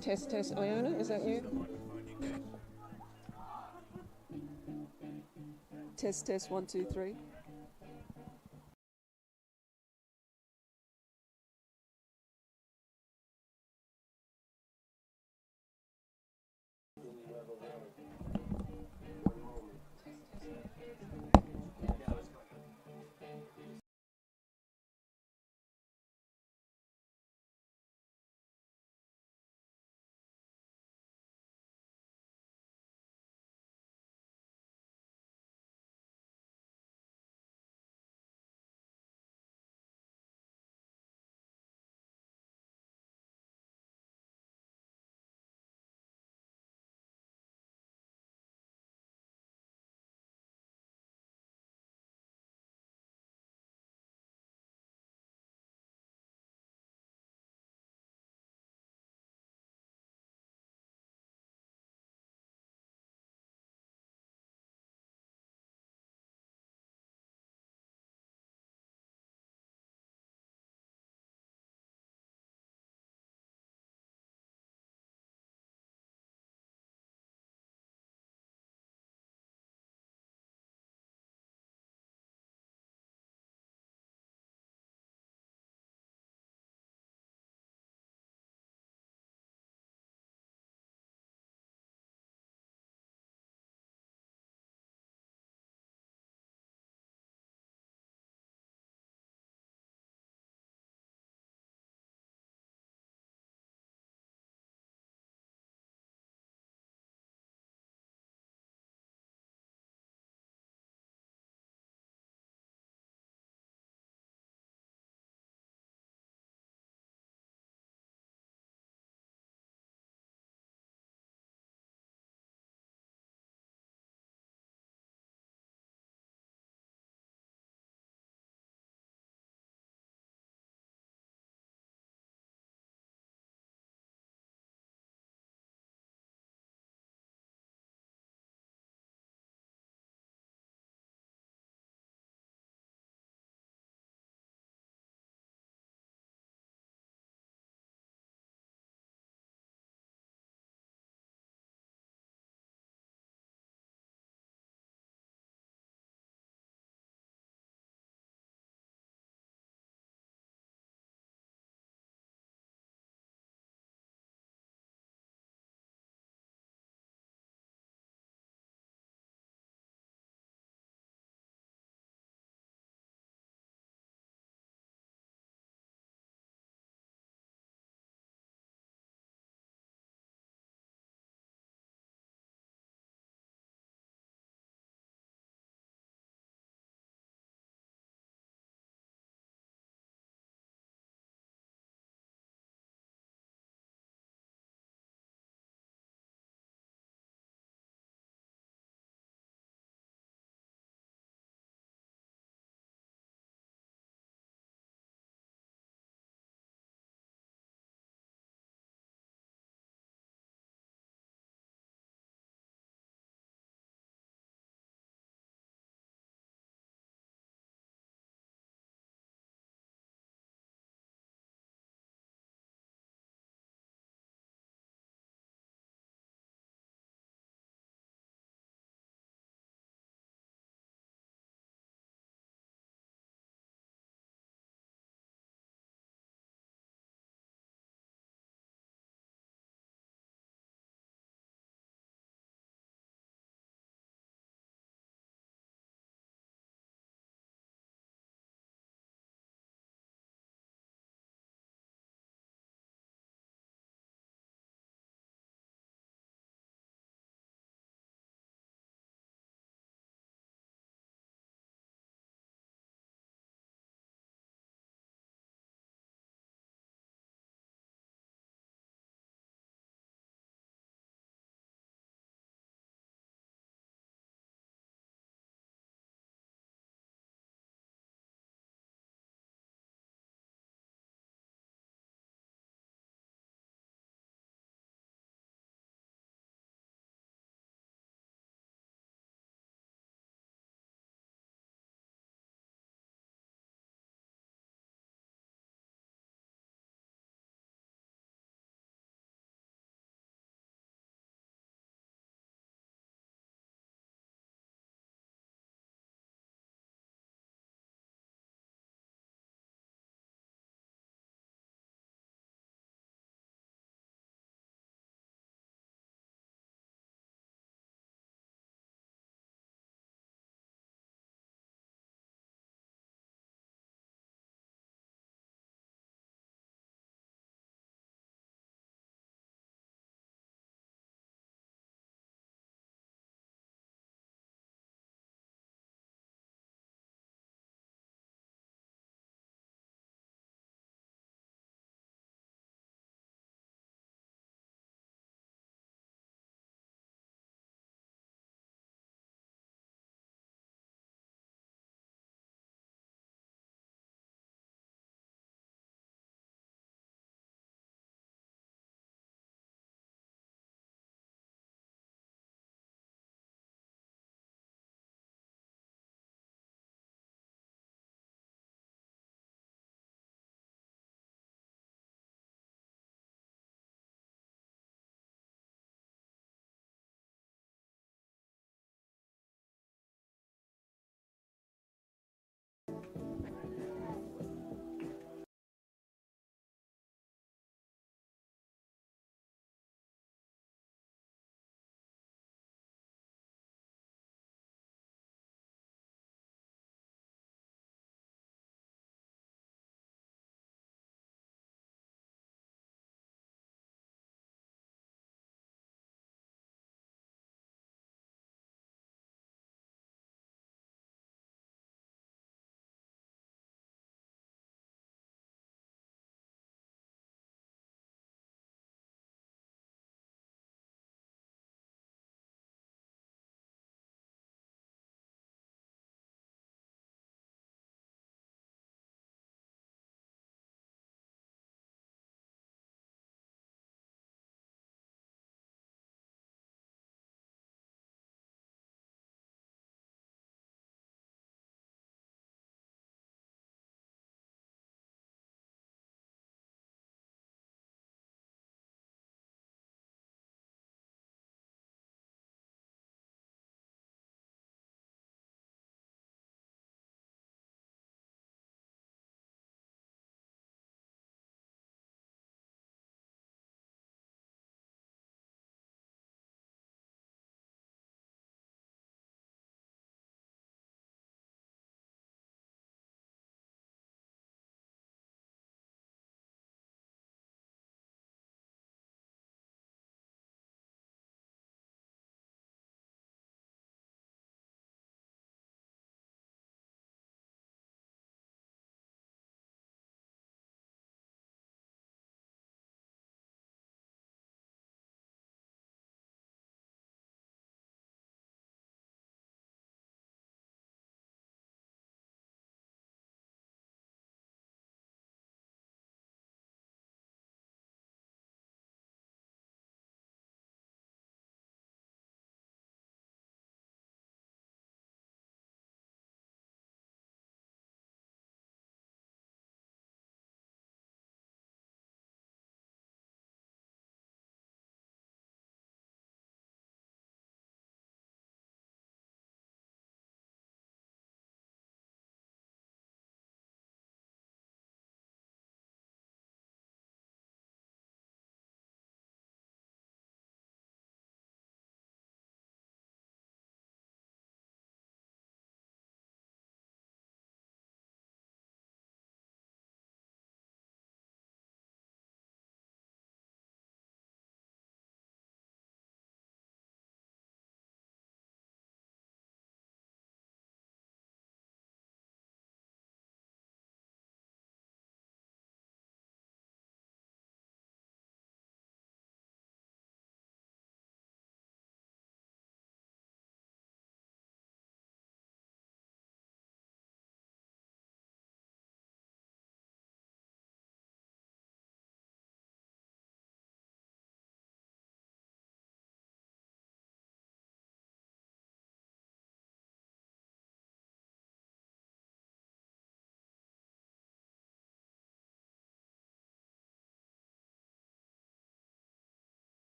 Test, test. Iona, is that you? Test, test. 1, 2, 3.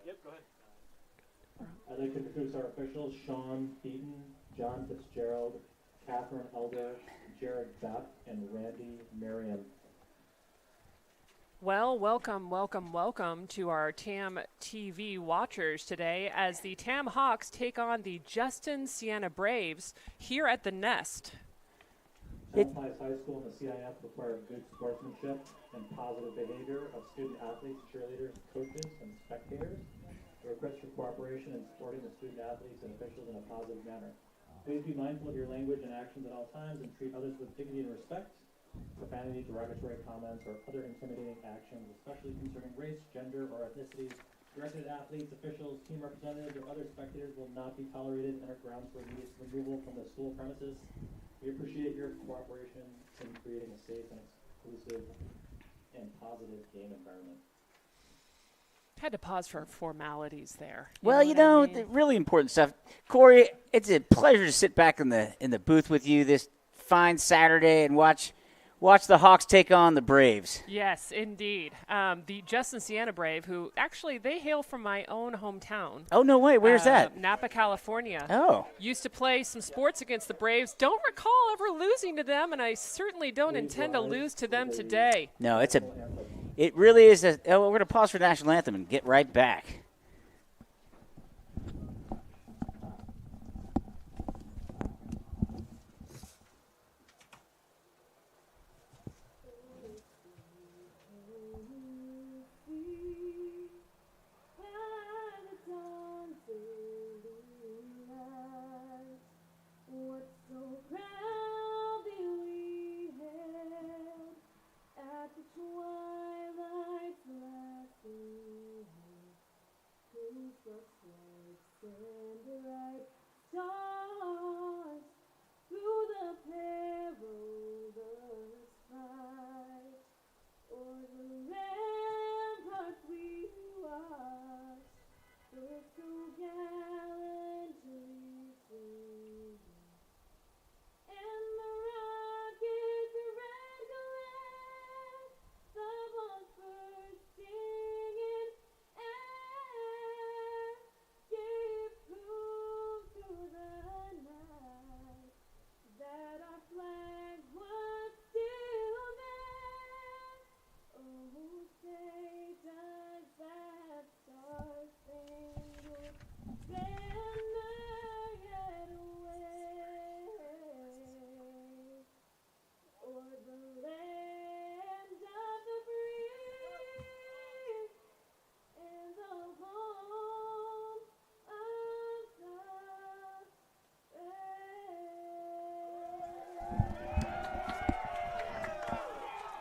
I'd like to introduce our officials: Sean Beaton, John Fitzgerald, Catherine Elder, Jared Bepp, and Randy Merriam. Well, welcome to our TAM TV watchers today as the TAM Hawks take on the Justin-Siena Braves here at the Nest. South High School and the CIF require good sportsmanship and positive behavior of student athletes, cheerleaders, coaches, and spectators. The request for cooperation in supporting the student athletes and officials in a positive manner. Please be mindful of your language and actions at all times and treat others with dignity and respect. Profanity, derogatory comments, or other intimidating actions, especially concerning race, gender, or ethnicity, directed at athletes, officials, team representatives, or other spectators will not be tolerated and are grounds for immediate removal from the school premises. We appreciate your cooperation in creating a safe and exclusive and positive game environment. Had to pause for formalities there. Well, the really important stuff. Corey, it's a pleasure to sit back in the booth with you this fine Saturday and watch the Hawks take on the Braves. Yes, indeed. The Justin-Siena Brave, who actually they hail from my own hometown. Oh, no way. Where's that? Napa, California. Oh. Used to play some sports against the Braves. Don't recall ever losing to them, and I certainly don't intend to lose to them today. No, it really is we're going to pause for the national anthem and get right back.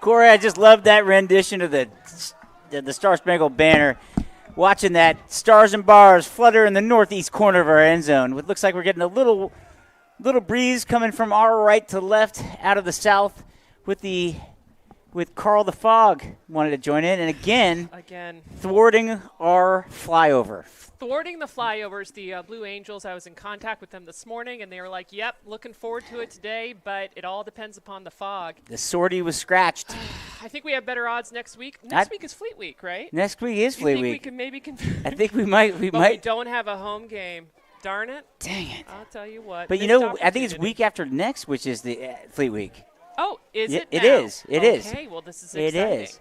Corey, I just love that rendition of the Star Spangled Banner. Watching that Stars and Bars flutter in the northeast corner of our end zone. It looks like we're getting a little breeze coming from our right to left out of the south with Carl the Fog wanted to join in. And again, thwarting our flyover. Thwarting the flyovers, the Blue Angels, I was in contact with them this morning, and they were like, yep, looking forward to it today, but it all depends upon the fog. The sortie was scratched. I think we have better odds next week. Next week is Fleet Week, right? Next week is Fleet Week. We can maybe I think we might. We don't have a home game. Darn it. Dang it. I'll tell you what. But I think it's week after next, which is the Fleet Week. Oh, is it now? It is. It is. Okay, well, this is exciting. It is.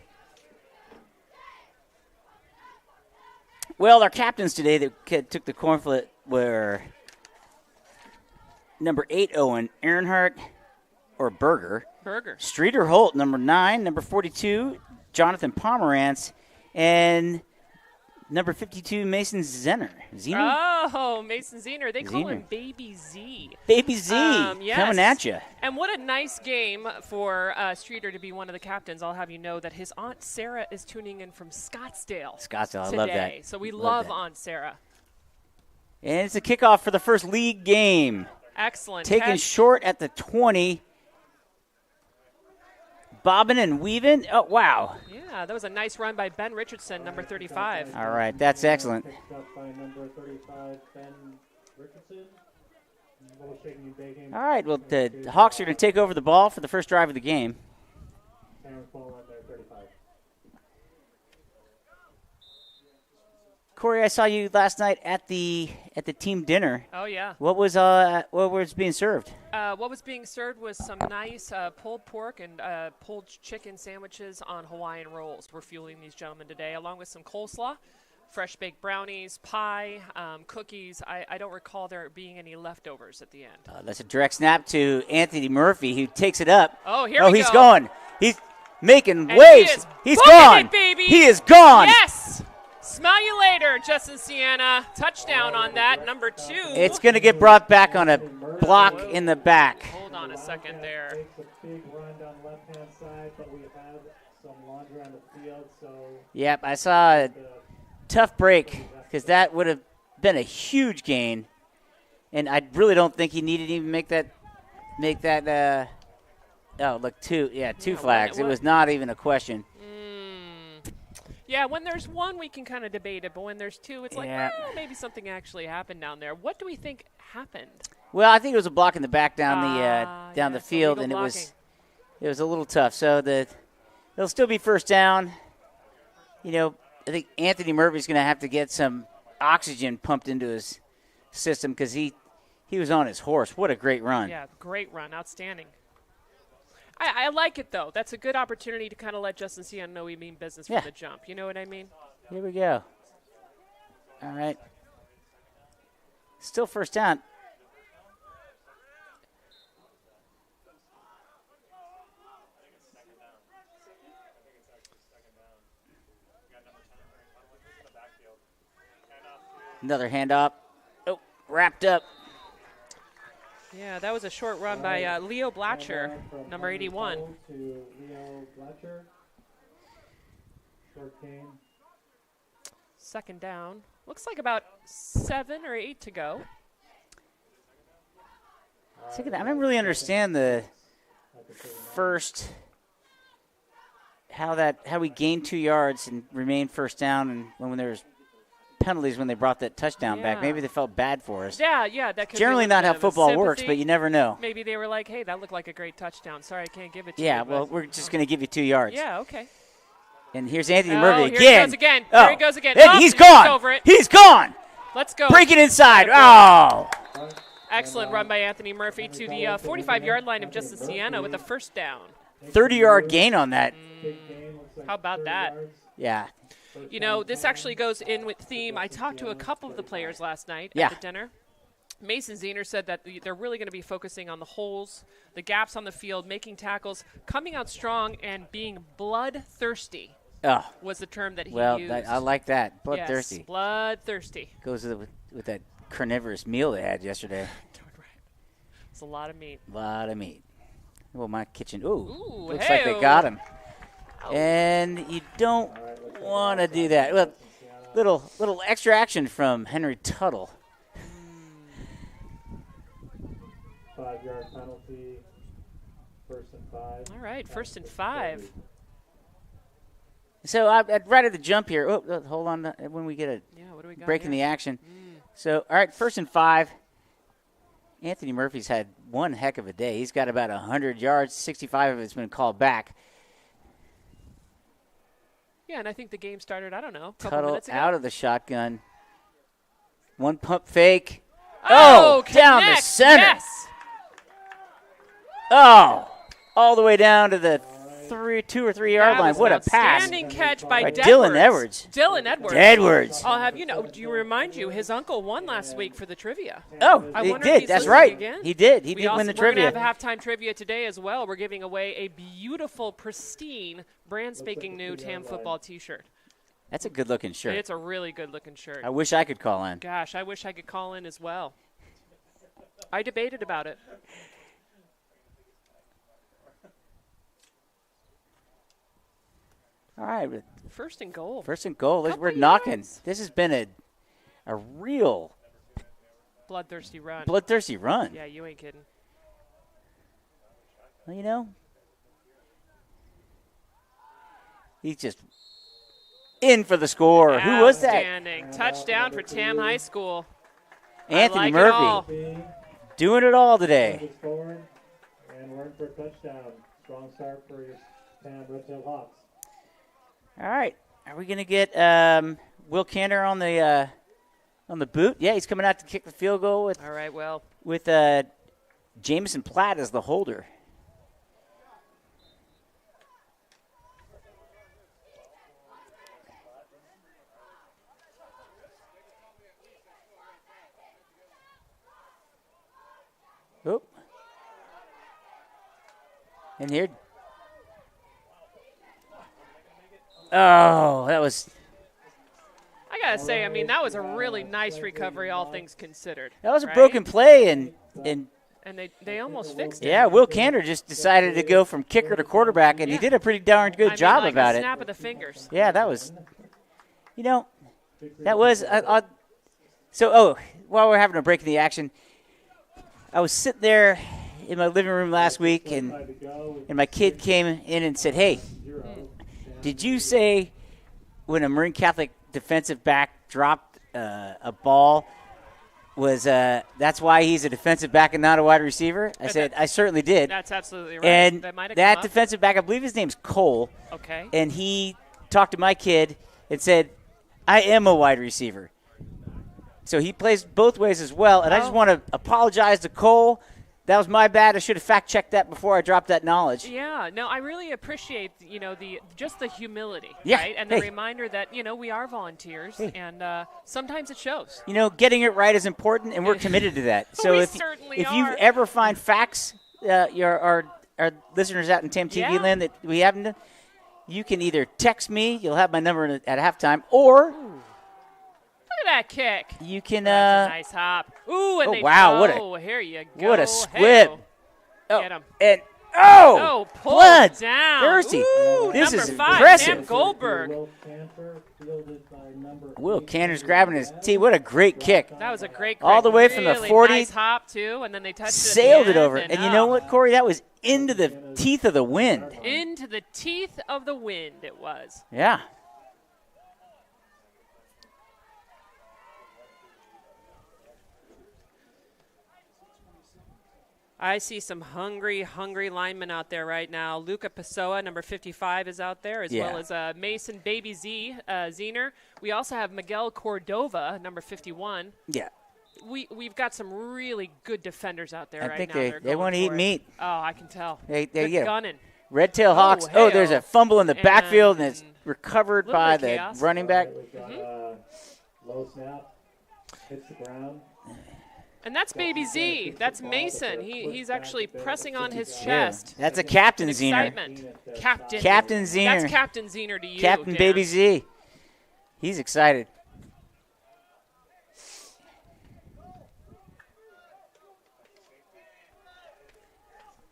Well, our captains today that took the corn flip were number 8, Owen Earnhardt, or Berger. Streeter Holt, number 9. Number 42, Jonathan Pomerantz. And number 52, Mason Zener. Oh, Mason Zener. They call him Baby Z. Baby Z, yes. Coming at you. And what a nice game for Streeter to be one of the captains. I'll have you know that his Aunt Sarah is tuning in from Scottsdale today. I love that. So we love Aunt Sarah. And it's a kickoff for the first league game. Excellent. Taken short at the 20. Bobbing and weaving. Oh, wow. Yeah, that was a nice run by Ben Richardson, number 35. All right, that's excellent. All right, well, the Hawks are going to take over the ball for the first drive of the game. Corey, I saw you last night at the team dinner. Oh, yeah. What was being served? What was being served was some nice pulled pork and pulled chicken sandwiches on Hawaiian rolls. We're fueling these gentlemen today, along with some coleslaw, fresh baked brownies, pie, cookies. I don't recall there being any leftovers at the end. That's a direct snap to Anthony Murphy, who takes it up. Oh, here we go. He's going. He's making And waves. He's gone. it, baby. He is gone. Yes. Smell you later, Justin-Siena. Touchdown on that, number 2. It's going to get brought back on a block in the back. Hold on a second there. Takes a big run down the left-hand side, but we have some laundry on the field, so Yep, I saw a tough break because that would have been a huge gain, and I really don't think he needed to even make that. Oh, look, two flags. It was not even a question. Yeah, when there's one, we can kind of debate it, but when there's two, it's like, Yeah. well, maybe something actually happened down there. What do we think happened? Well, I think it was a block in the back down the it's field, illegal and blocking. it was a little tough. So it'll still be first down. You know, I think Anthony Murphy's going to have to get some oxygen pumped into his system because he was on his horse. What a great run! Yeah, great run, outstanding. I like it, though. That's a good opportunity to kind of let Justin-Siena know we mean business from the jump. You know what I mean? Here we go. All right. Still first down. Another handoff. Oh, wrapped up. Yeah, that was a short run by Leo Blatcher, number 81. To Leo Blatcher. Short gain. Second down. Looks like about 7 or 8 to go. I don't really understand the first how we gained 2 yards and remained first down, and when there's penalties when they brought that touchdown back. Maybe they felt bad for us. Yeah, that could Generally be not how bit of a football works, sympathy. but you never know. Maybe they were like, hey, that looked like a great touchdown. Sorry, I can't give it to you. Yeah, well, we're just going to give you 2 yards. Yeah, okay. And here's Anthony Oh, Murphy here again. he goes again. Oh. Here he goes again. And Oh, he's he goes gone. over it. He's gone. Let's go. Breaking inside. Oh. Excellent run by Anthony Murphy to the 45-yard line of Justin-Siena with a first down. 30-yard gain on that. How about that? Yeah. You know, this actually goes in with theme. I talked to a couple of the players last night Yeah. at the dinner. Mason Zehner said that they're really going to be focusing on the holes, the gaps on the field, making tackles, coming out strong, and being bloodthirsty Oh. was the term that he Well, used. I like that. Yes, Bloodthirsty. bloodthirsty. Goes with that carnivorous meal they had yesterday. It's a lot of meat. A lot of meat. Well, my kitchen. Ooh. Looks like hey-o. they got him. And you don't want to do that. Well, little extra action from Henry Tuttle. 5-yard penalty. First and 5. All right, first and 5. So I'd right at the jump here. Oh, hold on. When we get a Yeah, what do we got break in here? the action. So, all right, first and 5. Anthony Murphy's had one heck of a day. He's got about 100 yards. 65 of it's been called back. Yeah, and I think the game started, I don't know, a couple Tuttle minutes ago. out of the shotgun. One pump fake. Oh, down the connect, center. Yes. Oh, all the way down to the 2 or 3 yard That line. was What an a pass. outstanding catch by Dylan Edwards. Dylan Edwards. Edwards. I'll have you know, do you remind you, his uncle won last week for the trivia. Oh, I he wonder if did. he's That's listening right. again. He did. He We did also, win the we're trivia. going to have halftime trivia today as well. We're giving away a beautiful, pristine, brand spanking new TAM football T-shirt. That's a good-looking shirt. It's a really good-looking shirt. I wish I could call in. Gosh, I wish I could call in as well. I debated about it. All right. First and goal. First and goal. Couple We're knocking. yards. This has been a real Bloodthirsty run. bloodthirsty run. Yeah, you ain't kidding. Well, you know, he's just in for the score. Who was that? Outstanding. Touchdown for TAM High School. Anthony I like it Murphy. all. Doing it all today. Moves forward, and we're in for a touchdown. Strong start for your Tam Red Tail Hawks. All right. Are we going to get Will Cantor on the boot? Yeah, he's coming out to kick the field goal with All right, well. with Jamison Platt as the holder. Oop. In here. Oh, that was I got to say, I mean, that was a really nice recovery, all things considered. a right? broken play, and And they almost fixed it. yeah, Will Cantor just decided to go from kicker to quarterback, and he did a pretty darn good job like about a it. snap of the fingers. Yeah, that was, that was. So, while we're having a break in the action, I was sitting there in my living room last week, and my kid came in and said, "Hey, did you say when a Marin Catholic defensive back dropped a ball, that's why he's a defensive back and not a wide receiver?" I said, "I certainly did." That's absolutely right. And that might have that come up. defensive back, I believe his name's Cole. Okay. And he talked to my kid and said, "I am a wide receiver." So he plays both ways as well. And I just want to apologize to Cole. That was my bad. I should have fact-checked that before I dropped that knowledge. Yeah, no, I really appreciate just the humility, Yeah, right, and the hey. reminder that we are volunteers, and sometimes it shows. Getting it right is important, and we're committed to that. So We if certainly you are. ever find facts, our listeners out in TAM TV Yeah. land that we haven't, you can either text me. You'll have my number at halftime, or Look at that kick. you can. That's a nice hop. Ooh, and here you go. What a squib! Get him. And Oh, pull blood, down. thirsty. Ooh, This number is 5, impressive. Sam Goldberg. Will Cantor's grabbing his tee. What a great kick! That was a great All the way from the really 40. Nice hop, too, and then they touched Sailed it it over. And And you know what, Corey? That was into the teeth of the wind. Into the teeth of the wind it was. Yeah. I see some hungry linemen out there right now. Luca Pessoa, number 55, is out there, as well as Mason Baby Zener. We also have Miguel Cordova, number 51. Yeah. We've got some really good defenders out there I right think now. they want to eat meat. Oh, I can tell. They Good get gunning. Red Tail Hawks. hey-o. There's a fumble in the backfield, and it's recovered Little by bit of the chaos. running back. Low snap, hits the ground. And that's Baby Z. That's Mason. He's actually pressing on his chest. That's a Captain Zener. Excitement. Captain. Captain Zener. That's Captain Zener to you, Captain Dan. Baby Z. He's excited.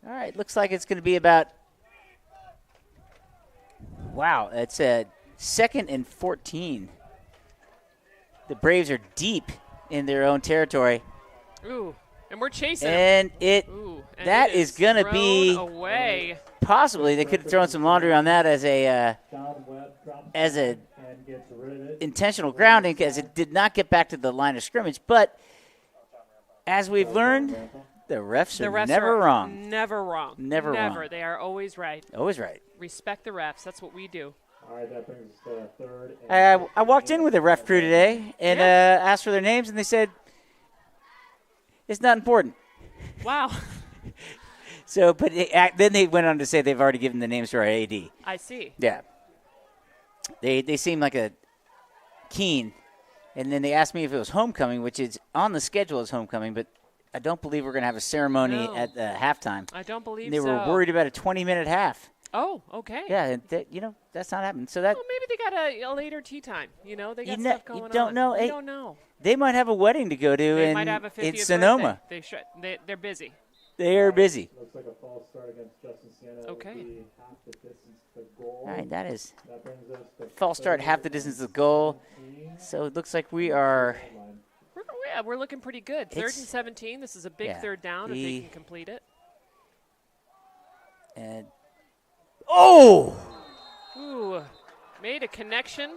All right, looks like it's going to be about. Wow, it's a 2nd and 14. The Braves are deep in their own territory. Ooh, and we're chasing him. And Ooh, and that it is going to thrown be away. possibly they could have thrown some laundry on that as a intentional grounding, because it did not get back to the line of scrimmage. But as we've learned, the refs are never wrong. Never wrong. Never wrong. They are always right. Always right. Respect the refs. That's what we do. All right, that brings us to 3rd and I walked in with a ref crew today and asked for their names, and they said it's not important. Wow. So, but then they went on to say they've already given the names to our AD. I see. Yeah. They seem like a keen. And then they asked me if it was homecoming, which is on the schedule as homecoming, but I don't believe we're going to have a ceremony at halftime. I don't believe so. They were worried about a 20-minute half. Oh, okay. Yeah, and that's not happening. So that Well, maybe they got a later tea time. They got stuff going on. you don't know. We Hey, don't know. They might have a wedding to go to They in might have a 50th Sonoma. birthday. They should. They're busy. They are busy. looks like a false start against Justin-Siena. Okay. Would be half the distance to goal. All right, that is That brings us to false start, half the distance to the goal. So it looks like we are. We're looking pretty good. 3rd and It's- 17. This is a big third down if they can complete it. And Ooh, made a connection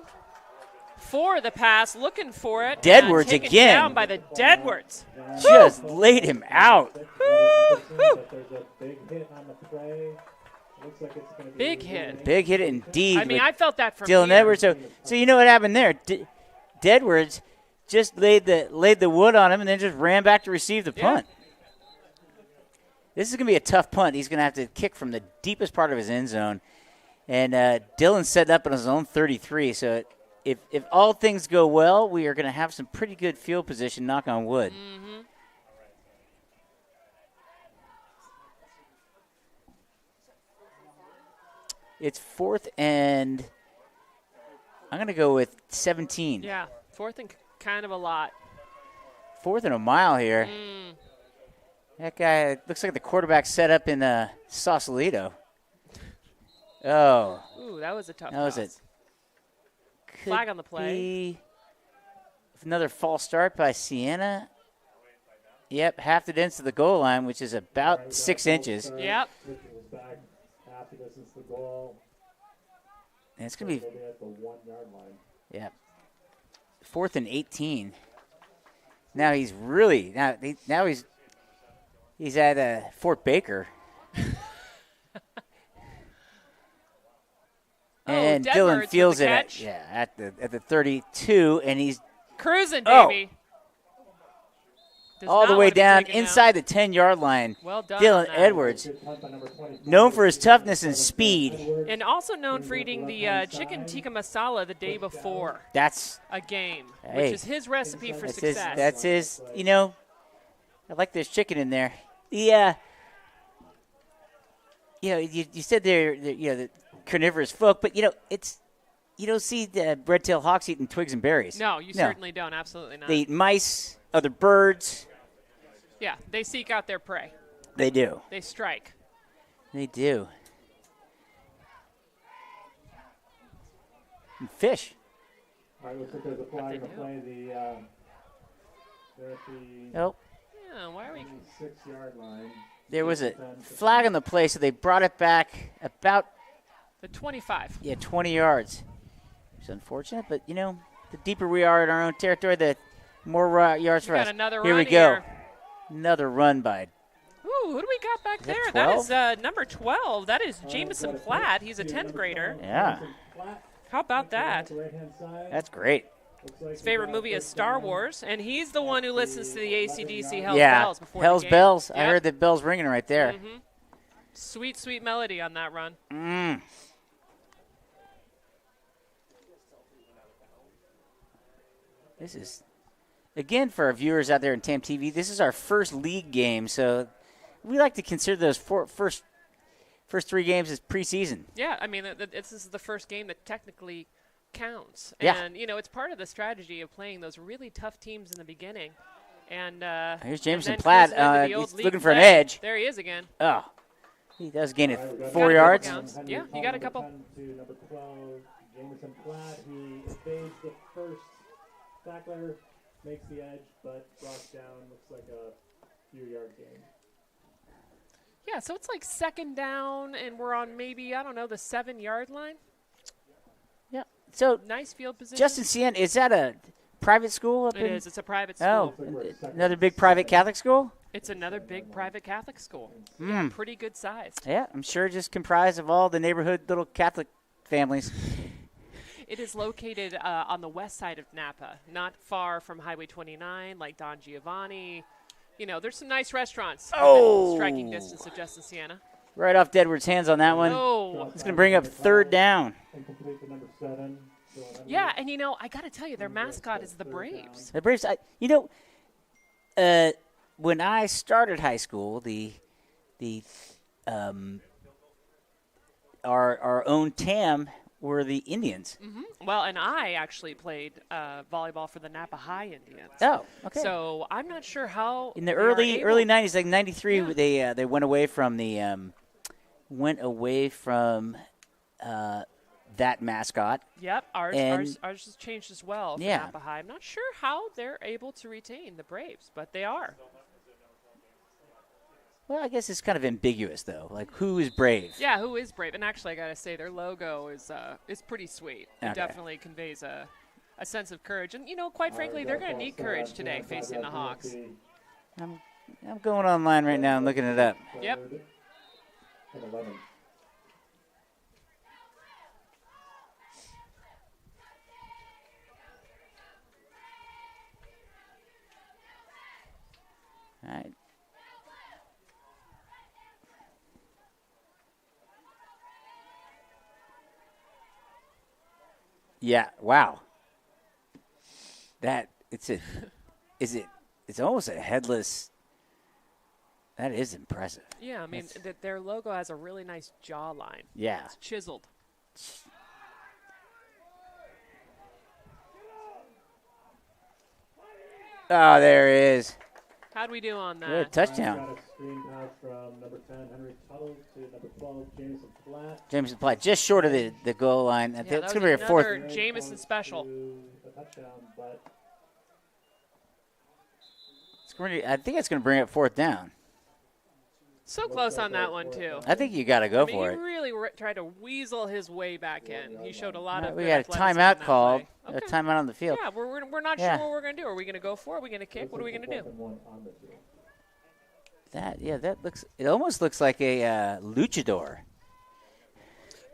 for the pass, looking for it. Deadwards taken again. Down by the Deadwards. just laid him out. But there's a big hit on the play. Looks like it's going to be Big hit. Big hit indeed. I mean, with I felt that from Dylan here. Edwards. So you know what happened there? Edwards just laid the wood on him and then just ran back to receive the punt. This is going to be a tough punt. He's going to have to kick from the deepest part of his end zone. And Dylan's setting up on his own 33. So if all things go well, we are going to have some pretty good field position, knock on wood. Mm-hmm. It's 4th and I'm going to go with 17. Yeah, 4th and kind of a lot. 4th and a mile here. That guy looks like the quarterback set up in Sausalito. Oh. Ooh, that was a tough That was toss. Flag on the play. Another false start by Siena. Yep, half the distance to the goal line, which is about 6 inches. Yep. Back half the distance to the goal. And it's going to be At the 1 yard line. Yeah. 4th and 18. Now he's really now he's at Fort Baker. And Dylan Detmers feels with it the at, catch. at the 32, and he's Cruising, Oh. baby. Does all the not way wanna be down taken inside the 10-yard line. Well done Dylan on that. Edwards, Good punt by number 24. known for his toughness and speed. And also known for eating the chicken tikka masala the day before That's a game, Hey. which is his recipe for that's his. success. That's his. You know, I like this chicken in there. Yeah. You said they're the carnivorous folk, but it's you don't see the red-tailed hawks eating twigs and berries. No, you certainly don't. Absolutely not. They eat mice, other birds. Yeah, they seek out their prey. They do. They strike. They do. And fish. All right, looks like there's a flag to play they're at the Oh, Yeah, why are we? 6-yard line. there was a flag on the play, so they brought it back about The 25. 20 yards. It's unfortunate, but the deeper we are in our own territory, the more yards for Got us. another Here we run go. here. Another run by. Ooh, who do we got back that there? That is 12? number 12. That is Jameson Platt. He's a 10th grader. Yeah, How about that? Right-hand side. that's great. His favorite movie is Star Wars, and he's the one who listens to the AC/DC Hell's Yeah, Bells before Hell's the game. Bells. I Yep. heard the bells ringing right there. Sweet, sweet melody on that run. This is, again, for our viewers out there in TAM TV, this is our first league game, so we like to consider those first 3 games as preseason. Yeah, I mean, this is the first game that technically counts. Yeah. And, it's part of the strategy of playing those really tough teams in the beginning. And Here's Jameson and then Platt. cruising into the old He's league looking for an play. edge. There he is again. Oh, he does gain it All right, we got 4 a couple yards. counts. Yeah, you got a couple. To number 12, Jameson Platt. He evades the first tackler, makes the edge, but brought down. Looks like a few yard gain. Yeah, so it's like second down, and we're on maybe, I don't know, the 7-yard line. Yeah. So Nice field position. Justin-Siena, is that a private school up It in? is. It's a private school. Oh, another big private Catholic school? It's another big private Catholic school. Hmm. Yeah, pretty good sized. Yeah, I'm sure just comprised of all the neighborhood little Catholic families. It is located on the west side of Napa, not far from Highway 29, like Don Giovanni. There's some nice restaurants within striking distance of Justin-Siena. Right off Deadwood's hands on that one. Oh, It's going to bring up 3rd down. Incomplete to number 7. yeah, and I got to tell you, their mascot is the Braves. The Braves, when I started high school, our own TAM were the Indians. Well, and I actually played volleyball for the Napa High Indians. Oh, okay. So I'm not sure how in the they are early able- 90s, like 93, Yeah. they went away from that mascot. Yep, ours has changed as well for Yeah. Napa High. I'm not sure how they're able to retain the Braves, but they are. Well, I guess it's kind of ambiguous though. Like, who is brave? Yeah, who is Brave? And actually, I gotta say, their logo is pretty sweet. It Okay. definitely conveys a sense of courage. And quite frankly, they're gonna need courage today facing the Hawks. I'm going online right now and looking it up. Yep. And 11. Yeah. Wow. It's almost a headless. That is impressive. Yeah, I mean, their logo has a really nice jawline. Yeah. It's chiseled. Oh, there it is. How'd we do on that? Good touchdown. Got a screen pass from number 10, Henry Tuttle, to number 12, Jameson Platt. Jameson Platt just short of the goal line. Yeah, It's that going to was be a fourth. another Jameson special. A touchdown, but I think it's going to bring up fourth down. So close on that one, too. I think you got to go I mean, for he it. really tried to weasel his way back in. He showed a lot of We good got a athleticism timeout that called. play. A Okay. timeout on the field. Yeah, we're not Yeah. sure what we're going to do. Are we going to go for it? Are we going to kick? What are we going to do? That looks. It almost looks like a luchador.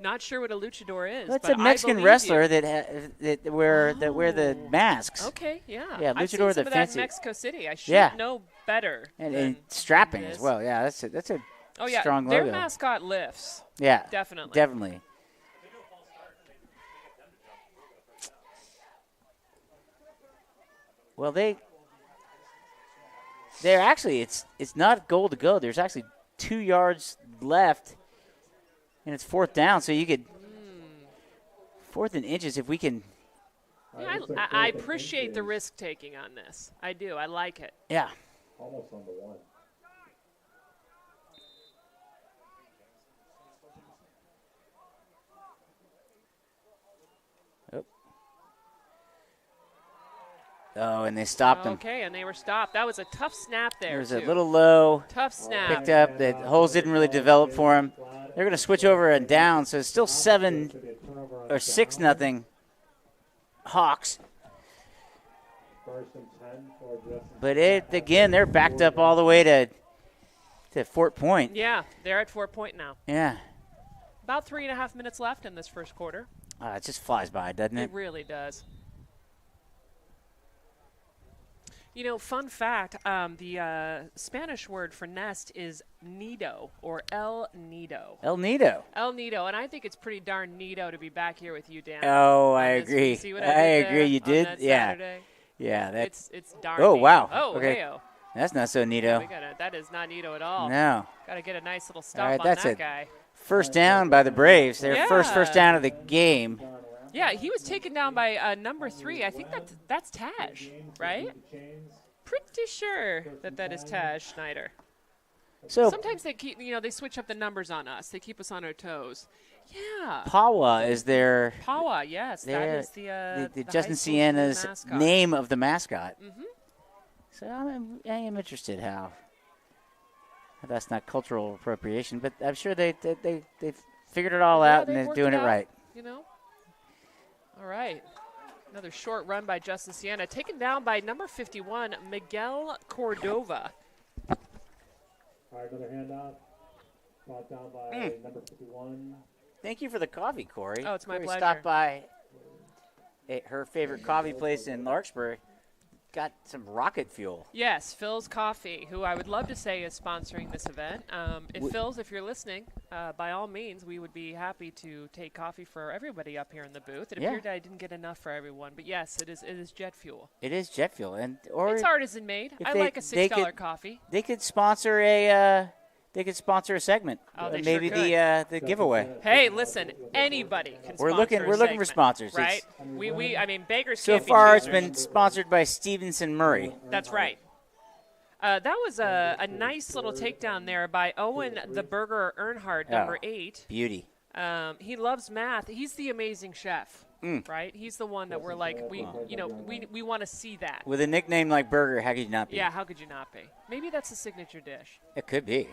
Not sure what a luchador is. That's but a Mexican I believe wrestler you. that wear the masks. Okay, yeah. Yeah, I've seen luchador, some the of fancy. that in Mexico City. I should Yeah. know better. And than strapping this. as well. Yeah, that's a Oh yeah, strong their logo. mascot lifts. Yeah, Definitely. definitely. Well, they're actually it's not goal to go. There's actually 2 yards left, and it's fourth down. So you could fourth and inches if we can. Yeah, I appreciate the risk taking on this. I do. I like it. Yeah. almost on the one. Oh, and they stopped him. Okay, and they were stopped. That was a tough snap there. There was a too. little low. Tough snap. Picked up. The holes didn't really develop for him. They're going to switch over and down, so it's still 7 or 6-0 Hawks. But again, they're backed up all the way to Fort Point. Yeah, they're at 4 Point now. Yeah. About 3.5 minutes left in this first quarter. It just flies by, doesn't it? It really does. You know, fun fact, the Spanish word for nest is nido, or el nido. El Nido. El nido, and I think it's pretty darn neato to be back here with you, Dan. Oh, I on this. agree. You see what I I did agree. there You on did? that Yeah. Saturday? Yeah. It's darn Oh, neato. wow. Oh, Okay. hey-o. That's not so neato. That is not neato at all. No. Got to get a nice little All stop right, on that's that it. guy. First down by the Braves. Their Yeah. first down of the game. Yeah, he was taken down by number 3. I think that's Taj, right? Pretty sure that is Taj Schneider. So Sometimes they switch up the numbers on us. They keep us on our toes. Yeah. Pawa is their Pawa, yes. That They're is the high school Justin-Siena's mascot. name of the mascot. Mm-hmm. So I am interested how that's not cultural appropriation, but I'm sure they figured it all out and they they're worked doing it out, right. You know? All right. Another short run by Justin-Siena, taken down by number 51, Miguel Cordova. All right, another handoff. Brought down by number 51. Thank you for the coffee, Corey. Oh, it's my Corey pleasure. stopped by her favorite coffee place in Larkspur. Got some rocket fuel. Yes, Phil's Coffee, who I would love to say is sponsoring this event. Phil's, if you're listening, by all means, we would be happy to take coffee for everybody up here in the booth. It Yeah. appeared I didn't get enough for everyone, but yes, it is jet fuel. It is jet fuel, It's or artisan made. if I they- like a they $6 could- coffee. they could sponsor a segment. Oh, they maybe sure could. the giveaway. Hey, listen, anybody can We're sponsor looking a for segment, sponsors. right? I mean, beggars So can't be far, it's choosers. been sponsored by Stevenson Murray. That's right. That was a nice little takedown there by Owen the Burger Earnhardt, number 8. Beauty. He loves math. He's the amazing chef, Mm. right? He's the one that we're like, we want to see that. With a nickname like Burger, how could you not be? Yeah, how could you not be? Maybe that's a signature dish. It could be.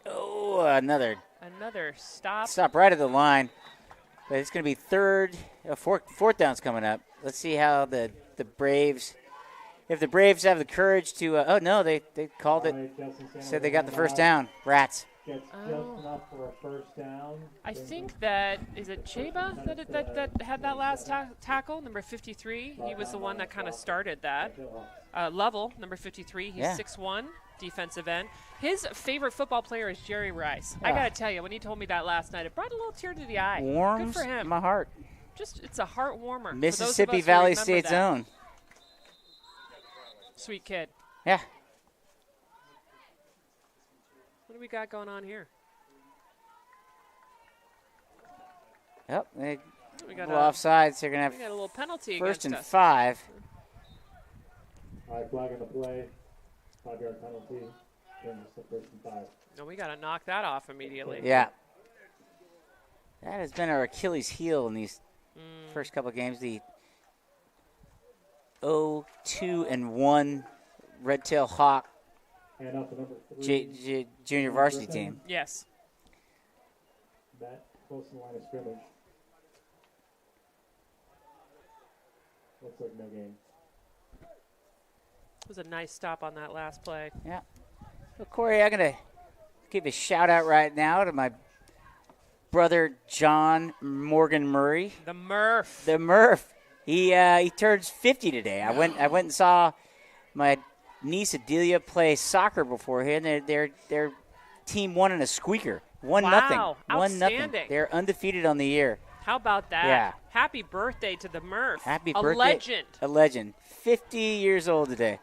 Oh, another stop. stop right at the line. But it's going to be fourth down's coming up. Let's see how the Braves, if the Braves have the courage to, oh no, they called it, said they got the first down. Rats. Gets just enough for a first down. I think that, is it Cheba that had that last tackle, number 53? He was the one that kind of started that. Lovell, number 53. He's Yeah. 6'1", defensive end. His favorite football player is Jerry Rice. I Ah. got to tell you, when he told me that last night, it brought a little tear to the eye. Warms Good for him. my heart. Just, it's a heart warmer. for those of Mississippi us who Valley remember State's that. own. Sweet kid. Yeah. What do we got going on here? Yep. They We got go a, offsides. So they're going we to got a little penalty have first and against us. 5. All right, flag on the play, 5-yard penalty, brings us to 1st and 5. No, we got to knock that off immediately. Yeah. That has been our Achilles heel in these first couple of games. The 0-2-1 Red Tail Hawk Hand off to number 3. junior varsity team. Yes. That close to the line of scrimmage. Looks like no game. It was a nice stop on that last play. Yeah. Well, Corey, I'm going to give a shout out right now to my brother John Morgan Murray. The Murph. The Murph. He turns 50 today. I went and saw my niece Adelia play soccer beforehand. Their team won in a squeaker. 1-0. Wow. 1-0. Outstanding. They're undefeated on the year. How about that? Yeah. Happy birthday to the Murph. Happy a birthday. legend. A legend. 50 years old today.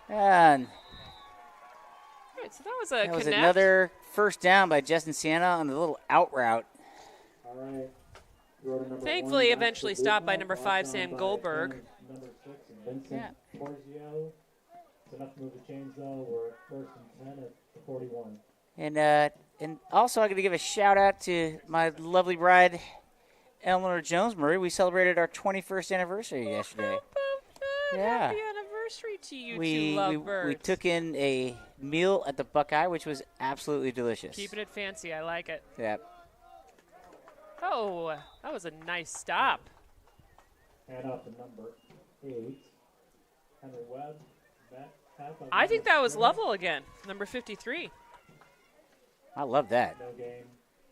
And All right, so that was a that was connect. another first down by Justin-Siena on the little out route. All right. Throw to number Thankfully, 1, eventually Max stopped by Luca, number brought 5, down Sam by Goldberg. Number 6, Vincent Yeah. Porzio. It's enough to move the chains, though. We're at 1st and 10 at the 41. And also I'm going to give a shout out to my lovely bride, Eleanor Jones Murray. We celebrated our 21st anniversary yesterday. How about that? Yeah. Happy anniversary to you two We lovebirds. took in a meal at the Buckeye, which was absolutely delicious. Keeping it fancy. I like it. Yeah. Oh, that was a nice stop. Hand off to number 8, Henry Webb. I think that was Lovell again, number 53. I love that. No game.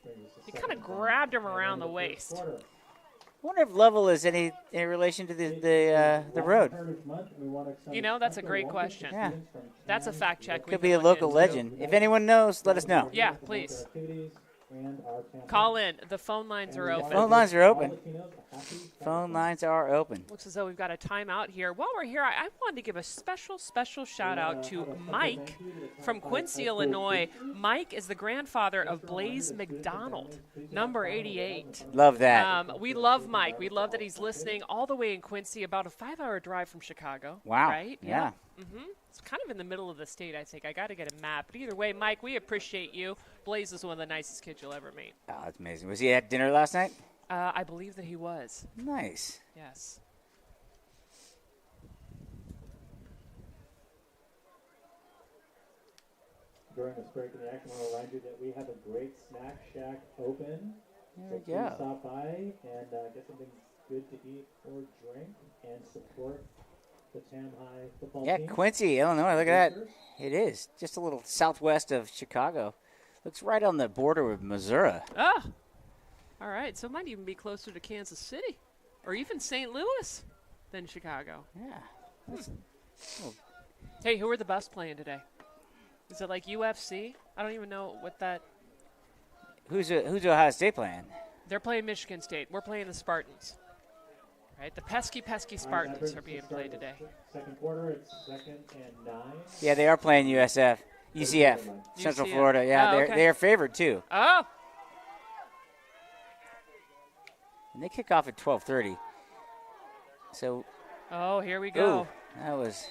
Brings us to He 2nd kind of and 10. grabbed him And around the into waist. first quarter. I wonder if Lovell is any relation to the road. You know, that's a great question. Yeah. That's a fact check. we Could can be a look local into. legend. If anyone knows, let us know. Yeah, please. Call in. The phone lines are open. Phone lines are open. Phone lines are open. Looks as though we've got a timeout here. While we're here, I wanted to give a special shout out to Mike from Quincy, Illinois. Mike is the grandfather of Blaze McDonald, number 88. Love that. We love Mike. We love that he's listening all the way in Quincy, about a 5-hour drive from Chicago. Wow. Right? Yeah. It's kind of in the middle of the state, I think. I got to get a map. But either way, Mike, we appreciate you. Blaze is one of the nicest kids you'll ever meet. Oh, that's amazing. Was he at dinner last night? I believe that he was. Nice. Yes. During this break in the action, I want to remind you that we have a great snack shack open. There So we please go. stop by and get something good to eat or drink and support the Tam High football Yeah, team. Quincy, Illinois. Look at that. It is. Just a little southwest of Chicago. Looks right on the border with Missouri. Ah. All right. So it might even be closer to Kansas City or even St. Louis than Chicago. Yeah. Hey, who are the Buffs playing today? Is it like UFC? I don't even know what that. Who's Ohio State playing? They're playing Michigan State. We're playing the Spartans. Right? The pesky Spartans are being played today. Second quarter, it's 2nd and 9. Yeah, they are playing UCF, Central UCF. Florida. Yeah, Oh, okay. they're favored too, Oh, and they kick off at 12:30. So, here we go. ooh, that was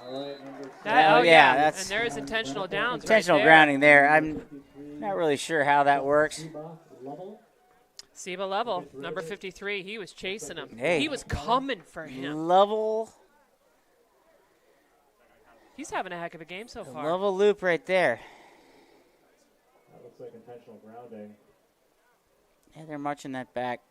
All right, number That, Oh, oh, yeah, yeah. that's- And there's intentional downs intentional right there. grounding there. I'm not really sure how that works. Level. Siba Level, number 53. He was chasing him. Hey. He was coming for him. Level He's having a heck of a game so far. level loop right there. That looks like intentional grounding. Yeah, they're marching that back.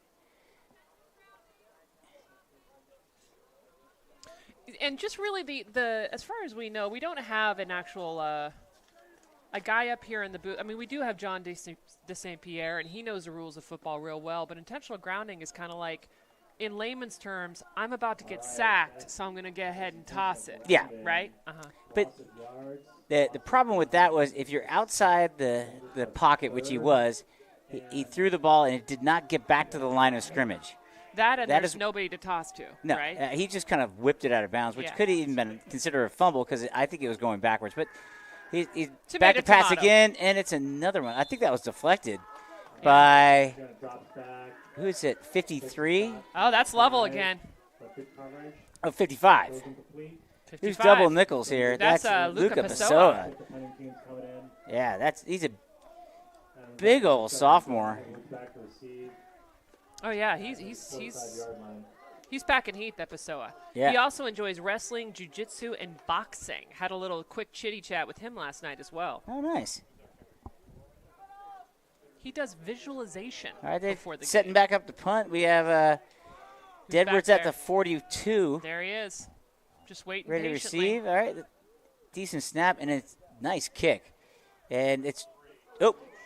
And just really the as far as we know, we don't have an actual a guy up here in the booth. I mean, we do have John de St. Pierre, and he knows the rules of football real well. But intentional grounding is kind of like in layman's terms, I'm about to get sacked, so I'm going to go ahead and toss it. Yeah. Right? Uh-huh. But the problem with that was if you're outside the pocket, which he was, he threw the ball and it did not get back to the line of scrimmage. That there's is nobody to toss to, No, right? he just kind of whipped it out of bounds, which Yeah. could have even been considered a fumble because I think it was going backwards. But he's Tomato, back to pass tomato. again, and it's another one. I think that was deflected by, Drops back. who is it, 53? Oh, that's level again. Good coverage. Oh, 55. Goes incomplete. Who's 55. double nickels here? That's, Luca Pessoa. Defending teams coming in. Yeah, he's a big old sophomore. Moves back to receive. Oh yeah, 45 yard line. he's back in heat, that Pessoa. Yeah. He also enjoys wrestling, jiu-jitsu, and boxing. Had a little quick chitty chat with him last night as well. Oh, nice. He does visualization All right, they're before the setting game. back up the punt. We have Who's back Deadwood's at there? the 42, There he is, just waiting ready to patiently. receive. All right, decent snap, and it's nice kick. And it's,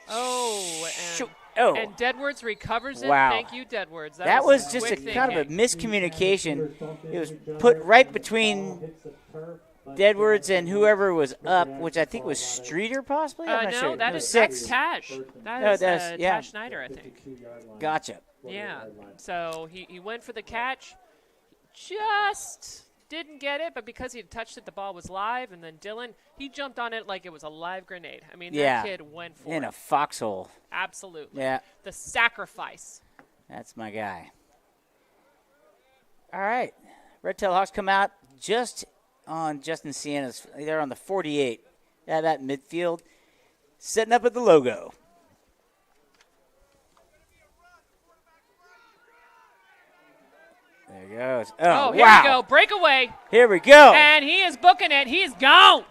Oh, shoot. Oh, and Deadwards recovers it. Wow. Thank you, Deadwards. that was just a quick kind of a thinking. miscommunication. It was put right between Hits the turf. but Deadwards and whoever was up, which I think was Streeter possibly? I'm not no, sure. that No, is 6. that's Taj. That No, is that's- yeah. Taj Schneider, I think. 52-yard line. Gotcha. Yeah. So he went for the catch, just didn't get it, but because he had touched it, the ball was live, and then Dylan, he jumped on it like it was a live grenade. I mean, Yeah. that kid went for In it. a foxhole. Absolutely. Yeah, The sacrifice. that's my guy. All right. Red Tail Hawks come out just on Justin-Siena's. They're on the 48. That midfield. Setting up at the logo. There he goes. Oh, Here wow. we go. Breakaway. Here we go. And he is booking it. He's gone.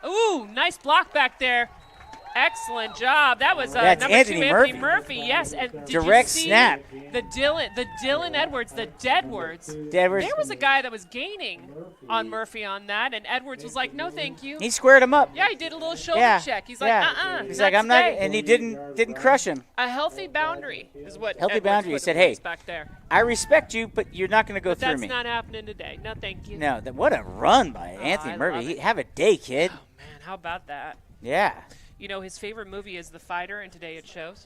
Ooh, nice block back there. Excellent job. That was That's number Anthony 2, Anthony Murphy. Murphy. Yes, and did Direct you see snap. The Dylan Edwards, the Deadwards. Deadwards. There was a guy that was gaining on Murphy on that, and Edwards was like, "No, thank you." He squared him up. Yeah, he did a little shoulder Yeah. check. He's like, Yeah. He's like, not I'm not, today." and he didn't crush him. A healthy boundary is what Healthy Edwards boundary. He put said, in place "Hey, back there. I respect you, but you're not going to go But through that's me." not happening today. No, thank you. No, what a run by Anthony I Murphy. love it. Have a day, kid. Oh man, how about that? Yeah, You know, his favorite movie is The Fighter, and today it shows.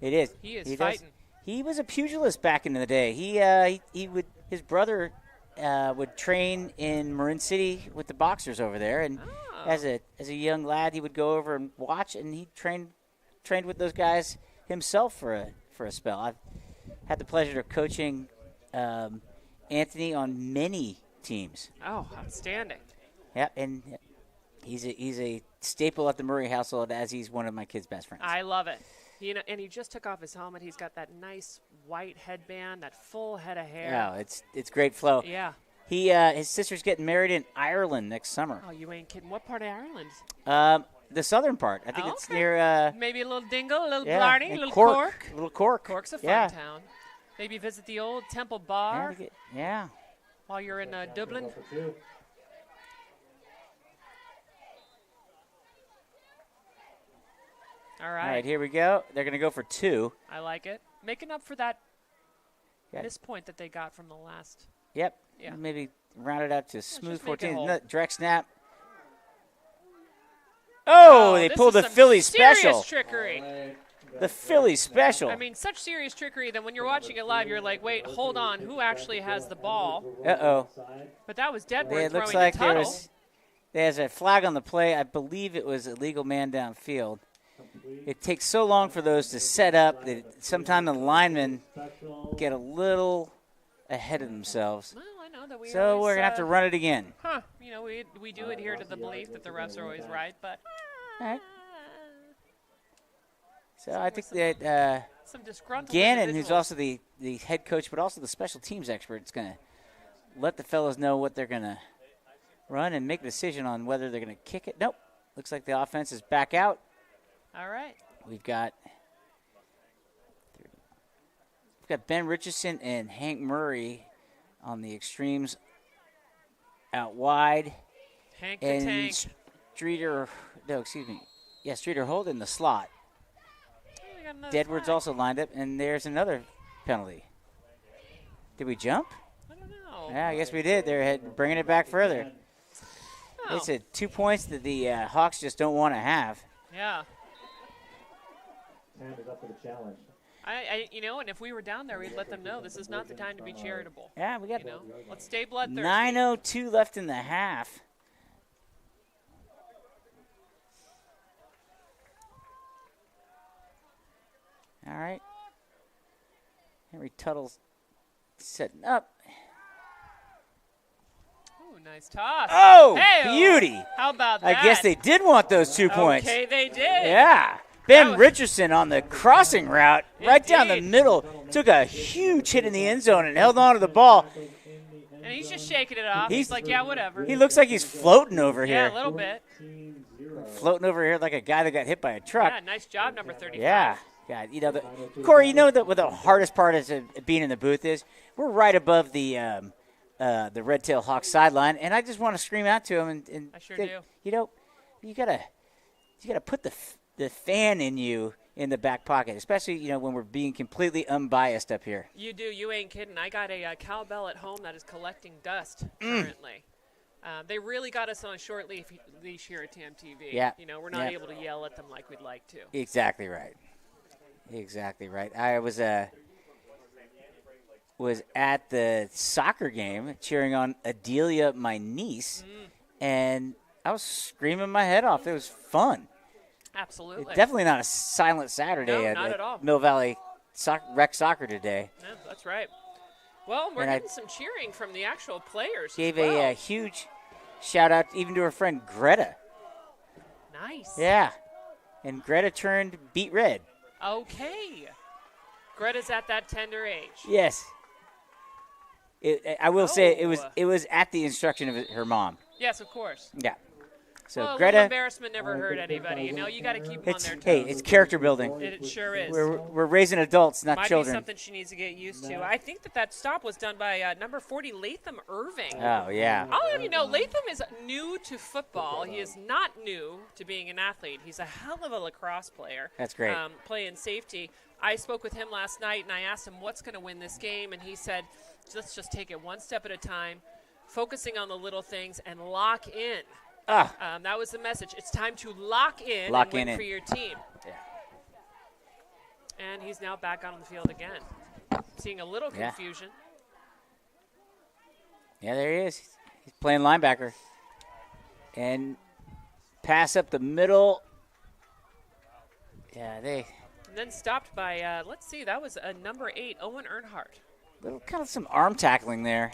it is. He is does- fighting. He was a pugilist back in the day. He would, his brother would train in Marin City with the boxers over there, and Oh. as a young lad, he would go over and watch, and he trained with those guys himself for a spell. I've had the pleasure of coaching Anthony on many teams. Oh, outstanding. Yeah, and he's a staple at the Murray household, as he's one of my kids' best friends. I love it. You know, and he just took off his helmet. He's got that nice white headband, that full head of hair. Yeah, it's great flow. Yeah. His sister's getting married in Ireland next summer. Oh, you ain't kidding. What part of Ireland? The southern part. I think it's Okay. near Maybe a little Dingle, a little yeah, Blarney, a and little Cork. Cork. Little Cork. Cork's a fun yeah. town. Maybe visit the old Temple Yeah, Bar yeah. while you're in Dublin. Go for 2. All All right. right, here we go. They're going to go for 2. I like it. Making up for that Yeah. missed point that they got from the last. Yep. Yeah. Maybe round it out to smooth just make it 14. whole. No, direct snap. Oh, they this pulled is the some Philly serious special. trickery. The Philly special. I mean, such serious trickery that when you're watching it live, you're like, wait, hold on, who actually has the ball? Uh-oh. But that was Deadwood It looks throwing like the tunnel. there's a flag on the play. I believe it was a legal man downfield. It takes so long for those to set up that sometimes the linemen get a little ahead of themselves. Well, I know that we So always, we're going to have to run it again. You know, we do adhere to the belief that the refs are always right, but All right. So I think that some disgruntled Gannon, who's individuals. also the head coach but also the special teams expert, is going to let the fellows know what they're going to run and make a decision on whether they're going to kick it. Nope. Looks like the offense is back out. All right. We've got Ben Richardson and Hank Murray on the extremes out wide. Hank the And Tank. Streeter Holt in the slot. Oh, we got another Deadwood's flag. also lined up, and there's another penalty. Did we jump? I don't know. Yeah, I guess we did. They're bringing it back further. Oh. They said 2 points that the Hawks just don't want to have. Yeah. Hand is up for the challenge. And if we were down there, we'd let them know this is not the time to be charitable. Yeah, we got Let's stay bloodthirsty. 9:02 left in the half. All right. Henry Tuttle's setting up. Ooh, nice toss. Oh, Hey-o. beauty. How about that? I guess they did want those 2 points. Okay, they did. Yeah. Ben was- Richardson on the crossing route, right down the Indeed. middle, took a huge hit in the end zone and held on to the ball. And he's just shaking it off. He's like, yeah, whatever. He looks like he's floating over yeah, here. a little bit. Floating over here like a guy that got hit by a truck. Yeah, nice job, number 35. Yeah. God, Corey, you know what the hardest part is being in the booth is? We're right above the Red Tail Hawks sideline, and I just want to scream out to him. And I sure do. You gotta put the fan in you in the back pocket, especially when we're being completely unbiased up here. You do. You ain't kidding. I got a cowbell at home that is collecting dust currently. They really got us on a short leash here at TAM TV. Yeah. We're not able to yell at them like we'd like to. Exactly right. Exactly right. I was at the soccer game cheering on Adelia, my niece, and I was screaming my head off. It was fun. Absolutely. Definitely not a silent Saturday No, at, not at all. Mill Valley Rec Soccer today. Yeah, that's right. Well, we're And I getting some cheering from the actual players. Gave as well. a huge shout out even to her friend Greta. Nice. Yeah. And Greta turned beet red. Okay. Greta's at that tender age. Yes. I will say Oh. it was at the instruction of her mom. Yes, of course. Yeah. So Well, a little Greta, embarrassment never hurt anybody. You got to keep them on their toes. it's character building. It sure is. We're raising adults, not Might children. be something she needs to get used to. I think that stop was done by number 40, Latham Irving. Oh yeah. I'll have you know, Latham is new to football. He is not new to being an athlete. He's a hell of a lacrosse player. That's great. Playing safety. I spoke with him last night, and I asked him what's going to win this game, and he said, let's just take it one step at a time, focusing on the little things, and lock in. That was the message. It's time to lock in and win for your team. Yeah. And he's now back on the field again. Seeing a little confusion. Yeah, there he is. He's playing linebacker. And pass up the middle. Yeah, And then stopped by, let's see, that was a number 8, Owen Earnhardt. little kind of some arm tackling there.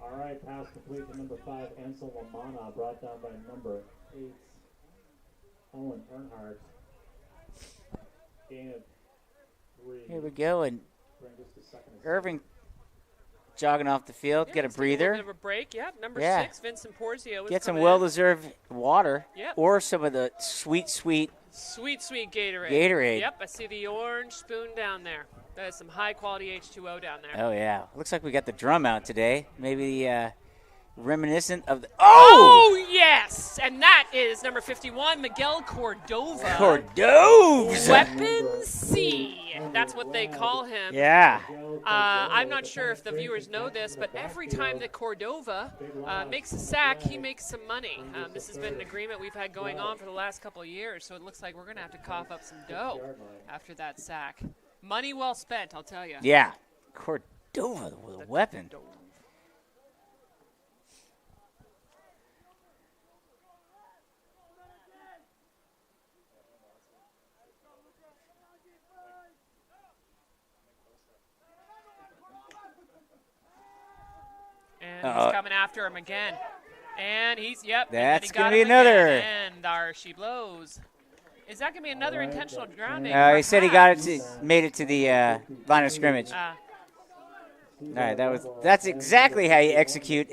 All right, pass complete to number 5, Ansel Lamana, brought down by number 8, Owen Earnhardt. Gain of 3. Here we go, and Bring just a second. Irving jogging off the field, Yeah, get a let's take little breather, bit of a break. Yep, number Yeah. 6, Vincent Porzio. get some well-deserved water, Yep. or some of the sweet Sweet Gatorade. Gatorade. Yep, I see the orange spoon down there. That is some high-quality H2O down there. Oh, yeah. Looks like we got the drum out today. Maybe reminiscent of the – Oh, yes! And that is number 51, Miguel Cordova. Cordoves! Weapon C. That's what they call him. Yeah. I'm not sure if the viewers know this, but every time that Cordova makes a sack, he makes some money. This has been an agreement we've had going on for the last couple of years, so it looks like we're going to have to cough up some dough after that sack. Money well spent, I'll tell you. Yeah. Cordova with a weapon. And he's coming after him again. And he's, That's going gonna be another. And there she blows. Is that going to be another intentional grounding? He said he made it to the line of scrimmage. Ah. All right, that's exactly how you execute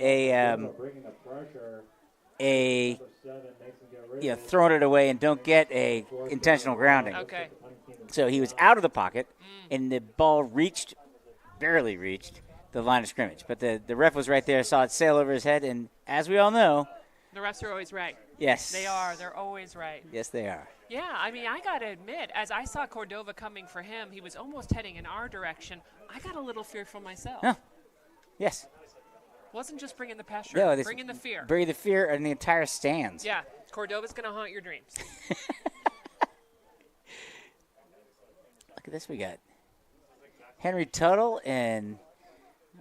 throwing it away and don't get a intentional grounding. Okay. So he was out of the pocket, and the ball barely reached the line of scrimmage. But the ref was right there, saw it sail over his head, and as we all know, the refs are always right. Yes. They are. They're always right. Yes, they are. Yeah, I mean, I got to admit, as I saw Cordova coming for him, he was almost heading in our direction, I got a little fearful myself. Huh. Yes. Wasn't just bringing the pressure, No, bringing the fear. Bring the fear in the entire stands. Yeah, Cordova's going to haunt your dreams. Look at this we got. Henry Tuttle and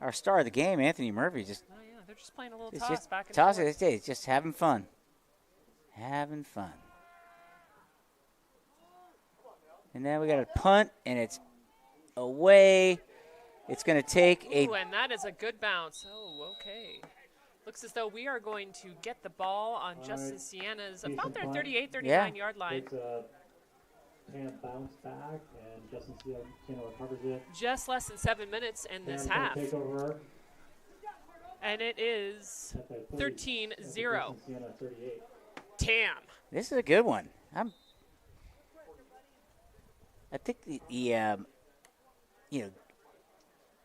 our star of the game, Anthony Murphy. Oh, yeah, they're just playing a little It's toss just back and toss forth. it. It's just having fun. Having fun. And then we got a punt, and it's away. It's going to take Ooh, and that is a good bounce. Oh, okay. Looks as though we are going to get the ball on Justin-Siena's about their 38, 39-yard line. It's a hand bounce back, and Justin-Siena recovers it. Just less than 7 minutes in this Pam's half. gonna take over And it is at the 13-0. Justin-Siena 38. Tam. This is a good one. I think the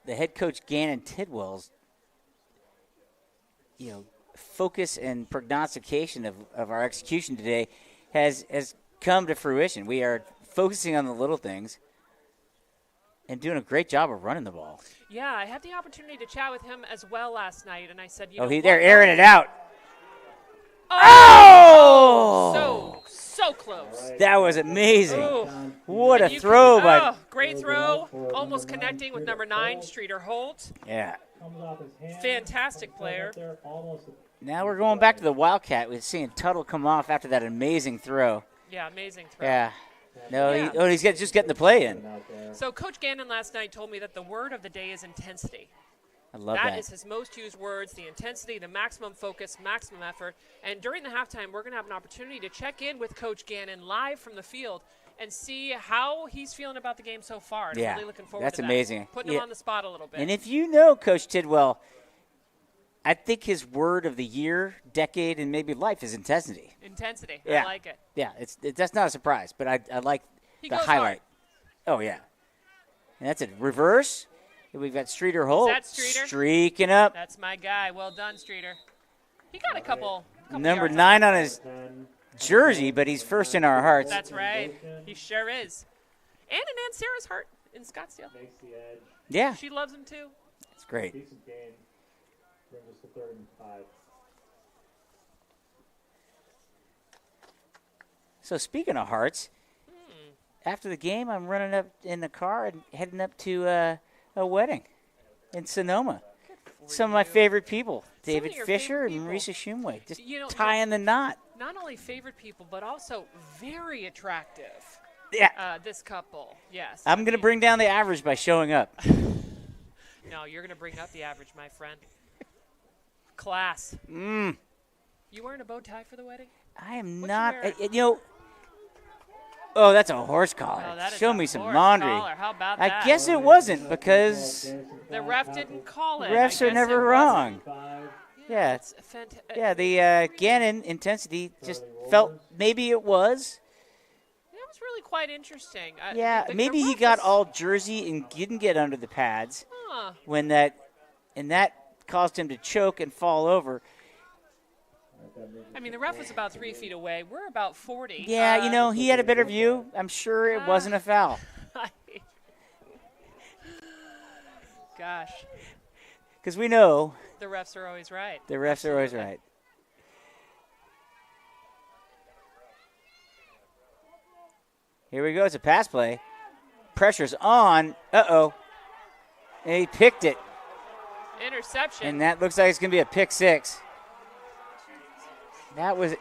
head coach Gannon Tidwell's focus and prognostication of our execution today has come to fruition. We are focusing on the little things and doing a great job of running the ball. Yeah, I had the opportunity to chat with him as well last night, and I said, They're airing it out. Oh! So close. That was amazing. Ooh. What a You throw can- by. Great throw. Almost connecting with number 9, Streeter Holt. Yeah. Comes off his hand, Fantastic player. up there, almost Now we're going back to the Wildcat. We're seeing Tuttle come off after that amazing throw. Yeah, amazing throw. Yeah. No, Yeah. he's just getting the play in. out there. So Coach Gannon last night told me that the word of the day is intensity. I love That that. is his most used words, the intensity, the maximum focus, maximum effort. And during the halftime, we're going to have an opportunity to check in with Coach Gannon live from the field and see how he's feeling about the game so far. And Yeah, I'm really looking forward that's to that. amazing. Putting Yeah. him on the spot a little bit. And if you know Coach Tidwell, I think his word of the year, decade, and maybe life is intensity. Intensity. Yeah. I like it. Yeah, that's not a surprise, but I like He the goes highlight. hard. Oh, yeah. And that's a reverse. And we've got Streeter Holt that Streeter? streaking up. That's my guy. Well done, Streeter. He got a couple Number yards 9 on that. his jersey, but he's first in our hearts. That's right. He sure is. And in Aunt Sarah's heart in Scottsdale. Makes the edge. Yeah, She loves him too. it's great. Decent game. Brings us to 3rd and 5. So speaking of hearts, after the game, I'm running up in the car and heading up to a wedding in Sonoma. Some of my favorite people, David your Fisher favorite and Marisa Shumway, just You know, tying the knot. Not only favorite people, but also very attractive. Yeah, This couple, yes. I'm going to bring down the average by showing up. No, you're going to bring up the average, my friend. Class. Mm. You wearing a bow tie for the wedding? I am What you not, wearing? Oh, that's a horse collar. Oh, that is Show a me some horse laundry. collar. How about I that? guess it wasn't because The ref didn't call it. I refs are guess never it wrong. wasn't. Yeah, It's fantastic. yeah. The Gannon intensity just felt maybe it was. That was really quite interesting. Yeah, the maybe he ref got was- all jersey and didn't get under the pads Huh. when that caused him to choke and fall over. I mean, the ref was about 3 feet away. We're about 40. Yeah, he had a better view. I'm sure it wasn't a foul. Gosh, Because we know the refs are always right. the refs are always Absolutely. right. Here we go. It's a pass play. Pressure's on. Uh-oh. And he picked it. Interception. And that looks like it's going to be a pick 6. That was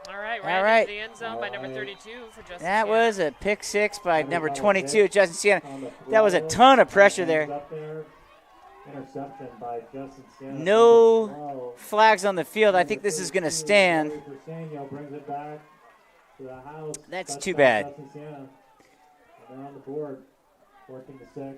All right, All ran right. into the end zone by number 32 for Justin. that Siena. was a pick 6 by number 22, Justin-Siena. That was a ton of pressure there. Interception by Justin-Siena. No flags on the field. I think this is going to stand. Brings it back to the house. That's Touchdown, too bad. Justin-Siena. And they're on the board, 14-6.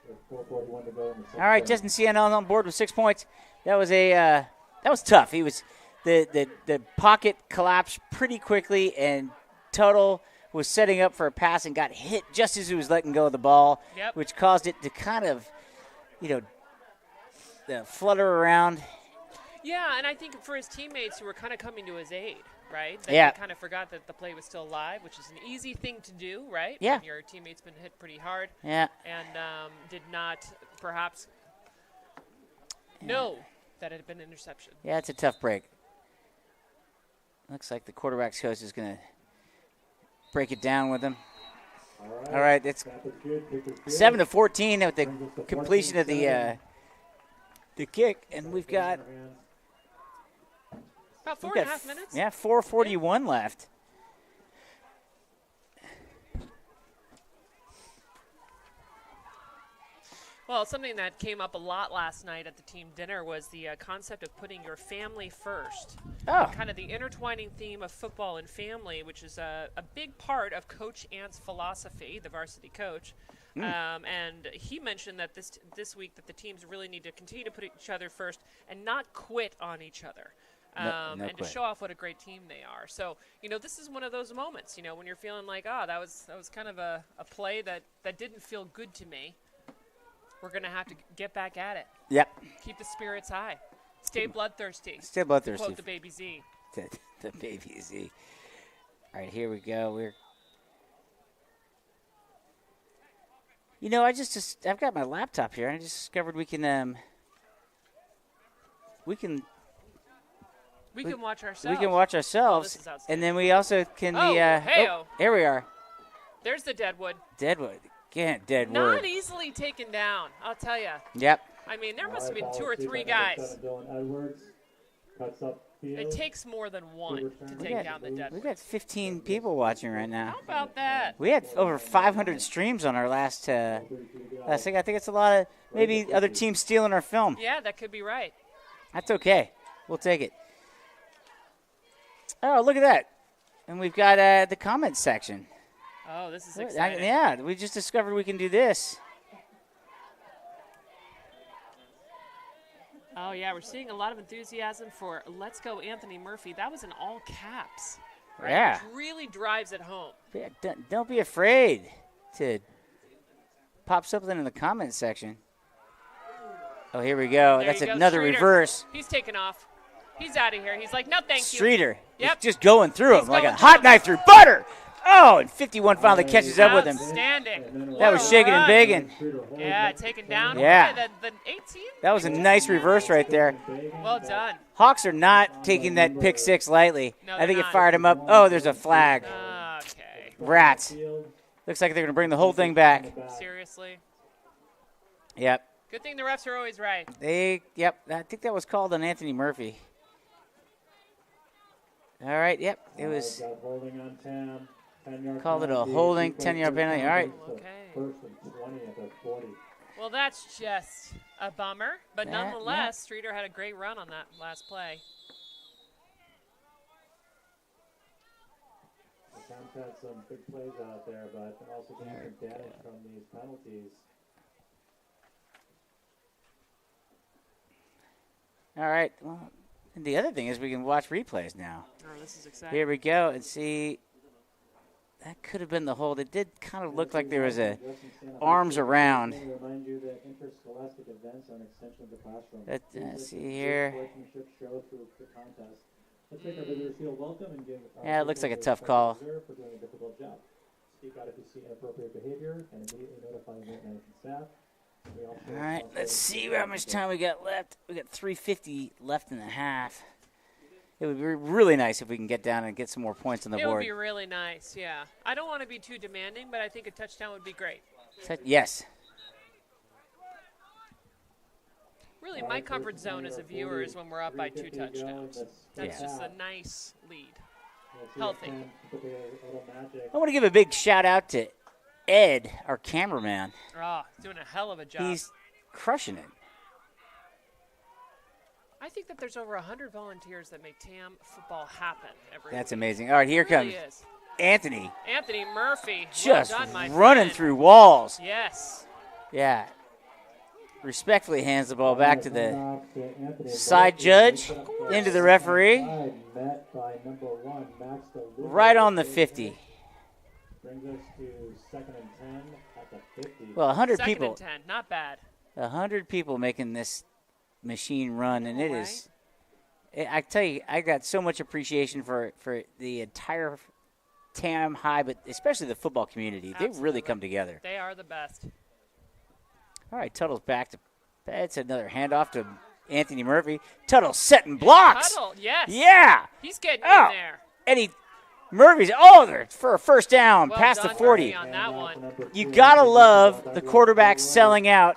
With 4:41 to go in the second All right, quarter. Justin-Siena on board with 6 points. That was tough. He was the pocket collapsed pretty quickly, and Tuttle was setting up for a pass and got hit just as he was letting go of the ball, Yep. which caused it to kind of, flutter around. Yeah, and I think for his teammates who were kind of coming to his aid. right? That Yeah. They kind of forgot that the play was still alive, which is an easy thing to do, right? Yeah. When your teammate's been hit pretty hard. Yeah. And did not perhaps know that it had been an interception. Yeah, it's a tough break. Looks like the quarterback's coach is going to break it down with him. All right, it's 7-14 with the completion of the kick, and we've got about 4.5 minutes. Yeah, 4:41 left. Well, something that came up a lot last night at the team dinner was the concept of putting your family first. Oh. Kind of the intertwining theme of football and family, which is a big part of Coach Ant's philosophy, the varsity coach. And he mentioned that this week that the teams really need to continue to put each other first and not quit on each other. No and to quit. show off what a great team they are. So, this is one of those moments, when you're feeling like, that was kind of a play that didn't feel good to me. We're going to have to get back at it. Yep. Keep the spirits high. Stay bloodthirsty. Stay bloodthirsty. To quote the Baby Z. The Baby Z. All right, here we go. I've got my laptop here, and I just discovered we can watch ourselves. We can watch ourselves, this is outstanding. and then we also can hey-o. here we are. There's the Deadwood. Deadwood. Can't dead Not word. easily taken down, I'll tell you. Yep. I mean, there must have been 2 or 3 guys. It takes more than one to take down the Deadwood. We've got 15 people watching right now. How about that? We had over 500 streams on our last thing. I think it's a lot of maybe other teams stealing our film. Yeah, that could be right. That's okay. We'll take it. Oh, look at that. And we've got the comments section. Oh, this is exciting. Yeah, we just discovered we can do this. Oh, yeah, we're seeing a lot of enthusiasm for Let's Go Anthony Murphy. That was in all caps. Right? Yeah. Which really drives it home. Yeah, don't be afraid to pop something in the comments section. Oh, here we go. There That's you go. another Streeter. reverse. He's taking off. He's out of here. He's like, no, thank you. Streeter. Yep. Just going through He's him like a going hot through knife through butter. Oh, and 51 finally catches up with him. Outstanding. That was shaking and baking. Yeah, taken down. Yeah. Okay, the 18. That was a nice reverse right there. Well done. Hawks are not taking that pick six lightly. No, I think they're it not. fired him up. Oh, there's a flag. Okay. Rats. Looks like they're going to bring the whole thing back. Seriously. Yep. Good thing the refs are always right. Yep. I think that was called on Anthony Murphy. All right. Yep. It was called it a holding 10-yard penalty. All right. Okay. Well, that's just a bummer, but Yeah, nonetheless, Streeter had a great run on that last play. The Camps had some big plays out there, but also getting some damage from these penalties. All right. Well, and the other thing is we can watch replays now. Oh, this is exciting. Here we go and see. That could have been the hold. It did kind of look like there was a arms around. Remind you that interscholastic events are an extension of the classroom. Let's see here. Sportsmanship show through the contest. Let's make our visitors feel welcome and give Yeah, it looks like a tough call. for doing a difficult job. Speak out if you see inappropriate behavior and immediately notify the management staff. All right, let's see how much time we got left. We got 3:50 left in the half. It would be really nice if we can get down and get some more points on the It board. would be really nice, yeah. I don't want to be too demanding, but I think a touchdown would be great. Yes. Really, my comfort zone as a viewer is when we're up by 2 touchdowns. That's Yeah. just a nice lead. Healthy. I want to give a big shout out to Ed, our cameraman. Oh, doing a hell of a job. He's crushing it. I think that there's over 100 volunteers that make TAM football happen every That's week. amazing. All right, here It really comes is. Anthony. Anthony Murphy. Just well done, my running friend. through walls. Yes. Yeah. Respectfully hands the ball back to the side judge, into the referee. Right on the 50. Brings us to 2nd and 10 at the 50. Well, 100 Second people. and 10. Not bad. 100 people making this machine run, and it is I tell you, I got so much appreciation for the entire TAM High, but especially the football community. Absolutely. They really come together. They are the best. All right, Tuttle's back to – that's another handoff to Anthony Murphy. Tuttle setting blocks. Tuttle, yes. Yeah. He's getting Oh. in there. And Murphy's there for a first down, Well past the done, 40. Murphy, on that one. You got to love the quarterback selling out,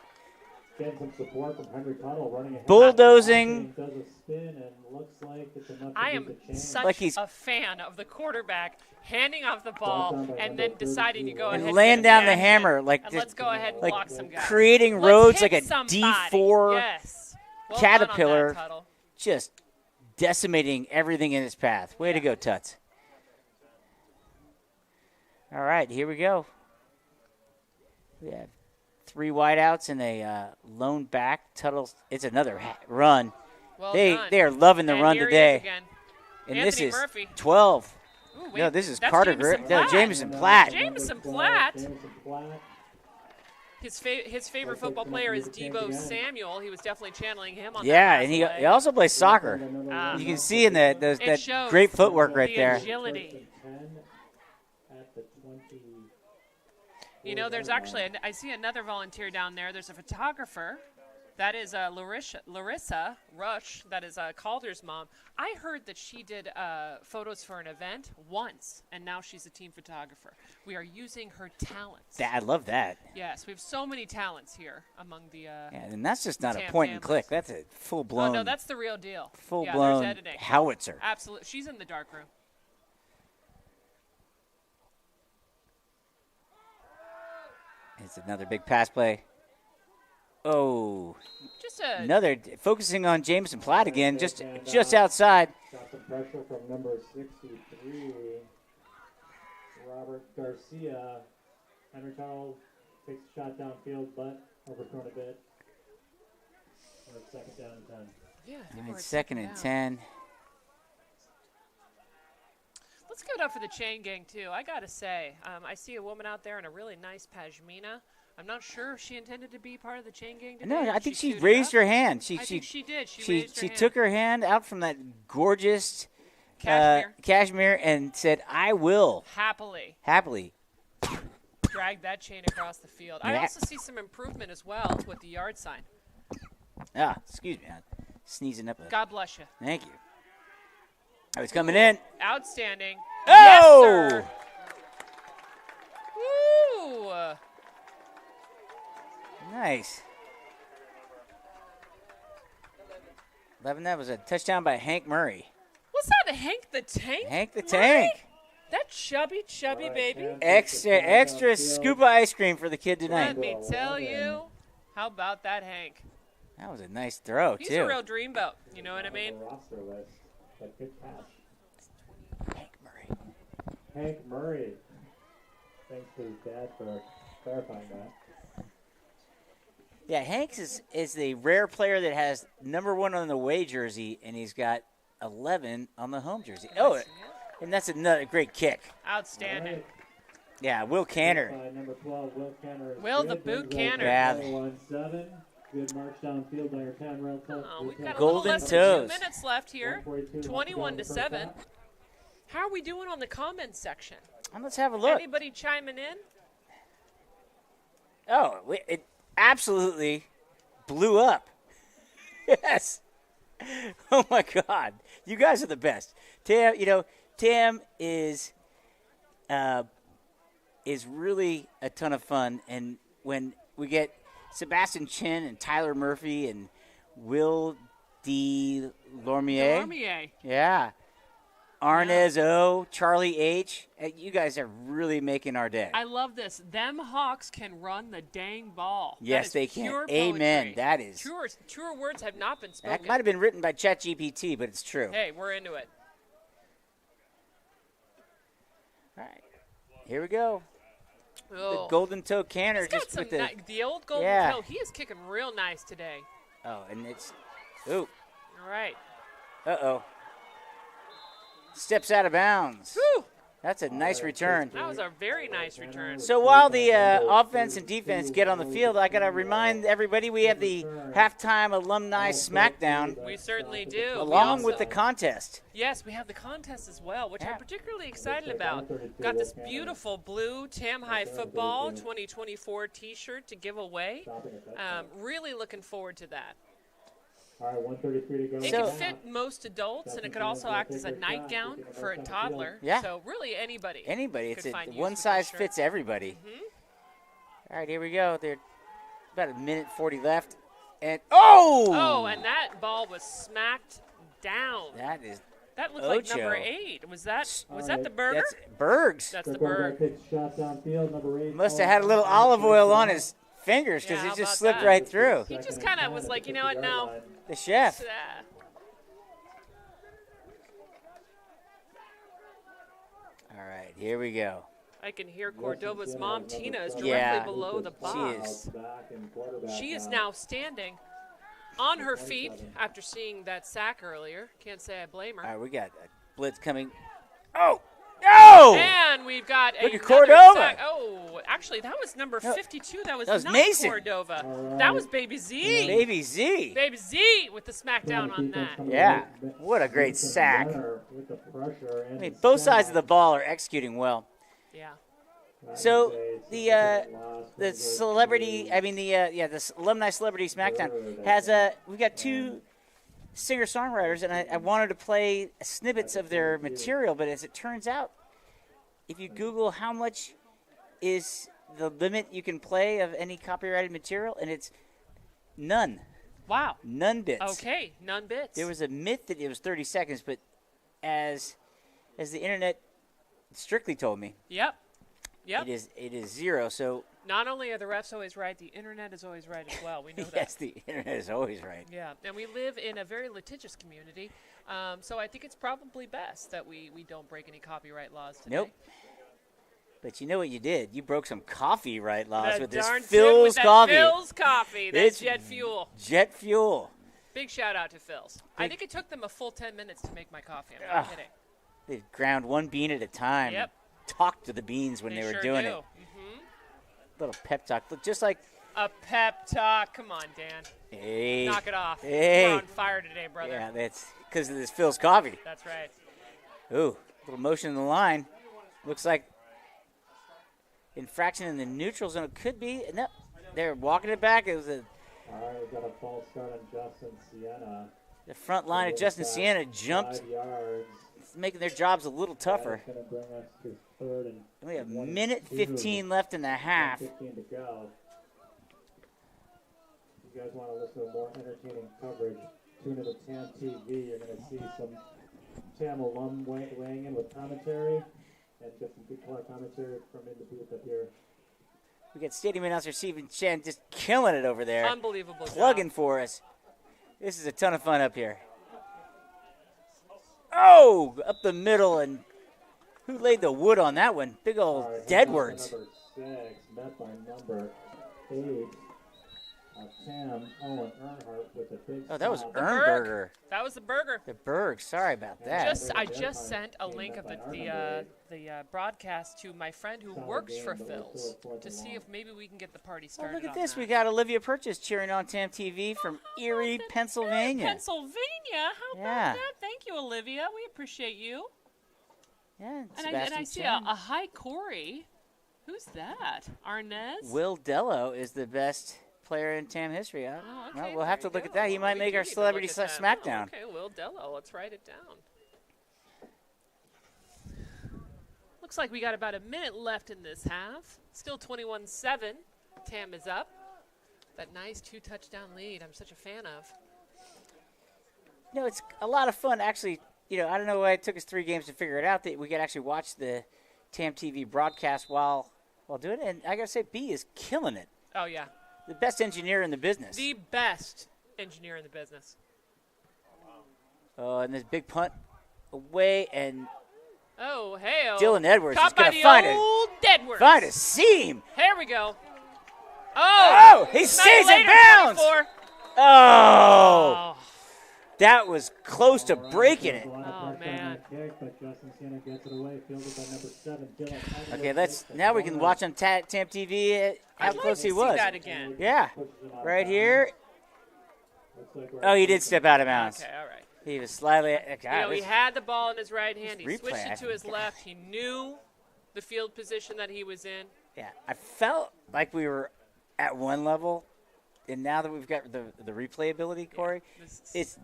Getting some support from Henry Tuttle running ahead. bulldozing. Does a spin and looks like it's enough to I beat am the chain. such Like he's- a fan of the quarterback handing off the ball and then deciding to go ahead And and laying get down the action. hammer, like And just- let's go ahead and like block some guys. creating Let's roads hit like a somebody. D4 Yes. Well done on that, caterpillar, Tuttle. just decimating everything in its path. Way to go, Tuts. All right, here we go. We have 3 wideouts and a lone back. Tuttle, it's another run. Well They done. are loving the And run here he today. is again. And Anthony this is Murphy. 12. Ooh, No, this is that's Carter Jameson Griff. No, Platt. Jameson Platt. Jameson Platt. Jameson Platt. His favorite football player is Debo Samuel. He was definitely channeling him on Yeah, that and he last play. also plays soccer. Ah. You can see in that that shows great footwork right the there. agility. 10 at the 20. You know, there's actually, I see another volunteer down there. There's a photographer. That is Larissa Rush. That is Calder's mom. I heard that she did photos for an event once, and now she's a team photographer. We are using her talents. I love that. Yes, we have so many talents here among the. Yeah, and that's just not a Tam point and families. click. That's a Oh full-blown, no, that's the real deal. Yeah, full-blown there's editing. howitzer. Absolutely, she's in the dark room. It's another big pass play. Oh, Just a another focusing on Jameson Platt again, just outside. Got some pressure from number 63, Robert Garcia. Henry Tuttle takes a shot downfield, but overthrown a bit. We're at second down and 10. yeah. I think And we're it's at second and down. 10. Let's give it up for the chain gang too. I gotta say, I see a woman out there in a really nice pashmina. I'm not sure if she intended to be part of the chain gang today. No, I but think she suited raised up. her hand. I think she did. She raised her she hand. took her hand out from that gorgeous Cashmere. cashmere and said, "I will happily." drag that chain across the field. I Yeah. also see some improvement as well with the yard sign. Excuse me, I'm sneezing up. God bless you. Thank you. Oh, he's coming in. Outstanding. Oh! Yes, sir. Woo! Nice. 11. That was a touchdown by Hank Murray. What's that, Hank the Tank? Hank the Murray? Tank. That chubby baby. Extra scoop of ice cream for the kid tonight. Let me tell you. How about that, Hank? That was a nice throw, He's too. a real dreamboat. You know what I mean? Roster list, but good catch. Hank Murray. Hank Murray. Thanks to his dad for clarifying that. Yeah, Hanks is the rare player that has number 1 on the away jersey, and he's got 11 on the home jersey. Oh, and that's another great kick. Outstanding. All right. Yeah, Will Canner. Number 12, Will Canner. is Will the good. boot Brings up Canner. Yeah. 1-7. Good march downfield by your 10 rail touch. Oh, we've got a little Golden less than toes. 2 minutes left here. 21 to 7. How are we doing on the comments section? Let's have a look. Anybody chiming in? Oh, it absolutely blew up. Yes. Oh, my God. You guys are the best. Tam is really a ton of fun. And when we get Sebastian Chin and Tyler Murphy and Will D. Lormier. Yeah. Arnez O, Charlie H. You guys are really making our day. I love this. Them Hawks can run the dang ball. Yes, That is they can. pure Amen. poetry. That is. Truer words have not been That spoken. might have been written by ChatGPT, but it's true. Hey, we're into it. All right. Here we go. The Oh. golden toe canner He's got just some with the. the old golden Yeah. toe. He is kicking real nice today. Oh, and it's. Ooh. All right. Uh-oh. Steps out of bounds. Whew. That's a nice return. That was a very nice return. So while the offense and defense get on the field, I got to remind everybody we have the halftime alumni smackdown We certainly do. along with the contest. Yes, we have the contest as well, which I'm particularly excited about. Got this beautiful blue Tam High Football 2024 T-shirt to give away. Really looking forward to that. All right, 1:33 to go. It can fit most adults, and it could also act as a nightgown for a toddler. Yeah. So really anybody. Anybody. could It's find use one for this size shirt. fits everybody. All right, here we go. There's about a minute 40 left. And Oh, and that ball was smacked down. That That looked like Ocho. number 8. Was that the burger? That's Bergs. That's the Quarterback bird. takes shot downfield, number 8. Must have had a little olive oil on his fingers because Yeah, he how just about slipped that? right through. He just kind of was like, you know what, no. The chef. All right, here we go. I can hear Cordova's mom, Tina, is directly Yeah, below the she box. is. She is now standing on her feet after seeing that sack earlier. Can't say I blame her. All right, we got a blitz coming. Oh! No! And we've got Look at another Cordova. sack. Oh, actually, that was number 52. That was not Mason. Cordova. That was Baby Z. Baby Z. Baby Z with the smackdown on that. Yeah, what a great sack. I mean, both sides of the ball are executing well. Yeah. So the celebrity, I mean the alumni celebrity SmackDown has we've got 2 singer-songwriters, and I wanted to play snippets of their material, but as it turns out, if you Google how much is the limit you can play of any copyrighted material, and it's none. Wow. None bits. Okay, none bits. There was a myth that it was 30 seconds, but as the internet strictly told me, Yep. it is 0. So Not only are the refs always right, the internet is always right as well. We know yes, that. the internet is always right. Yeah, and we live in a very litigious community, so I think it's probably best that we don't break any copyright laws today. Nope. But you know what you did? You broke some copyright laws That with this darn tootin' Phil's with that coffee. Phil's coffee. That's It's Jet Fuel. Jet Fuel. Big shout out to Phil's. I Big- think it took them a full 10 minutes to make my coffee. I'm not Ugh. kidding. They ground one bean at a time. Yep. Talked to the beans when they were sure doing do. it. Little pep talk. Look, just like, A pep talk. Come on, Dan. hey. Knock it off. Hey. We're on fire today, brother. Yeah, that's because of this Phil's coffee. That's right. Ooh, little motion in the line. Looks like infraction in the neutral zone. It could be. No, they're walking it back. It was All right, we've got a false start on Justin-Siena. the front line of Justin-Siena jumped, 5 yards. making their jobs a little tougher. That's going to bring us to 3rd and We have minute 15 left in the half. 15 to go. If you guys want to listen to more entertaining coverage, tune into TAM TV. You're going to see some TAM alum weighing in with commentary and just some good color commentary from in the booth up here. We got stadium announcer Stephen Chen just killing it over there, Unbelievable job. plugging for us. This is a ton of fun up here. Oh, up the middle, and who laid the wood on that one? Big old All right, Deadwards. Number 6, met by number 8. Tam Owen Earnhardt with a big Oh, that was stop. Ernberger. That was the burger. The Berg. Sorry about that. I just sent a link of the broadcast to my friend who works for Phil's to see if maybe we can get the party Oh, started. look at on this. that. We got Olivia Purchase cheering on TAM TV from Erie, Pennsylvania. Pennsylvania. How Yeah. about that? Thank you, Olivia. We appreciate you. Yeah, And I Sebastian see Chen. a hi Corey. Who's that? Arnez? Will Dello is the best player in TAM history. Oh, okay, Well, we'll have there to you look at go. that. He might We make do our need to Celebrity look at that. SmackDown. Oh, okay, Will Dello. Let's write it down. Looks like we got about a minute left in this half. Still 21-7. Tam is up. That nice 2-touchdown lead I'm such a fan of. You know, it's a lot of fun. Actually, I don't know why it took us 3 games to figure it out that we could actually watch the TAM TV broadcast while doing it. And I got to say, B is killing it. Oh, yeah. The best engineer in the business. The best engineer in the business. Oh, and this big punt away, and Oh, hey. Dylan Edwards Caught is going by to the find old Edwards. find a seam. Here we go. Oh, he not stays in later, bounds. 24. Oh, That was close to breaking it. Oh, man. Okay, now we can watch on TAM TV how I'd like close to he see was. that again. Yeah, right here. Oh, he did step out of bounds. Okay, all right. He was slightly. He had the ball in his right hand. He replay, switched I it to his think. left. He knew the field position that he was in. Yeah, I felt like we were at one level, and now that we've got the replay ability, Corey, it's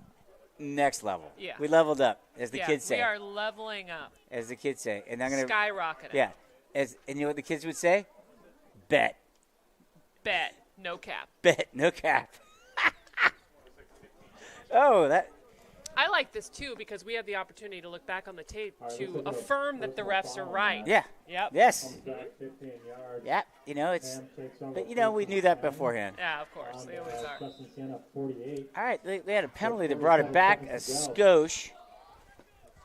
next level. Yeah. We leveled up, as the kids say. We are leveling up. As the kids say. And I'm gonna skyrocketing. Yeah. And you know what the kids would say? Bet. Bet. No cap. Bet. No cap. Oh, that. I like this, too, because we have the opportunity to look back on the tape to affirm that the refs are right. Yeah. Yep. Yes. Yeah. You know, it's. But, you know, we knew that beforehand. Yeah, of course. They always are. All right. They had a penalty that brought it back a skosh.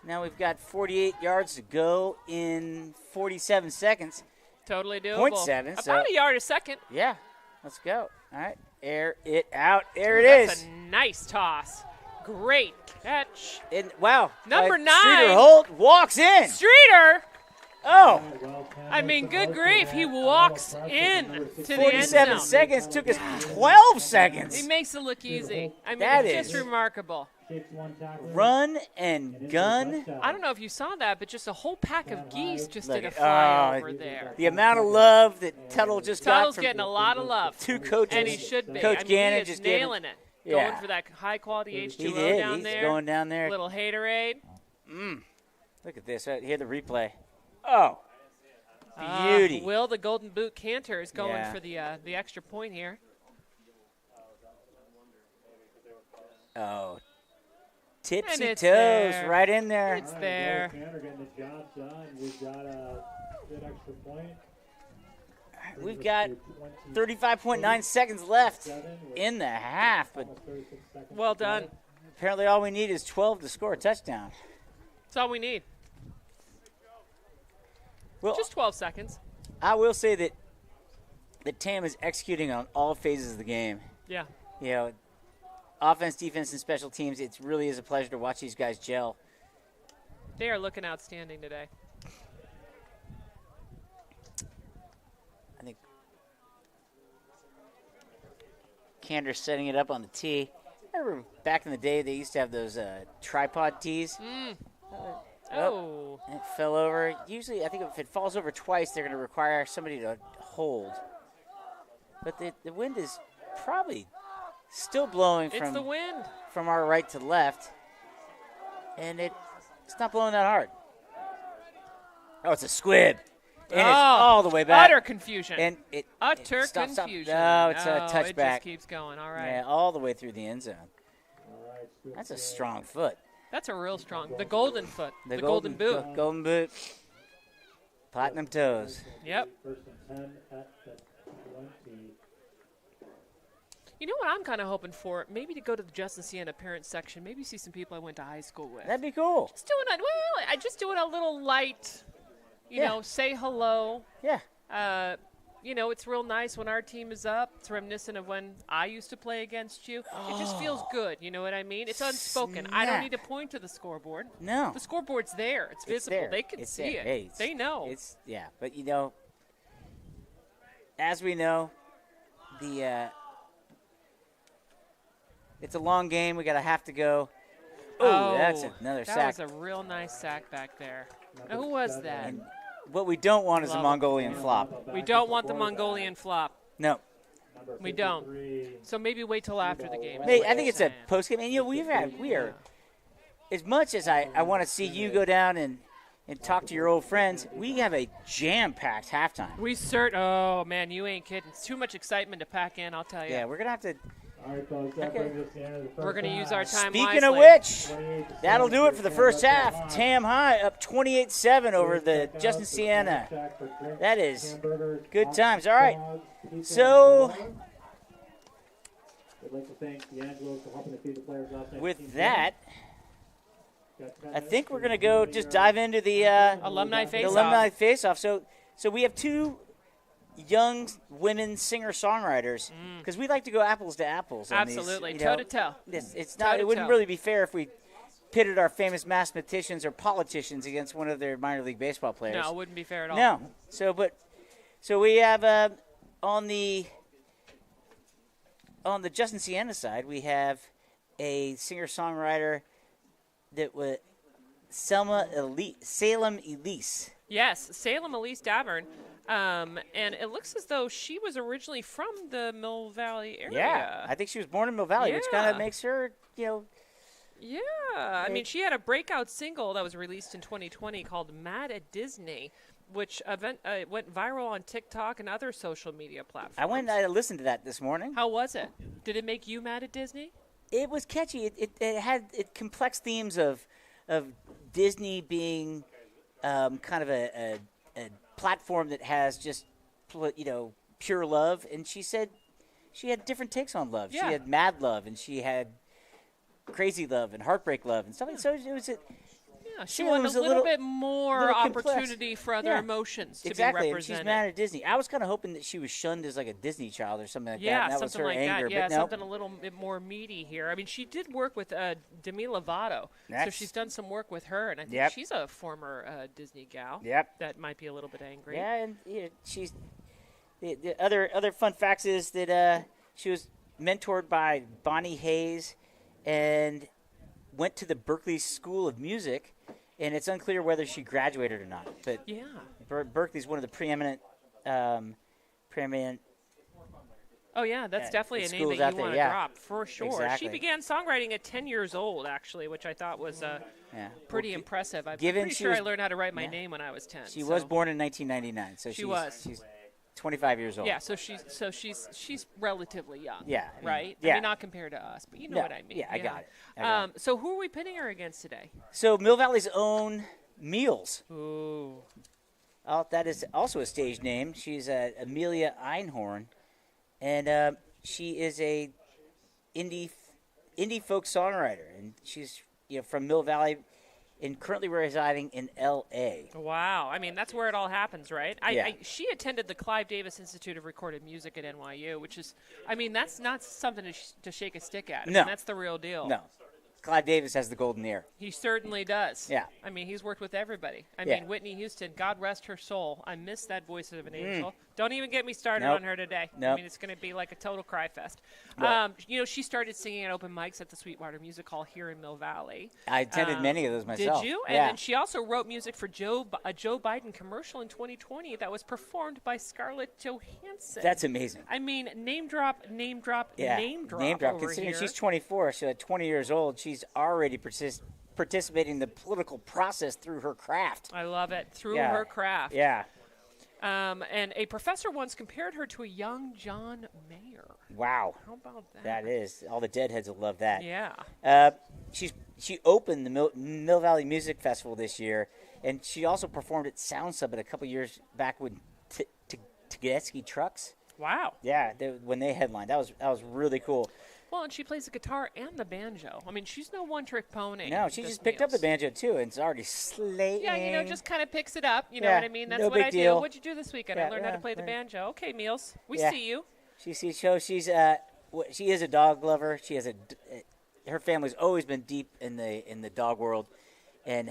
Now we've got 48 yards to go in 47 seconds. Totally doable. 0.7. About a yard a second. Yeah. Let's go. All right. Air it out. There it is. That's a nice toss. Great catch. And, wow. Number 9. Streeter Holt walks in. Streeter. Oh. I mean, good grief. He walks in to the end 47 zone. seconds. Took us 12 seconds. He makes it look easy. I mean, That it's is- just remarkable. Run and gun. I don't know if you saw that, but just a whole pack of geese just Look did a at- flyover there. The amount of love that Tuttle just got Tuttle's from getting a lot of love. two coaches. And he should be. Coach I mean, Gannon he is just gave nailing it. Yeah. Going for that high-quality H2O He did. down He's there. going down there. Little haterade. Look at this. Right here, the replay. Oh. Beauty. Will, the Golden Boot canter, is going Yeah. for the extra point here. Oh. And Tipsy it's toes there. right in there. It's there. We've got 35.9 seconds left in the half, but Well done. apparently all we need is 12 to score a touchdown. That's all we need. Well, Just 12 seconds. I will say that TAM is executing on all phases of the game. Yeah. You know, offense, defense, and special teams, it really is a pleasure to watch these guys gel. They are looking outstanding today. I think Cander's setting it up on the tee. I remember back in the day they used to have those tripod tees. Oh. And it fell over. Usually, I think if it falls over twice, they're going to require somebody to hold. But the wind is probably still blowing It's the wind. from our right to left. And it's not blowing that hard. Oh, it's a squib. And it's all the way back. Utter confusion. And it Utter stops up. confusion. No, it's a It touchback. just keeps going. All right. Yeah, all the way through the end zone. That's a strong foot. That's a real strong. The golden foot. The golden golden boot. Golden boot. Platinum toes. Yep. You know what I'm kind of hoping for? Maybe to go to the Justin-Siena parent section. Maybe see some people I went to high school with. That'd be cool. Just doing it. Well, I just doing a little light. You Yeah. know, say hello. Yeah. You know, it's real nice when our team is up. It's reminiscent of when I used to play against you. It just feels good. You know what I mean? It's unspoken. I don't Snap. need to point to the scoreboard. No. The scoreboard's there. It's It's visible. there. They can It's see there. it. Hey, it's- They know. It's but you know, as we know, it's a long game. We got to have to go. Ooh, that's another that sack. was a real nice sack back there. Now, who was that? And what we don't want is a Love it. Mongolian flop. We don't want the Mongolian flop. No. We don't. So maybe wait till after the game. is Hey, what I think you're it's a saying. post game. And you know, we are as much as I want to see you go down and talk to your old friends. We have a jam-packed halftime. Oh man, you ain't kidding. It's too much excitement to pack in, I'll tell you. Yeah, we're gonna have to. All right, folks, that brings us to the end of the first We're gonna use our time Speaking of wisely. which, that'll do it for the first half. Tam High up 28-7 over the Justin-Siena. That is good times. All right. So We'd like to thank D'Angelo for helping to feed the players last night. with that, I think we're gonna go just dive into the Alumni the face-off. alumni face-off. So we have two young women singer-songwriters, because we like to go apples to apples. On Absolutely, these, you know. toe-to-toe. It's not. It wouldn't Toe-to-toe. really be fair if we pitted our famous mathematicians or politicians against one of their minor league baseball players. No, it wouldn't be fair at all. No. So we have on the Justin-Siena side, we have a singer-songwriter that was Salem Elise. Yes, Salem Elise Davern. And it looks as though she was originally from the Mill Valley area. Yeah, I think she was born in Mill Valley, which kind Yeah. of makes her, Yeah, I mean, she had a breakout single that was released in 2020 called "Mad at Disney," which went viral on TikTok and other social media platforms. I listened to that this morning. How was it? Did it make you mad at Disney? It was catchy. It had complex themes of Disney being kind of a platform that has just pure love, and she said she had different takes on love. Yeah. She had mad love, and she had crazy love and heartbreak love and stuff. So it was Yeah, she Salem wanted was a little bit more little complex. opportunity for other Yeah. emotions to exactly. be And represented. she's mad at Disney. I was kind of hoping that she was shunned as like a Disney child or something like that. Yeah, And that was something her like anger. that. Yeah, but no. something a little bit more meaty here. I mean, she did work with Demi Lovato, so That's- she's done some work with her, and I think Yep. she's a former Disney gal. Yep. That might be a little bit angry. Yeah, and she's the other fun facts is that she was mentored by Bonnie Hayes and went to the Berklee School of Music, and it's unclear whether she graduated or not. But Yeah. Berkeley's one of the preeminent. Oh, yeah, that's Yeah, definitely a the name schools that out you there, want to yeah. drop, for sure. Exactly. She began songwriting at 10 years old, actually, which I thought was Yeah. pretty impressive. I'm given pretty she sure was- I learned how to write my yeah. name when I was 10. She so. was born in 1999, so She was. she's 25 years old. Yeah, so she's relatively young. Yeah, I mean, right. I yeah. mean, not compared to us, but you know No, what I mean. yeah, I got it. So who are we pitting her against today? So Mill Valley's own Meals. Ooh. That is also a stage name. She's Amelia Einhorn, and she is a indie folk songwriter, and she's from Mill Valley, and currently residing in L.A. Wow. I mean, that's where it all happens, right? Yeah. She attended the Clive Davis Institute of Recorded Music at NYU, which is, I mean, that's not something to shake a stick at. I No. mean, that's the real deal. No, Clive Davis has the golden ear. He certainly does. Yeah. I mean, he's worked with everybody. I Yeah. mean, Whitney Houston, God rest her soul. I miss that voice of an angel. Don't even get me started Nope. on her today. I Nope. mean, it's going to be like a total cry fest. Well- She started singing at open mics at the Sweetwater Music Hall here in Mill Valley. I attended many of those myself. Did you? And Yeah. then she also wrote music for a Joe Biden commercial in 2020 that was performed by Scarlett Johansson. That's amazing. I mean, name drop, Yeah. name drop over Considering here. she's 24, so at 20 years old, she's already participating in the political process through her craft. I love it. Through Yeah. her craft. Yeah. And a professor once compared her to a young John Mayer. Wow. How about that? That is. All the deadheads will love that. Yeah. She opened the Mill Valley Music Festival this year, and she also performed at Sound Summit a couple years back with Tedeschi Trucks. Wow. Yeah, when they headlined, that was really cool. Well, and she plays the guitar and the banjo. I mean, she's no one-trick pony. No, she This just picked up the Meals. banjo too, and it's already slaying. Yeah, just kind of picks it up. You know Yeah, what I mean? That's no what big I deal. do. What'd you do this weekend? Yeah, I learned how to yeah, play the right. banjo. Okay, Meals. We Yeah. see you. She is a dog lover. She has her family's always been deep in the dog world, and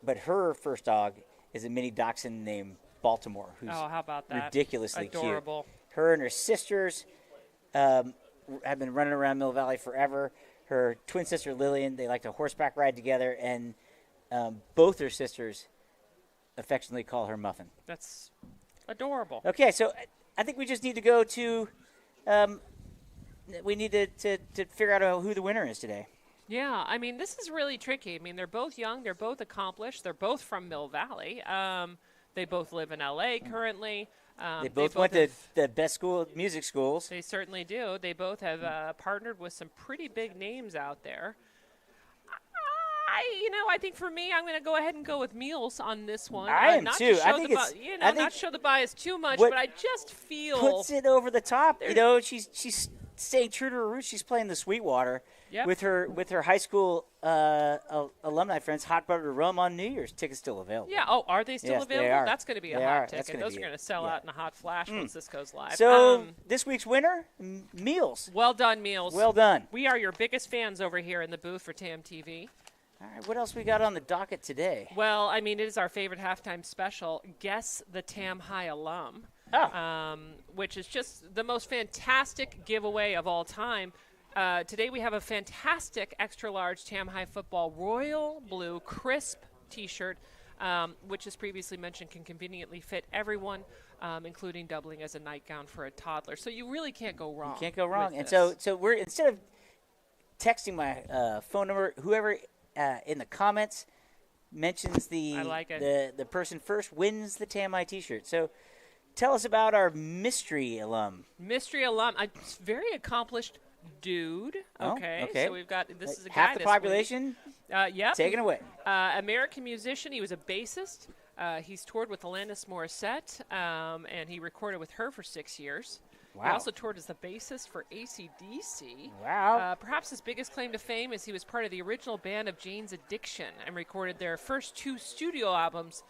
but her first dog is a mini dachshund named Baltimore, who's Oh, how about that? ridiculously Adorable. cute. Her and her sisters have been running around Mill Valley forever. Her twin sister Lillian, they like to horseback ride together, and both her sisters affectionately call her Muffin. That's adorable. Okay, so I think we just need to go to. We need to figure out who the winner is today. Yeah, I mean, this is really tricky. I mean, they're both young. They're both accomplished. They're both from Mill Valley. They both live in L.A. currently. They both went to have- the best music schools. They certainly do. They both have partnered with some pretty big names out there. I think for me, I'm going to go ahead and go with Meals on this one. I am not too. To show I think not think show the bias too much, what but I just feel puts it over the top. There- She's staying true to her roots. She's playing the Sweetwater Yep. with her high school alumni friends, Hot Butter Rum on New Year's. Tickets still available. Yeah. Oh, are they still Yes, they available? are. That's going to be a They hot are. That's ticket. gonna Those be are going it. to sell Yeah. out in a hot flash once this goes live. So this week's winner, Meals. Well done, Meals. Well done. We are your biggest fans over here in the booth for TAM TV. All right, what else we got on the docket today? Well, I mean, it is our favorite halftime special, Guess the TAM High alum, which is just the most fantastic giveaway of all time. Today we have a fantastic extra-large TAM High football royal blue crisp T-shirt, which, as previously mentioned, can conveniently fit everyone, including doubling as a nightgown for a toddler. So you really can't go wrong. You can't go wrong. with And this. so we're, instead of texting my phone number, whoever in the comments mentions I like it. the person first wins the TAM High T-shirt. So tell us about our mystery alum. Mystery alum, a very accomplished dude. Oh, Okay, okay. so we've got this is a guy Half the that's winning. population. Yep. Take it away. American musician. He was a bassist. He's toured with Alanis Morissette, and he recorded with her for 6 years. He Wow. also toured as the bassist for AC/DC. Wow. Perhaps his biggest claim to fame is he was part of the original band of Jane's Addiction and recorded their first 2 studio albums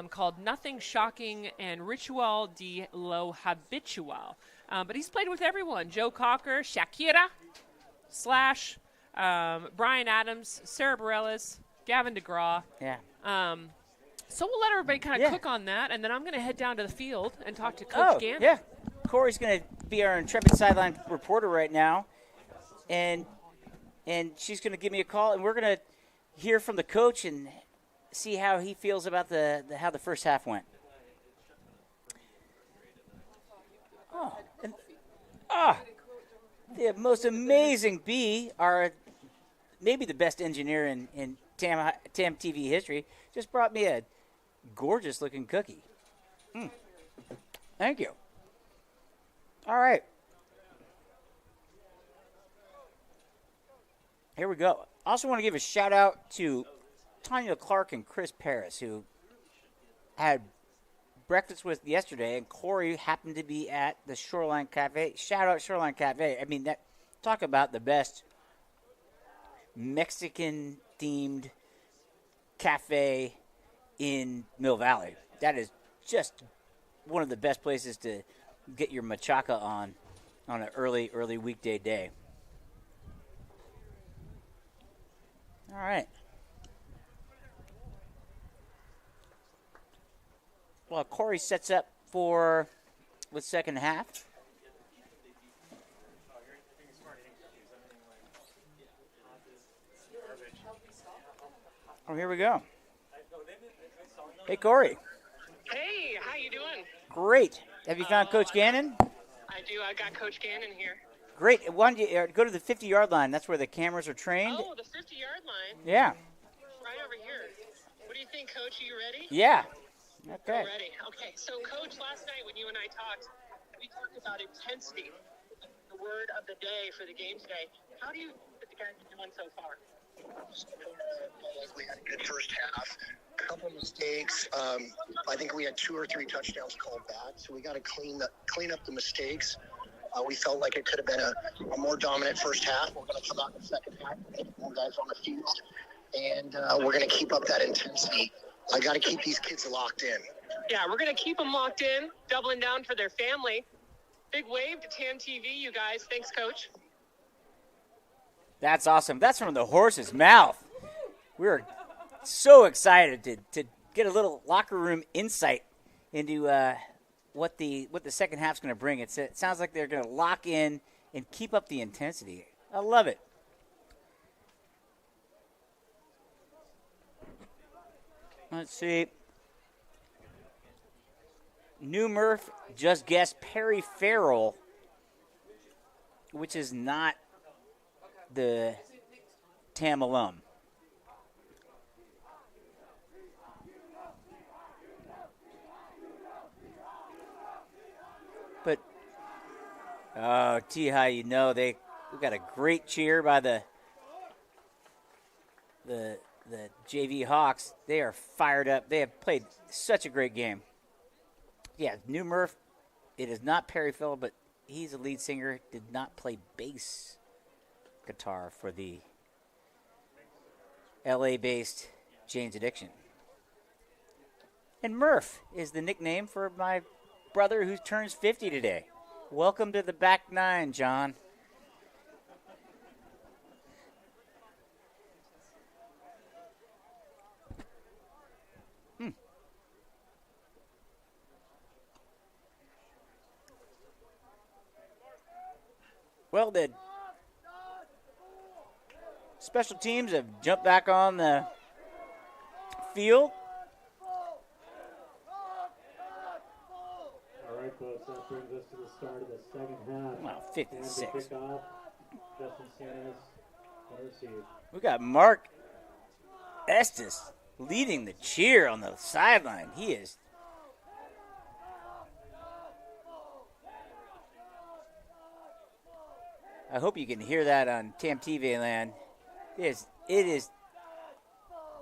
called Nothing Shocking and Ritual de lo Habitual. But he's played with everyone: Joe Cocker, Shakira, Slash, Bryan Adams, Sarah Bareilles, Gavin DeGraw. Yeah. So we'll let everybody kind of Yeah. cook on that, and then I'm going to head down to the field and talk to Coach Gannon. Yeah. Corey's going to be our intrepid sideline reporter right now, and she's going to give me a call, and we're going to hear from the coach and see how he feels about how the first half went. The most amazing bee, maybe the best engineer in TAM TV history, just brought me a gorgeous-looking cookie. Thank you. All right. Here we go. I also want to give a shout-out to Tanya Clark and Chris Paris, who had breakfast with yesterday, and Corey happened to be at the Shoreline Cafe. Shout out Shoreline Cafe. I mean, talk about the best Mexican-themed cafe in Mill Valley. That is just one of the best places to get your machaca on an early weekday day. All right. Well, Corey sets up for the second half. Oh, here we go. Hey, Corey. Hey, how you doing? Great. Have you found Coach Gannon? I do. I got Coach Gannon here. Great. Why don't you go to the 50-yard line? That's where the cameras are trained. Oh, the 50-yard line. Yeah. Right over here. What do you think, Coach? Are you ready? Yeah. Okay. We're ready. Okay. So, Coach, last night when you and I talked, we talked about intensity, the word of the day for the game today. How do you think the guys are doing so far? We had a good first half. A couple mistakes. I think we had 2 or 3 touchdowns called back, so we got to clean up the mistakes. We felt like it could have been a more dominant first half. We're going to come out in the second half, get more guys on the field, and we're going to keep up that intensity. I got to keep these kids locked in. Yeah, we're going to keep them locked in, doubling down for their family. Big wave to TAM TV, you guys. Thanks, Coach. That's awesome. That's from the horse's mouth. We're so excited to get a little locker room insight into what the second half's going to bring. It sounds like they're going to lock in and keep up the intensity. I love it. Let's see. New Murph just guessed Perry Farrell, which is not the TAM alum. But T-High, we got a great cheer by the JV Hawks. They are fired up. They have played such a great game. Yeah, New Murph. It is not Perry Farrell, but he's a lead singer, did not play bass guitar for the LA-based Jane's Addiction. And Murph is the nickname for my brother who turns 50 today. Welcome to the back nine, John. Well, the special teams have jumped back on the field. All right, folks, that brings us to the start of the second half. Wow, 56. And to kick off, Justin-Siena's receive. We got Mark Estes leading the cheer on the sideline. He is. I hope you can hear that on TAM TV land. It is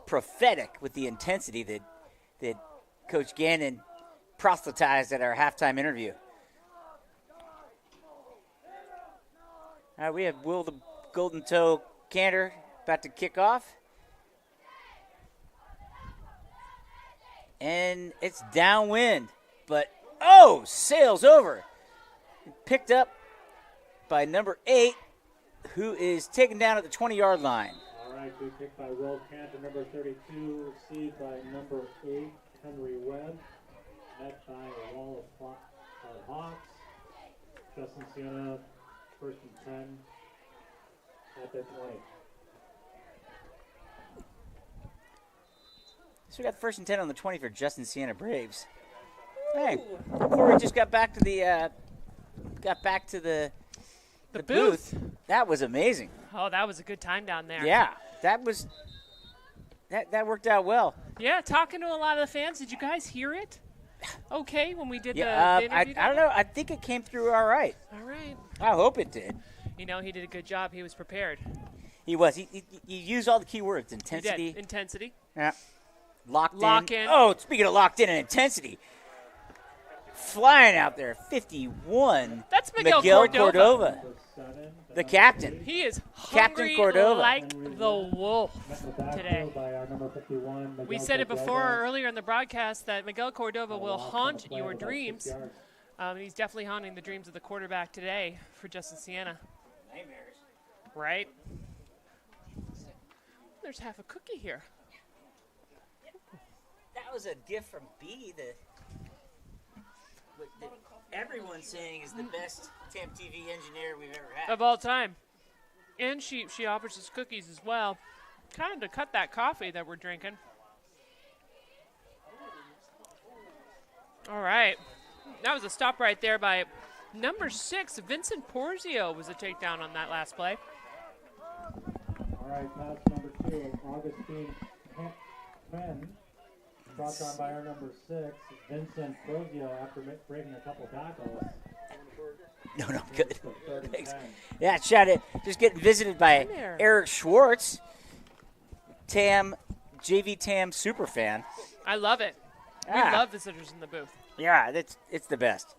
prophetic with the intensity that Coach Gannon proselytized at our halftime interview. All right, we have Will the Golden Toe Cantor about to kick off. And it's downwind, but sails over. Picked up by number 8, who is taken down at the 20-yard line. All right, good kick by Will Cantor, number 32, received by number 8, Henry Webb, met by a wall of Hawks. Justin-Siena, first and 10 at their 20. So we got first and 10 on the 20 for Justin-Siena Braves. Hey, before we just got back to the booth. That was amazing. Oh, that was a good time down there. Yeah, that worked out well. Yeah, talking to a lot of the fans. Did you guys hear it? Okay, when we did the interview? I don't know. I think it came through all right. All right. I hope it did. You know, he did a good job. He was prepared. He was. He used all the key words. Intensity. He did. Intensity. Yeah. Lock in. in. Oh, speaking of locked in and intensity. Flying out there, 51. That's Miguel Cordova. The captain. He is Captain hungry Cordova. like the wolf today. We said it before earlier in the broadcast that Miguel Cordova will haunt your dreams. He's definitely haunting the dreams of the quarterback today for Justin-Siena. Nightmares. Right? There's half a cookie here. That was a gift from B. That everyone's saying is the best TAM TV engineer we've ever had. Of all time. And she offers us cookies as well. Kind of to cut that coffee that we're drinking. All right. That was a stop right there by number 6. Vincent Porzio was a takedown on that last play. All right, pass number 2, Augustine Penn. Brought on by our number 6, Vincent Porzio, after breaking a couple tackles. No, good. Thanks. Yeah, shout it. Just getting visited by Eric Schwartz, JV TAM super fan. I love it. We love visitors in the booth. Yeah, it's the best.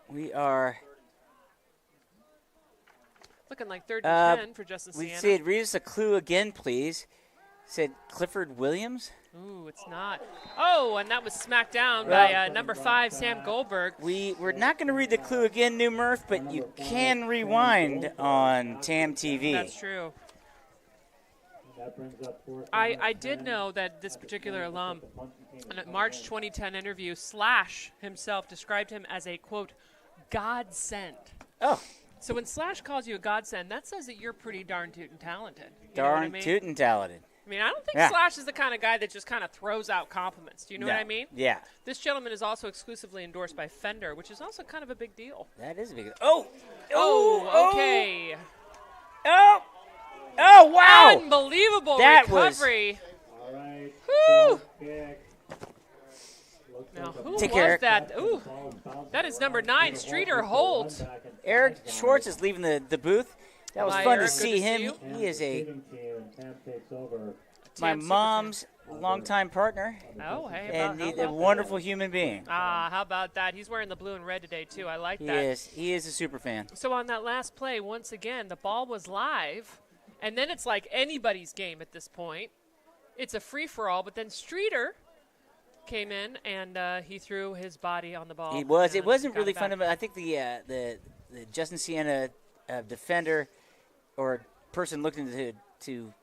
We are looking like 3rd and 10 for Justin-Siena. We said, read us a clue again, please. Said Clifford Williams. Ooh, it's not. Oh, and that was smacked down by number 5, Sam Goldberg. We're not going to read the clue again, New Murph, but you can rewind on TAM TV. That's true. I did know that this particular alum, in a March 2010 interview, Slash himself described him as a, quote, godsend. Oh. So when Slash calls you a godsend, that says that you're pretty darn tootin' talented. Darn tootin' talented. I mean, I don't think Slash is the kind of guy that just kind of throws out compliments. Do you know what I mean? Yeah. This gentleman is also exclusively endorsed by Fender, which is also kind of a big deal. That is a big deal. Oh, okay. Oh, wow. Unbelievable recovery. All right. Woo. Now, who Take was care. that? Ooh, that is number 9, Streeter Holt. Eric Schwartz is leaving the booth. That was fun Eric, to see him. you. He is a my Tam superfan. mom's longtime partner, Oh, hey. and how he's a about wonderful human being. that? How about that? He's wearing the blue and red today, too. I like He that. is. He is a super fan. So on that last play, once again, the ball was live, and then it's like anybody's game at this point. It's a free-for-all, but then Streeter came in, and he threw his body on the ball. He was. It and wasn't got really it back. fundamental. I think the Justin-Siena defender or person looking to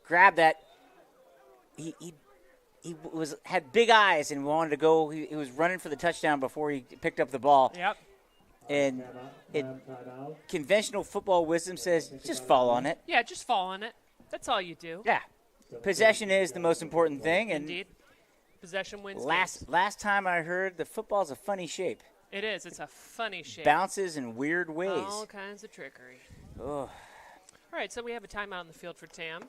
grab that. He had big eyes and wanted to go. He was running for the touchdown before he picked up the ball. Yep. And conventional football wisdom says just fall on it. Yeah, just fall on it. That's all you do. Yeah. Possession is the most important thing. And Indeed. Possession wins games. last time I heard, the football's a funny shape. It is. It's a funny shape. Bounces in weird ways. All kinds of trickery. Oh. All right, so we have a timeout on the field for Tam.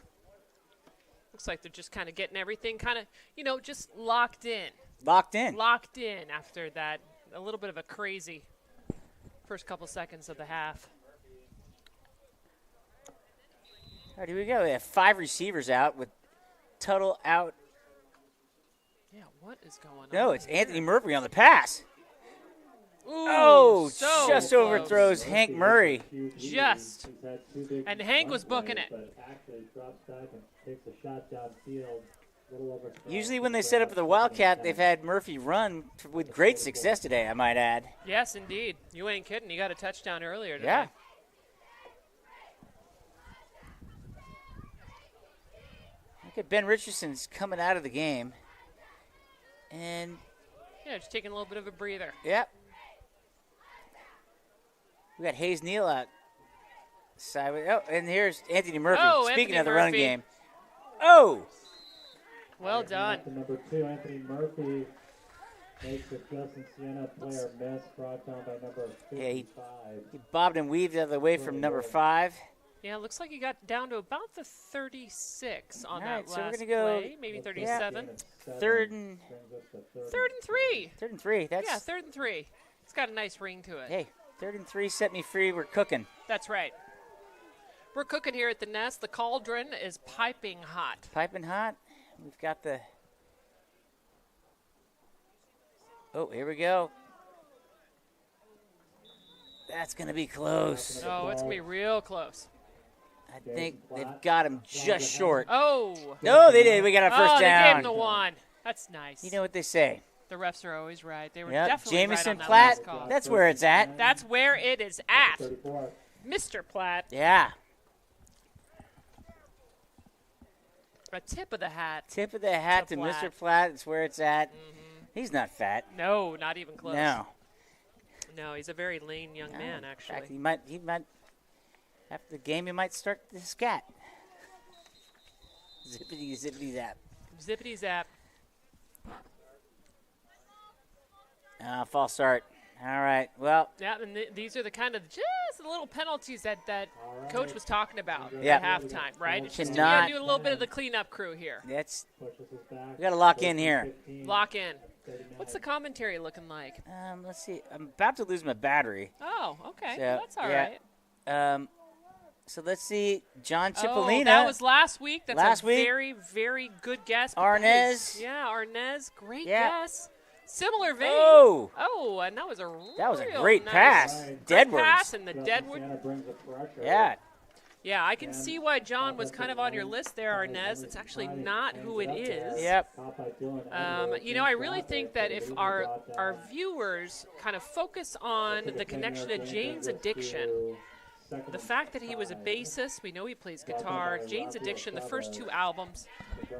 Looks like they're just kind of getting everything kind of, just locked in. Locked in. Locked in after that, a little bit of a crazy first couple seconds of the half. All right, here we go. We have 5 receivers out with Tuttle out. Yeah, what is going on? No, it's here? Anthony Murphy on the pass. Ooh, so just close. overthrows Hank Murray. Just. And Hank was booking it. But actually drops back and takes a shot downfield. Usually when they set up the Wildcat, they've had Murphy run with great success today, I might add. Yes, indeed. You ain't kidding. He got a touchdown earlier today. Yeah. Look at Ben Richardson's coming out of the game. And, Yeah, just taking a little bit of a breather. yep. We got Hayes Neal out sideways. Oh, and here's Anthony Murphy. Oh, Speaking Anthony of the running Murphy. game. Oh! Well done. Number 2, Anthony Murphy makes the Justin-Siena player miss, brought down by number 55. Yeah, he bobbed and weaved out of the way from number 5. Yeah, looks like he got down to about the 36 on All that right, so we're last gonna go- play. Maybe 37. Third and Third and 3. 3. That's Yeah, 3rd and 3. It's got a nice ring to it. hey, 3rd and 3 set me free. We're cooking. That's right. We're cooking here at the Nest. The cauldron is piping hot. Piping hot. We've got the. Oh, here we go. That's gonna be close. Oh, it's going to be real close. I think they've got him just short. Oh. No, they did. We got a first Oh, they gave down. him the one. That's nice. You know what they say? The refs are always right. They were Yep. definitely right Jamison on that Platt. last call. That's where it's at. That's where it is at. 34. Mr. Platt. Yeah. A tip of the hat. Tip of the hat to To Platt. Mr. Platt. It's where it's at. He's not fat. No, not even close. No. No, he's a very lean young man, In actually. fact, he might. After the game, he might start to scat. Zippity, zippity, zap. Zippity zap. False start. All right. Well, Yeah, and these are the kind of just the little penalties that Coach was talking about Yeah. at halftime, right? It's just you Cannot- gotta do a little bit of the cleanup crew here. that's Pushes us back. we got to lock in here. Lock in. What's the commentary looking like? Let's see. I'm about to lose my battery. Oh, okay. So, Well, that's all yeah. right. So let's see. John Oh, Cipollina. that was last week. That's Last a week. very, very good guess. but that Arnez. is- Yeah, Arnez. Great Yeah. guess. Similar vein. Oh, Oh, and that was a that was a great nice pass. great Deadwards. pass and the Deadwood. Justin-Siena brings the pressure. Yeah. Yeah, I can see why John was kind of on your list there, Arnez. It's actually not who it is. Yep. I really think that if our viewers kind of focus on the connection to Jane's Addiction, the fact that he was a bassist, we know he plays guitar, Jane's Addiction, the first 2 albums,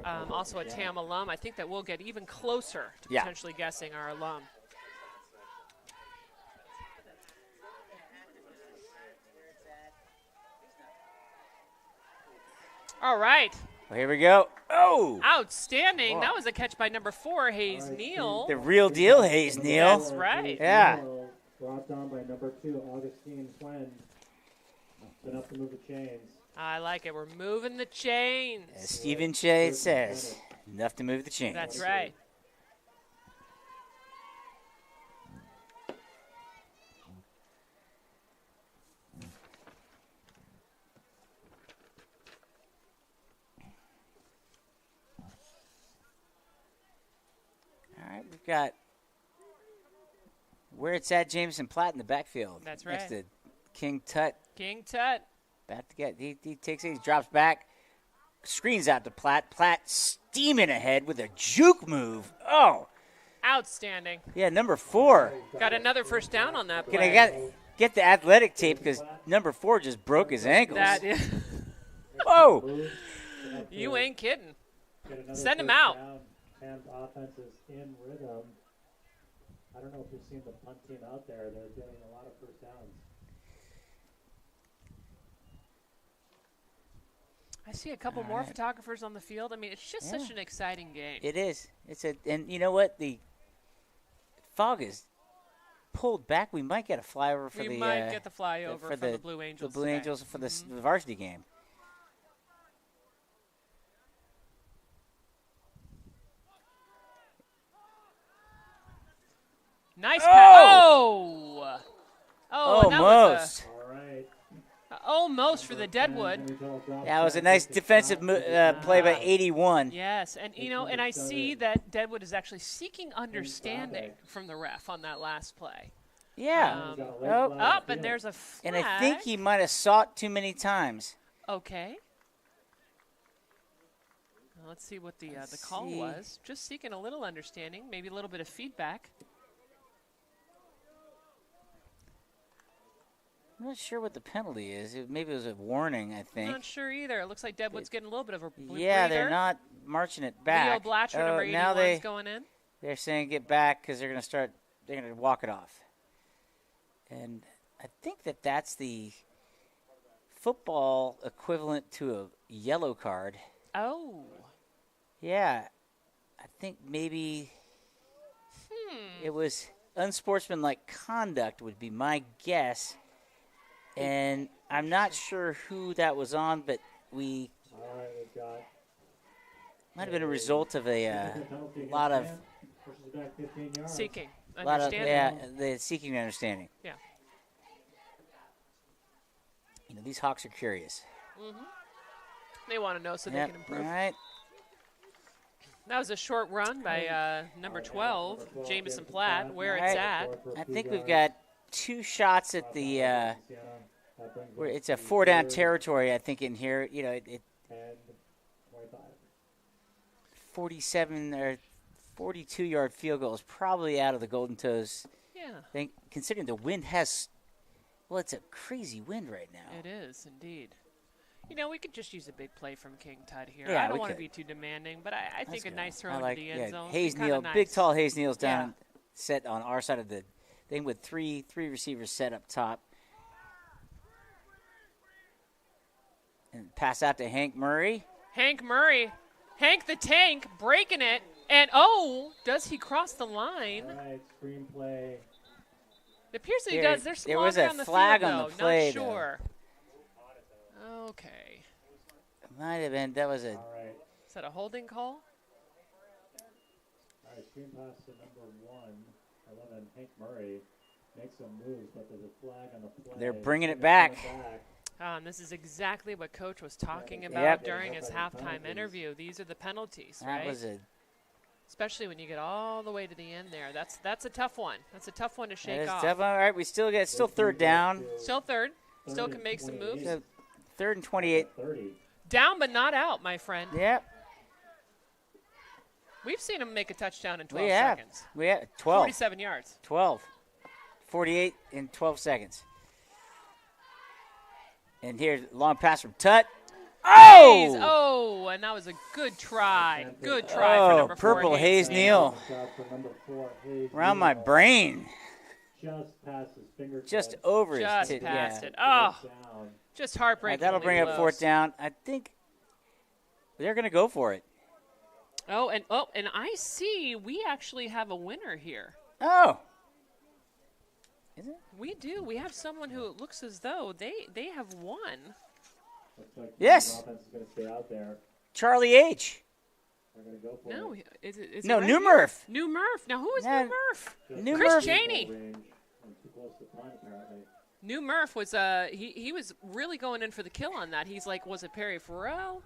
also a TAM alum, I think that we'll get even closer to Yeah. potentially guessing our alum. All right. Well, here we go. Oh, Outstanding. That was a catch by number 4, Hayes Neal. the real deal, Hayes Neal. That's right. Yeah. Brought down by number 2, Augustine Quinn. Enough to move the chains. I like it. We're moving the chains. As Stephen Shea says, enough to move the chains. That's right. got where it's at, Jameson Platt in the backfield. That's right. Next to King Tut. King Tut. Back to get. He takes it. He drops back. Screens out to Platt. Platt steaming ahead with a juke move. Oh. Outstanding. Yeah, number 4. Got another first down on that play. Can I get the athletic tape because number 4 just broke his ankles. That is. Whoa. You ain't kidding. Get another Send him first out. down. Ham's offense is in rhythm. I don't know if you've seen the punt team out there. They're getting a lot of first downs. I see a couple more photographers on the field. I mean, it's just such an exciting game. It is. And you know what? The fog is pulled back. We might get a flyover for we might get the flyover for from the Blue Angels. The Blue today. Angels for the varsity game. Nice pass. Oh! And that was Almost. All right. almost for the Deadwood. That was a nice defensive play by 81. Yes, and and I see that Deadwood is actually seeking understanding from the ref on that last play. Yeah. Up, and there's a flag. And I think he might have sought too many times. Okay. Well, let's see what the call was. Just seeking a little understanding, maybe a little bit of feedback. I'm not sure what the penalty is. Maybe it was a warning, I think. I'm not sure either. It looks like Deadwood's getting a little bit of a breather. Yeah, they're not marching it back. Leo Blatcher, number 81, now is going in. They're saying get back because they're going to walk it off. And I think that's the football equivalent to a yellow card. Oh. Yeah. I think maybe it was unsportsmanlike conduct would be my guess. And I'm not sure who that was on, but All right, we've got might have been a result of a lot of seeking understanding. The seeking understanding. Yeah. These Hawks are curious. Mm-hmm. They want to know so they can improve. All right. That was a short run by number 12, Jamison Platt, where it's at. I think we've got 2 shots at the where it's a 4-down territory, I think, in here. 47 or 42-yard field goal is probably out of the Golden Toes. Yeah. Considering the wind has, it's a crazy wind right now. It is, indeed. We could just use a big play from King Tut here. Yeah, I don't want to be too demanding, but I think a nice throw into the end zone. Hayes Neal, nice. big, tall Hayes Neal's down, set on our side of the thing with three receivers set up top. And pass out to Hank Murray. Hank the Tank, breaking it. And, does he cross the line? All right, screenplay. It appears that he does. There's some there was longer a on the flag field, on though. the play, Not sure. Okay. Might have been. That was a. All right. Is that a holding call? All right, screen pass to number 11, Hank Murray. Makes some moves, but there's a flag on the play. They're bringing it back. And this is exactly what Coach was talking about during his halftime interview. These are the penalties, right? That was a. Especially when you get all the way to the end there. That's a tough one. That's a tough one to shake off. Tough. All right, we still 3rd down. Still third. Still can make some moves. 3rd and 28. Down but not out, my friend. Yep. We've seen him make a touchdown in 12 we have. seconds. We have 12. 47 yards. 12. 48 in 12 seconds. And here's a long pass from Tut. Oh, and that was a good try. Good try for number 4. Purple Hayes Neal. Around my brain. Just past his fingertips. Just over Just his past it. Oh, just heartbreaking. That'll bring up 4th down. I think they're going to go for it. And I see we actually have a winner here. Oh. Is it? We do. We have someone who it looks as though they have won. Like yes. The offense is going to stay out there. Charlie H. They're going to go for No, it. is no, it right New here? Murph. New Murph. Now, who is New Murph? New Chris Murph. Cheney. Too close to the line, apparently. New Murph was he was really going in for the kill on that. He's like, was it Perry Farrell?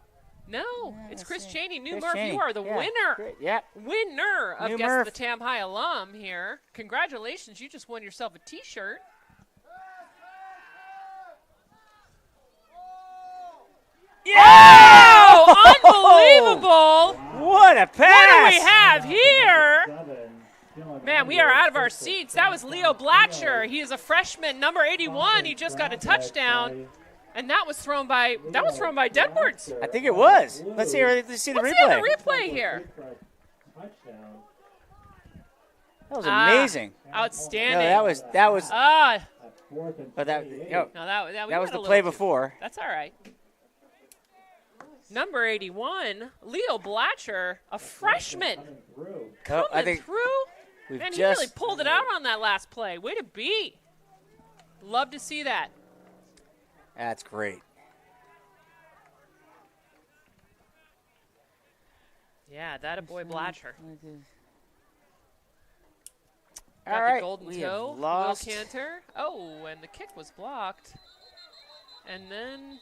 No, it's Chris Cheney. New Chris Murph, Cheney. you are the Yeah, winner. great. Yep. Winner of New Guest Murph. the Tam High alum here. Congratulations, you just won yourself a T-shirt. Yeah! Oh, unbelievable! What a What pass! do we have here? 7. Man, we are out of our seats. That was Leo Blatcher. He is a freshman, number 81. He just got a touchdown, and that was thrown by Deadwards. I think it was. Let's see the Let's see replay. the replay here. That was amazing. Outstanding. No, that was. Ah, But that. no, that That was went the a play little too- before. That's all right. Number 81, Leo Blatcher, a freshman, Oh, I coming think through. we've Man, he just. really pulled it out on that last play. Way to be. Love to see that. That's great. Yeah, that a boy Blatcher. All Got right, the golden we toe, have lost. Will Cantor. Oh, and the kick was blocked. And then,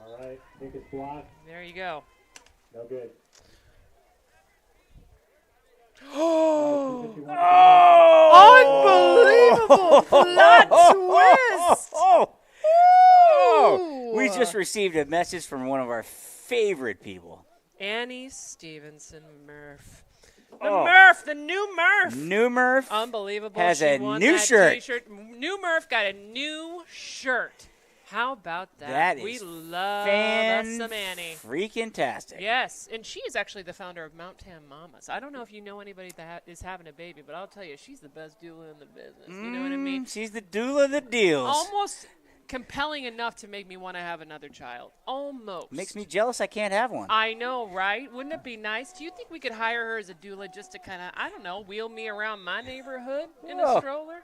All right, kick is blocked. there you go. No good. Unbelievable plot twist! We just received a message from one of our favorite people. Annie Stevenson Murph. The new Murph. New Murph Unbelievable. has She a won new that shirt. T-shirt. New Murph got a new shirt. How about that? That we is love us some Annie. freaking tastic. Yes, and she is actually the founder of Mount Tam Mamas. I don't know if you know anybody that is having a baby, but I'll tell you, she's the best doula in the business. You know what I mean? She's the doula of the deals. Almost compelling enough to make me want to have another child. Almost. Makes me jealous I can't have one. I know, right? Wouldn't it be nice? Do you think we could hire her as a doula just to kind of, I don't know, wheel me around my neighborhood in a Whoa. stroller?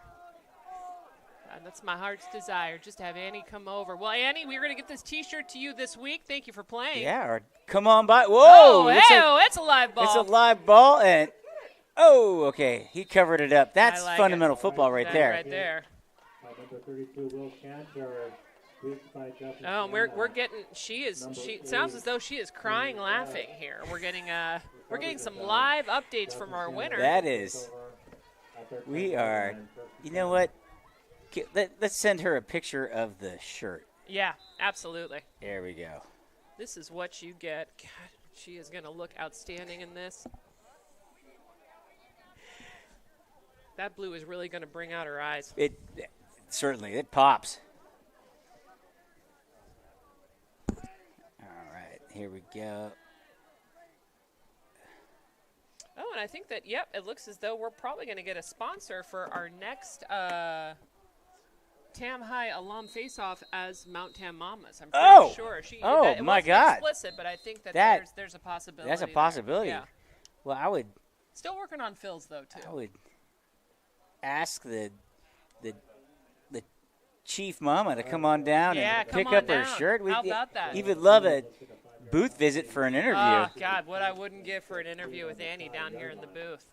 That's my heart's desire, just to have Annie come over. Well, Annie, we're going to get this T-shirt to you this week. Thank you for playing. Yeah, or come on by. Whoa! Oh, looks hey, like it's a live ball. it's a live ball, and okay, he covered it up. That's I like fundamental it. football right That there. Right there. Number 32, Will Cantor. Boosted by Justin-Siena. Oh, we're getting. She sounds as though she is crying, laughing here. We're getting some live updates from our winner. That is. We are. You know what? Let's send her a picture of the shirt. Yeah, absolutely. There we go. This is what you get. God, she is going to look outstanding in this. That blue is really going to bring out her eyes. It certainly it pops. All right, here we go. Oh, and I think that, yep, it looks as though we're probably going to get a sponsor for our next Tam High alum face-off as Mount Tam Mamas. I'm pretty sure. It my wasn't God. explicit, but I think that, there's a possibility. That's a there. possibility. Yeah. Well, I would Still working on Phil's, though, too. ask the chief mama to come on down Yeah, and come pick on up her down. shirt. How about that? He would love a booth visit for an interview. Oh, God, what I wouldn't give for an interview with Annie down here in the booth.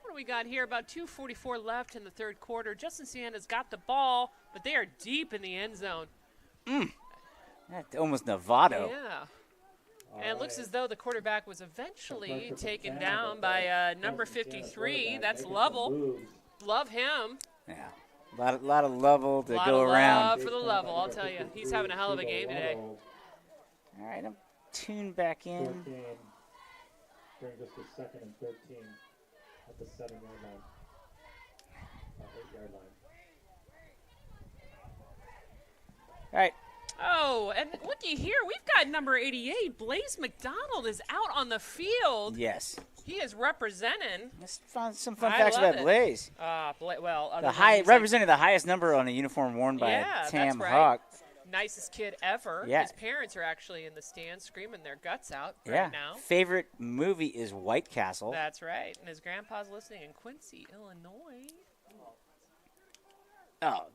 What do we got here? About 2:44 left in the third quarter. Justin-Siena's got the ball, but they are deep in the end zone. That's almost Novato. Yeah. And it looks as though the quarterback was eventually taken down by number 53. That's Lovell. Love him. Yeah. A lot of level to A lot go of around. love for the Lovell, I'll tell you. He's having a hell of a game today. All right, I'm tuned back in. 14 brings us to second and 13 at the 7-yard line. 8-yard line. All right. Oh, and looky here, we've got number 88. Blaze McDonald is out on the field. Yes. He is representing. Let's find some fun I facts love about it. Blaze. Representing the highest number on a uniform worn by a Tam that's right. Hawk. Nicest kid ever. Yeah. His parents are actually in the stands screaming their guts out Yeah. right now. Favorite movie is White Castle. That's right. And his grandpa's listening in Quincy, Illinois. Oh.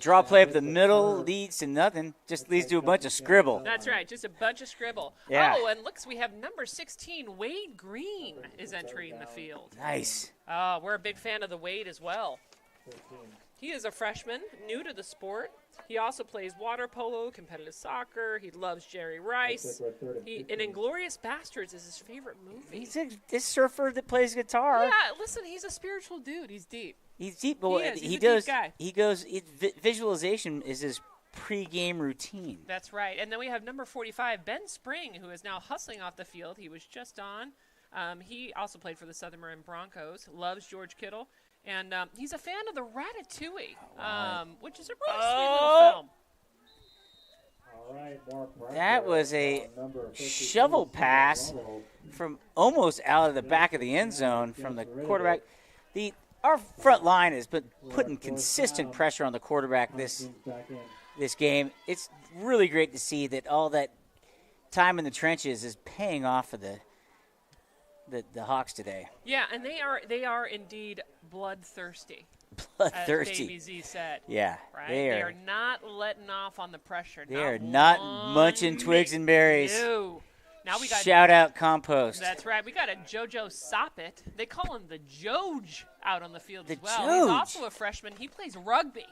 Draw play up the middle leads to nothing. Just leads to a bunch of scribble. That's right. Just a bunch of scribble. Yeah. Oh, and looks, we have number 16, Wade Green, is entering the field. Nice. We're a big fan of the Wade as well. He is a freshman, new to the sport. He also plays water polo, competitive soccer. He loves Jerry Rice. And Inglourious Bastards is his favorite movie. He's a surfer that plays guitar. Yeah, listen, he's a spiritual dude. He's deep. He's deep. Well, He's a he deep does. guy. He goes. Visualization is his pre-game routine. That's right. And then we have number 45, Ben Spring, who is now hustling off the field. He was just on. He also played for the Southern Marin Broncos. Loves George Kittle. And he's a fan of the Ratatouille, which is a really sweet little film. All right, more pressure That was a on number 52, shovel pass from almost out of the back of the end zone from the quarterback. Our front line has been putting consistent pressure on the quarterback this game. It's really great to see that all that time in the trenches is paying off for the Hawks today. Yeah, and they are indeed bloodthirsty. Bloodthirsty. As Davey Z said. Yeah, right? they are not letting off on the pressure. They are not munching twigs and berries. No. Now we got shout out compost. That's right. We got a JoJo Soppet. They call him the Joj out on the field as well. Joj. He's also a freshman. He plays rugby,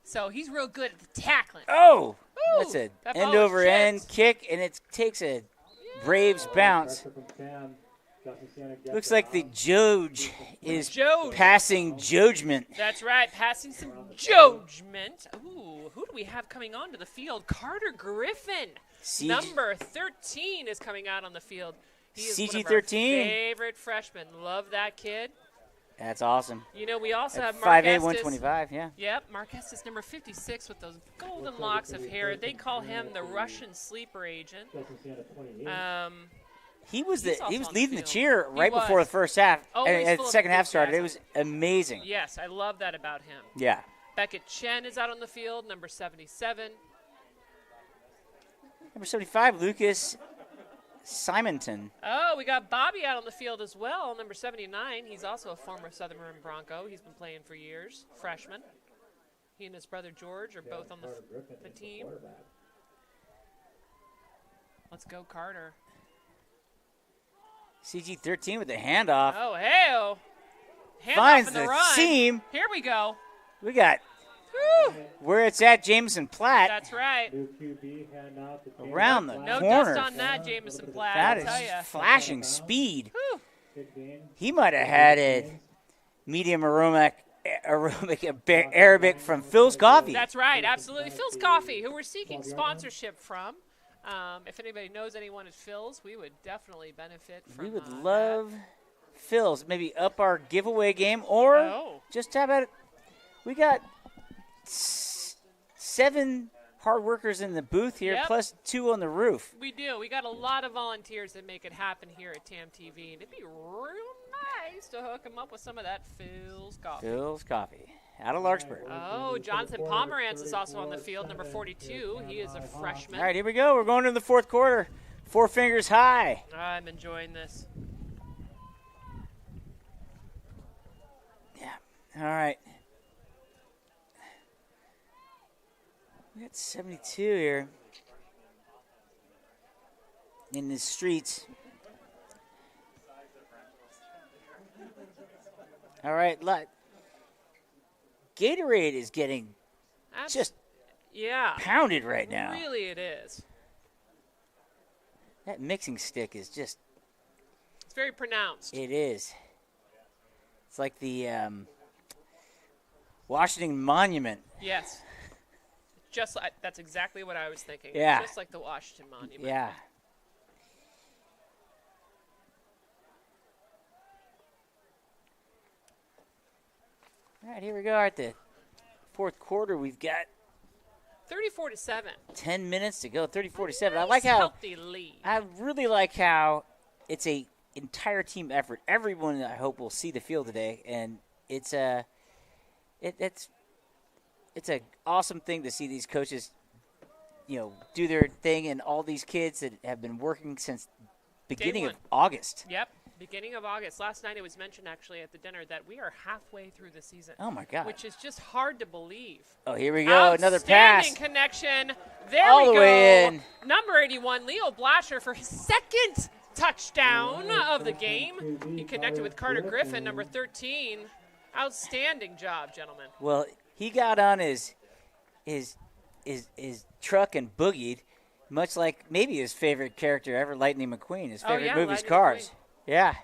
so he's real good at the tackling. Oh, Ooh, that's an that end ball over end sheds. kick, and it takes a Braves bounce. Pressure from Cam. Justin-Siena gets Looks it like on the Joj is Joj. passing judgment. That's right, passing some judgment. Ooh, who do we have coming onto the field? Carter Griffin, number 13, is coming out on the field. He is one of our CG13. favorite freshmen. Love that kid. That's awesome. You know, we also have 5'8", Mark Estes. 125, yeah. Yep, Mark Estes, number 56, with those golden locks of hair. They call him the Russian sleeper agent. Justin-Siena 28. He was He's also on the leading the field. cheer He right before was. the first half. Always And full the of second half started. It enthusiasm. was amazing. Yes, I love that about him. Yeah. Beckett Chen is out on the field, number 77. Number 75, Lucas Simonton. Oh, we got Bobby out on the field as well, number 79. He's also a former Southern Marin Bronco. He's been playing for years, freshman. He and his brother George are both on the team. Let's go, Carter. CG13 with the handoff. Oh, hey-oh. Hand Finds off in the run. seam. Here we go. We got Whew. where it's at, Jameson Platt. That's right. New QB handoff to James Around the No corner. dust on that, Jameson Platt, That I'll tell is ya. flashing speed. Whew. Good game. He might have had a medium aromatic Arabic from Phil's Coffee. That's right, absolutely. Phil's Coffee, who we're seeking sponsorship from. If anybody knows anyone at Phil's, we would definitely benefit from We would that. love Phil's. Maybe up our giveaway game or Oh. just have it. We got 7 hard workers in the booth here, Yep. plus 2 on the roof. We do. We got a lot of volunteers that make it happen here at TAM TV, and it'd be real nice to hook them up with some of that Phil's Coffee. Phil's Coffee out of Larkspur. Oh, Jonathan Pomerantz is also on the field, number 42. He is a freshman. All right, here we go. We're going to the fourth quarter. 4 fingers high. I'm enjoying this. Yeah. All right. We got 72 here in the streets. All right, Gatorade is getting just yeah, pounded right now. really it is. That mixing stick is just, It's very pronounced. it is. It's like the Washington Monument. Yes. Just like, that's exactly what I was thinking. Yeah. Just like the Washington Monument. Yeah. All right, here we go at the fourth quarter. We've got 34-7. 10 minutes to go. 30-47. I Nice like how healthy lead. I really like how it's a entire team effort. Everyone, I hope, will see the field today, and it's a it's an awesome thing to see these coaches, do their thing, and all these kids that have been working since beginning of one. August. Yep. Beginning of August. Last night it was mentioned actually at the dinner that we are halfway through the season. Oh my God! Which is just hard to believe. Oh, here we go. Another pass. Outstanding connection. There All we the go. way in. Number 81, Leo Blasher for his second touchdown of the game. He connected with Carter Griffin, number 13. Outstanding job, gentlemen. Well, he got on his truck and boogied, much like maybe his favorite character ever, Lightning McQueen. His favorite movie's Lightning Cars. McQueen. Yeah.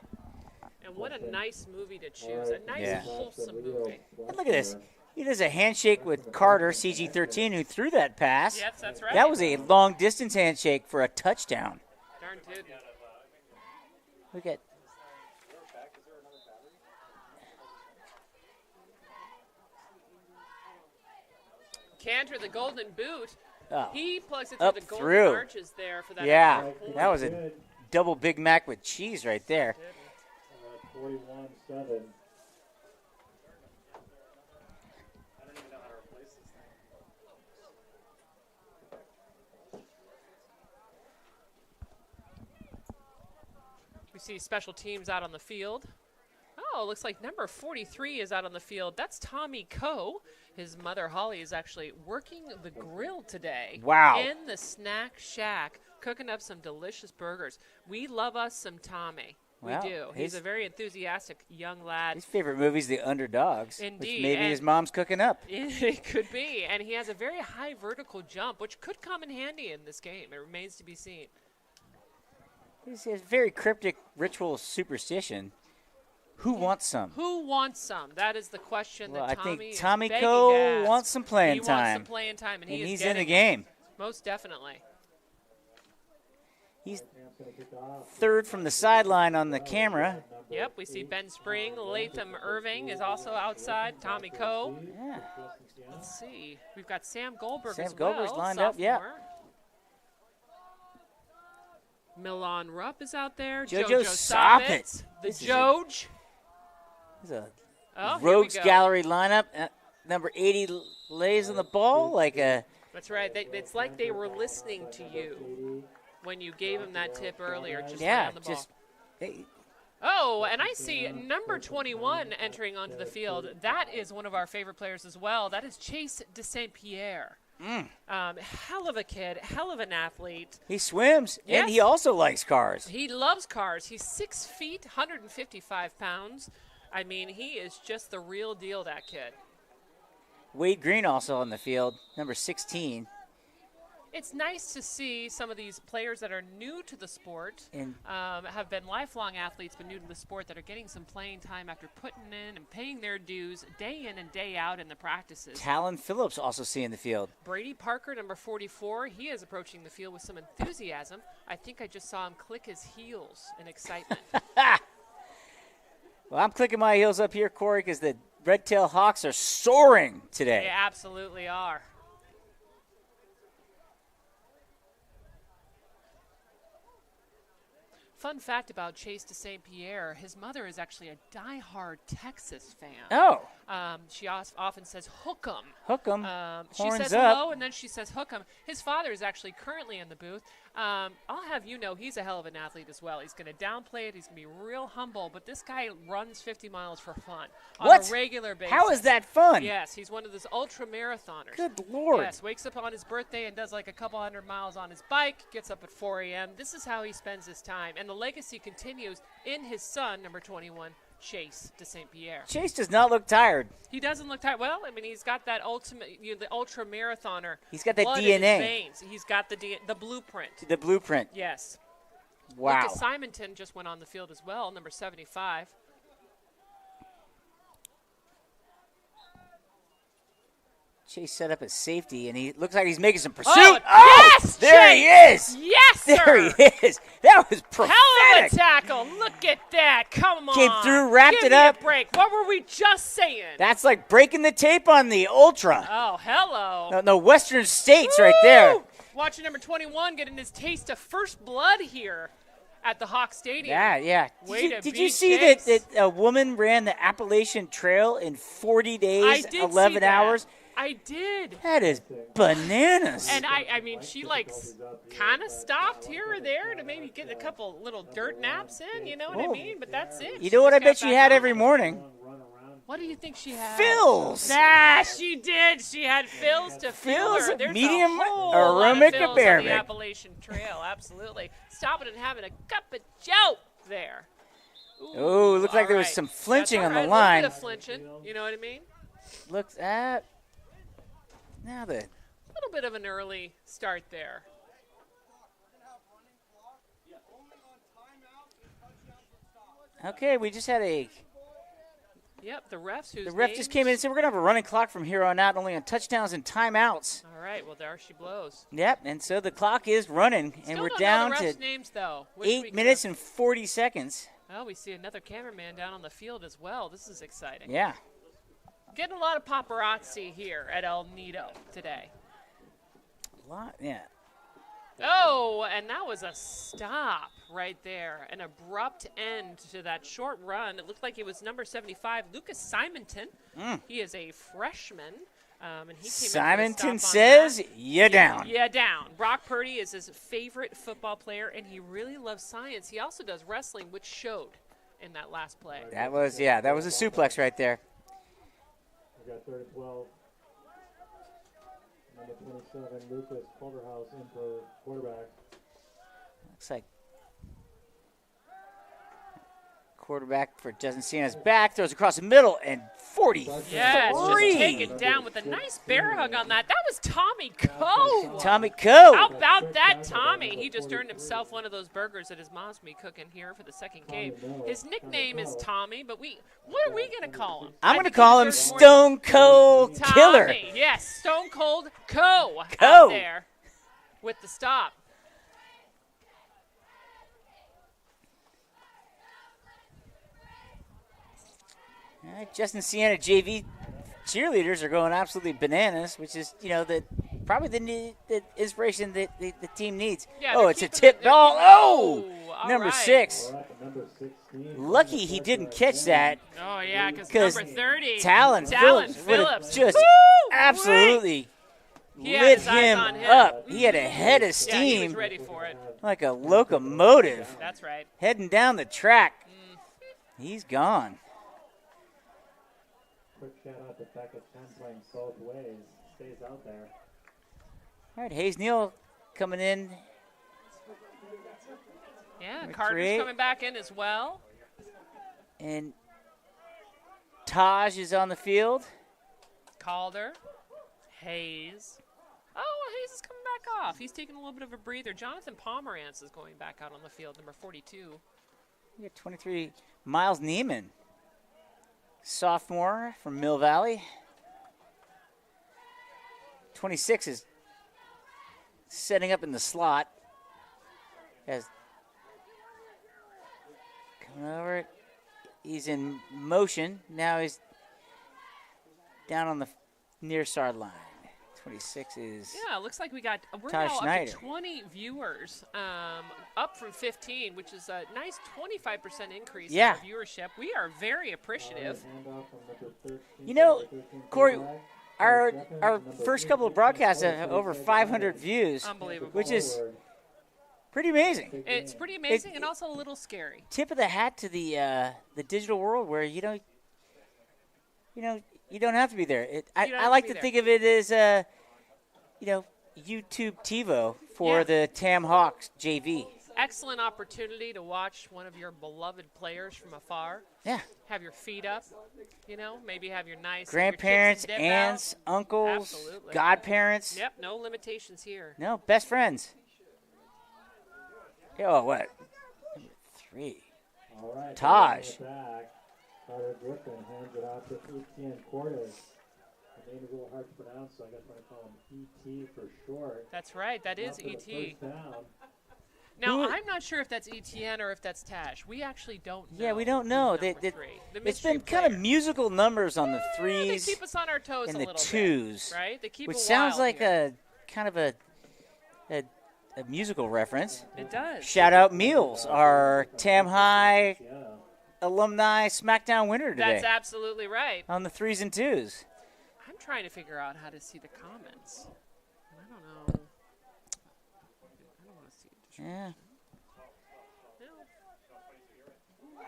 And what a nice movie to choose. A nice, wholesome movie. And look at this. He does a handshake with Carter, CG13, who threw that pass. Yes, that's right. That was a long-distance handshake for a touchdown. Darn tootin'. Look at. Cantor, the golden boot. Oh, He plugs it up through the golden through. arches there for that. Yeah, extra point. that was a double Big Mac with cheese right there. 41-7. We see special teams out on the field. Oh, looks like number 43 is out on the field. That's Tommy Coe. His mother, Holly, is actually working the grill today. Wow. In the snack shack, cooking up some delicious burgers. We love us some Tommy. Well, we do. He's a very enthusiastic young lad. His favorite movie's The Underdogs. Indeed, Which maybe and his mom's cooking up. It could be. And he has a very high vertical jump, which could come in handy in this game. It remains to be seen. He's a very cryptic ritual superstition. Who wants some? Who wants some? That is the question Well, that I Tommy think is Tommy begging to Coe ask. wants some playing He time. wants some playing time, and, And he is he's in the getting game. it. Most definitely. He's third from the sideline on the camera. Yep, we see Ben Spring. Latham Irving is also outside. Tommy Coe. Yeah. Let's see. We've got Sam Goldberg Sam as Goldberg's well. lined up, yeah. sophomore. Milan Rupp is out there. Jojo Soppitz. Soppitz. The This is Joj. There's a Oh, here we Rogues go. Gallery lineup. Number 80 lays on the ball like a. That's right. It's like they were listening to you when you gave him that tip earlier. Just lay Yeah, on the ball. just. Hey, Oh, and I see number 21 entering onto the field. That is one of our favorite players as well. That is Chase de Saint Pierre. Hell of a kid, hell of an athlete. he swims, Yes. and he also likes cars. He loves cars. He's 6 feet, 155 pounds. I mean, he is just the real deal, that kid. Wade Green also on the field, number 16. It's nice to see some of these players that are new to the sport, And- have been lifelong athletes but new to the sport, that are getting some playing time after putting in and paying their dues day in and day out in the practices. Talon Phillips also seeing the field. Brady Parker, number 44, he is approaching the field with some enthusiasm. I think I just saw him click his heels in excitement. Well, I'm clicking my heels up here, Corey, because the Red-tailed Hawks are soaring today. They absolutely are. Fun fact about Chase de Saint Pierre, his mother is actually a diehard Texas fan. Oh, She often says hook 'em. hook 'em. She Horns says up. hello, and then she says hook 'em. His father is actually currently in the booth. I'll have you know he's a hell of an athlete as well. He's going to downplay it. He's going to be real humble, but this guy runs 50 miles for fun on What? a regular basis. How is that fun? Yes, he's one of those ultra marathoners. Good Lord. Yes, wakes up on his birthday and does like a couple hundred miles on his bike, gets up at 4 a.m. This is how he spends his time. And the legacy continues in his son, number 21, Chase de Saint Pierre. Chase does not look tired. He doesn't look tired. Well, I mean, he's got that ultimate, the ultra marathoner. He's got that blood in his DNA. veins. He's got the blueprint. The blueprint. Yes. Wow. Lucas Simonton just went on the field as well, number 75. Chase set up at safety, and he looks like he's making some pursuit. Yes, there Chase! he is. Yes, There sir! he is. That was prophetic. Hell of a tackle. Look at that. Come on. Came through, wrapped Give it me up. A break. What were we just saying? That's like breaking the tape on the Ultra. Oh, hello. No, Western States right there. Woo! Watching number 21 getting his taste of first blood here at the Hawk Stadium. Yeah. Way to Did you beat see Chase. that a woman ran the Appalachian Trail in 40 days, I did 11 see that. hours? I did. That is bananas. And I mean, she like kind of stopped here or there to maybe get a couple little dirt naps in, you know what I Oh. mean? But that's it. You She know what I just bet got she back had on every it. morning? What do you think she had? Phil's. Ah, she did. She had Phil's to fill Phil's her. There's medium a whole lot of aromatic Phil's on the Arabic. Appalachian Trail, absolutely. Stopping and having a cup of joe there. Oh, it looked like there was right. some flinching That's on the all right. line. A little bit of flinching, you know what I mean? Looks at now the A little bit of an early start there. okay. We just had a Yep, the refs who's the ref just came in and said we're gonna have a running clock from here on out, only on touchdowns and timeouts. All right, well there she blows. Yep, and so the clock is running, and Still we're don't down know the refs' to names, though. Wish we 8 could minutes have- and 40 seconds. Oh, we see another cameraman down on the field as well. This is exciting. Yeah. Getting a lot of paparazzi here at El Nido today. A lot, yeah. Oh, and that was a stop right there. An abrupt end to that short run. It looked like it was number 75, Lucas Simonton. He is a freshman. And he came in for a Simonton stop on says, that. "You down." Yeah, down. Brock Purdy is his favorite football player, and he really loves science. He also does wrestling, which showed in that last play. That was a suplex right there. We got 3rd and 12. Number 27, Lucas Culverhouse in for quarterback. Looks like quarterback for Justin-Siena's back, throws across the middle, and 43. Yes, just taken down with a nice bear hug on that. That was Tommy Coe. Tommy Coe. How about that, Tommy? He just earned himself one of those burgers that his mom's be cooking here for the second game. His nickname is Tommy, but what are we going to call him? I'm I going to think call he him deserves more- Stone Cold Killer. Tommy, yes, Stone Cold Coe out Coe. there with the stop. All right, Justin-Siena JV cheerleaders are going absolutely bananas, which is, probably the inspiration that the team needs. Yeah, oh, they're it's a keeping- tip they're ball. keeping- Oh, all number right. 6. We're at number 16. Lucky he didn't catch that. Oh, yeah, because 'Cause number 30. Talon Phillips would have Phillips. just Woo! absolutely He had lit his eyes him on him. up. He had a head of Yeah, he was steam ready for it. like a locomotive That's right. heading down the track. He's gone. Quick shout out to Becca Chen playing both ways. Stays out there. All right, Hayes Neal coming in. Yeah, Number Carter's 3. coming back in as well. And Taj is on the field. Calder. Hayes. Oh, Hayes is coming back off. He's taking a little bit of a breather. Jonathan Pomerantz is going back out on the field, number 42. We got 23. Miles Neiman, sophomore from Mill Valley. 26 is setting up in the slot. As coming over, he's in motion. Now he's down on the near sideline. 26 is Yeah, it looks like we're Taj now Schneider. up to 20 viewers, up from 15, which is a nice 25% increase in Yeah. our viewership. We are very appreciative. Handoff from number 13. You know, Number 13 Corey, quarterback. our first couple of broadcasts have over 500 views, Unbelievable. which is pretty amazing. It's pretty amazing and also a little scary. Tip of the hat to the digital world where you don't have to be there. don't I have like to to be think of it as YouTube TiVo for Yeah. the Tam Hawks JV. Excellent opportunity to watch one of your beloved players from afar. Yeah, Have your feet up, maybe have your nice grandparents, your chips and dip out. aunts, uncles, Absolutely. godparents. Yep, no limitations here. No, best friends. Oh, what? Number 3. All right. Taj. Back. Carter Griffin hands it off to Etienne Cordes. The name is a little hard to pronounce, so I guess I'm going to call him ET for short. That's right, that is Now for the ET. first down. Now, Who- I'm not sure if that's ETN or if that's Tash. We actually don't know. Yeah, we don't who's know. number They- 3. The It's mystery been kind of player. musical numbers on the Yeah, threes they keep us on our toes and a the little twos, bit, right? They keep which it sounds wild like here. a kind of a musical reference. It does. Shout out Meals, our Tam High Yeah. alumni SmackDown winner today That's absolutely right. on the 3s and 2s. I'm trying to figure out how to see the comments. I don't know. I don't want to see it. Yeah.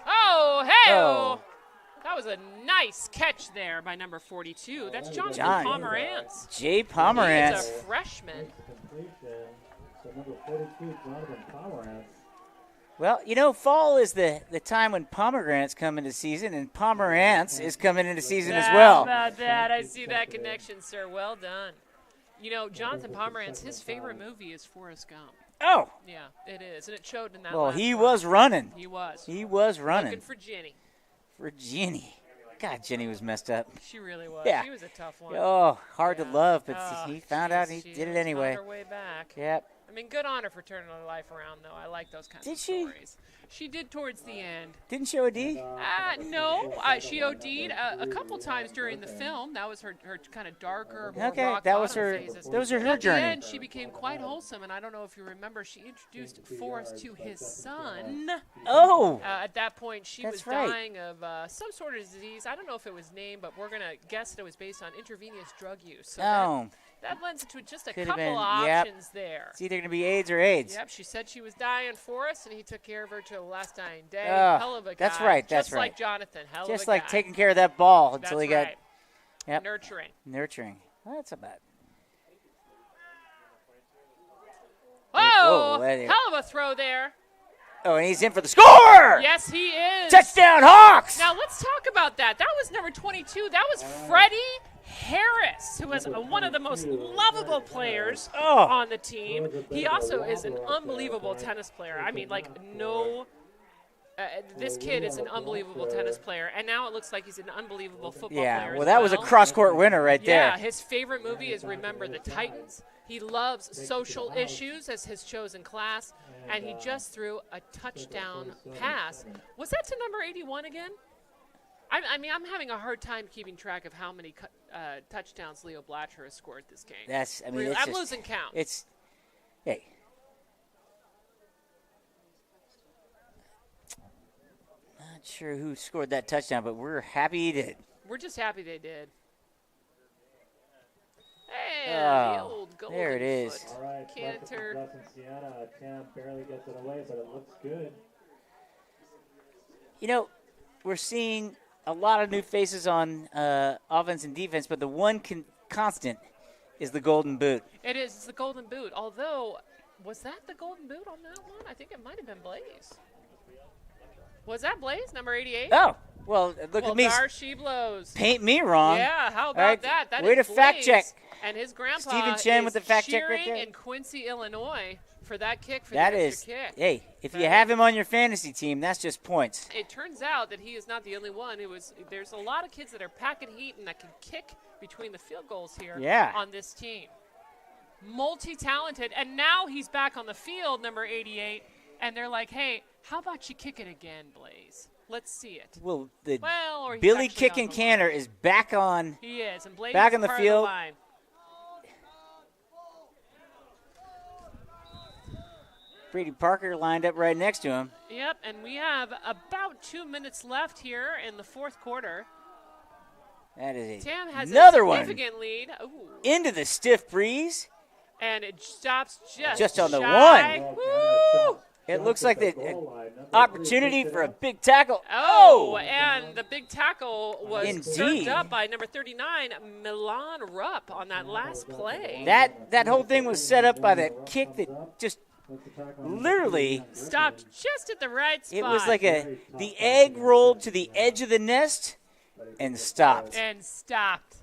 Oh, hey! Oh. That was a nice catch there by number 42. That's Jonathan John. Pomerantz. Jay He is Pomerantz. a freshman. Completion. So number 42, Jonathan Pomerantz. Well, fall is the time when pomegranates come into season, and pomerantz is coming into season as well. How about that? I see that connection, sir. Well done. Jonathan Pomerantz, his favorite movie is Forrest Gump. Oh. Yeah, it is, and it showed in that Well, last he one. was running. He was. He was running. Looking for Ginny. For Ginny. God, Ginny was messed up. She really was. Yeah. She was a tough one. Oh, hard to love, but Oh, he found out he she did it was anyway. on her way back. Yep. I mean, good on her for turning her life around, though. I like those kinds Did of she? stories. She did towards the end. Didn't she OD? No, she OD'd a couple times during the film. That was her kind of darker, more Okay, rock that was bottom her. phases. Those are her At journey. the end, she became quite wholesome, and I don't know if you remember, she introduced Forrest to his son. Oh. At that point, she That's was right. dying of some sort of disease. I don't know if it was named, but we're going to guess that it was based on intravenous drug use. So Oh. that lends it to just a Could've couple been, options there. It's either going to be AIDS or AIDS. Yep, she said she was dying for us, and he took care of her till the last dying day. Oh, Hell of a guy. that's right, that's Just like right. Jonathan. Hell Just of a like guy. taking care of that ball That's until he right. got Yep. Nurturing. Well, that's about. Oh, that is- hell of a throw there. Oh, and he's in for the score. Yes, he is. Touchdown, Hawks. Now, let's talk about that. That was number 22. That was Freddie Harris, who is one of the most lovable players on the team. He also is an unbelievable tennis player. I mean, this kid is an unbelievable tennis player, and now it looks like he's an unbelievable football player. Yeah, well, as that was a cross-court winner right there. Yeah, his favorite movie is Remember the Titans. He loves social issues as his chosen class, and he just threw a touchdown pass. Was that to number 81 again? I mean, I'm having a hard time keeping track of how many touchdowns Leo Blatcher has scored this game. I'm losing count. Hey. Not sure who scored that touchdown, but we're happy he did. We're just happy they did. Hey, the Oh, old golden there it is. foot. All right, Cantor. Justin-Siena. Cam barely gets it away, but it looks good. We're seeing a lot of new faces on offense and defense, but the one constant is the golden boot. It is. It's the golden boot. Although, was that the golden boot on that one? I think it might have been Blaze. Was that Blaze, number 88? Oh, well, look at me. There she blows. Paint me wrong. Yeah, how about All right, that? That way is to fact Blaze, check. And his grandpa Stephen Chen is with the fact check right cheering there. in Quincy, Illinois for that kick, for That the is, extra kick. hey, if you Right. have him on your fantasy team, that's just points. It turns out that he is not the only one. There's a lot of kids that are packing heat and that can kick between the field goals here on this team. Multi-talented, and now he's back on the field, number 88, and they're like, hey, how about you kick it again, Blaze? Let's see it. Well, Or he's Billy actually Kicking on the Canner line. is back on. He is, and Blaze back is on the part field. Of the line. Brady Parker lined up right next to him. Yep, and we have about 2 minutes left here in the fourth quarter. That is Tam has another a one. significant lead. Ooh. Into the stiff breeze. And it stops Just on the shy. one. Woo! It looks like the opportunity for a big tackle. Oh, and the big tackle was Indeed. served up by number 39, Milan Rupp, on that last play. That whole thing was set up by that kick that just literally Stopped just at the right spot. It was like the egg rolled to the edge of the nest and stopped. And stopped.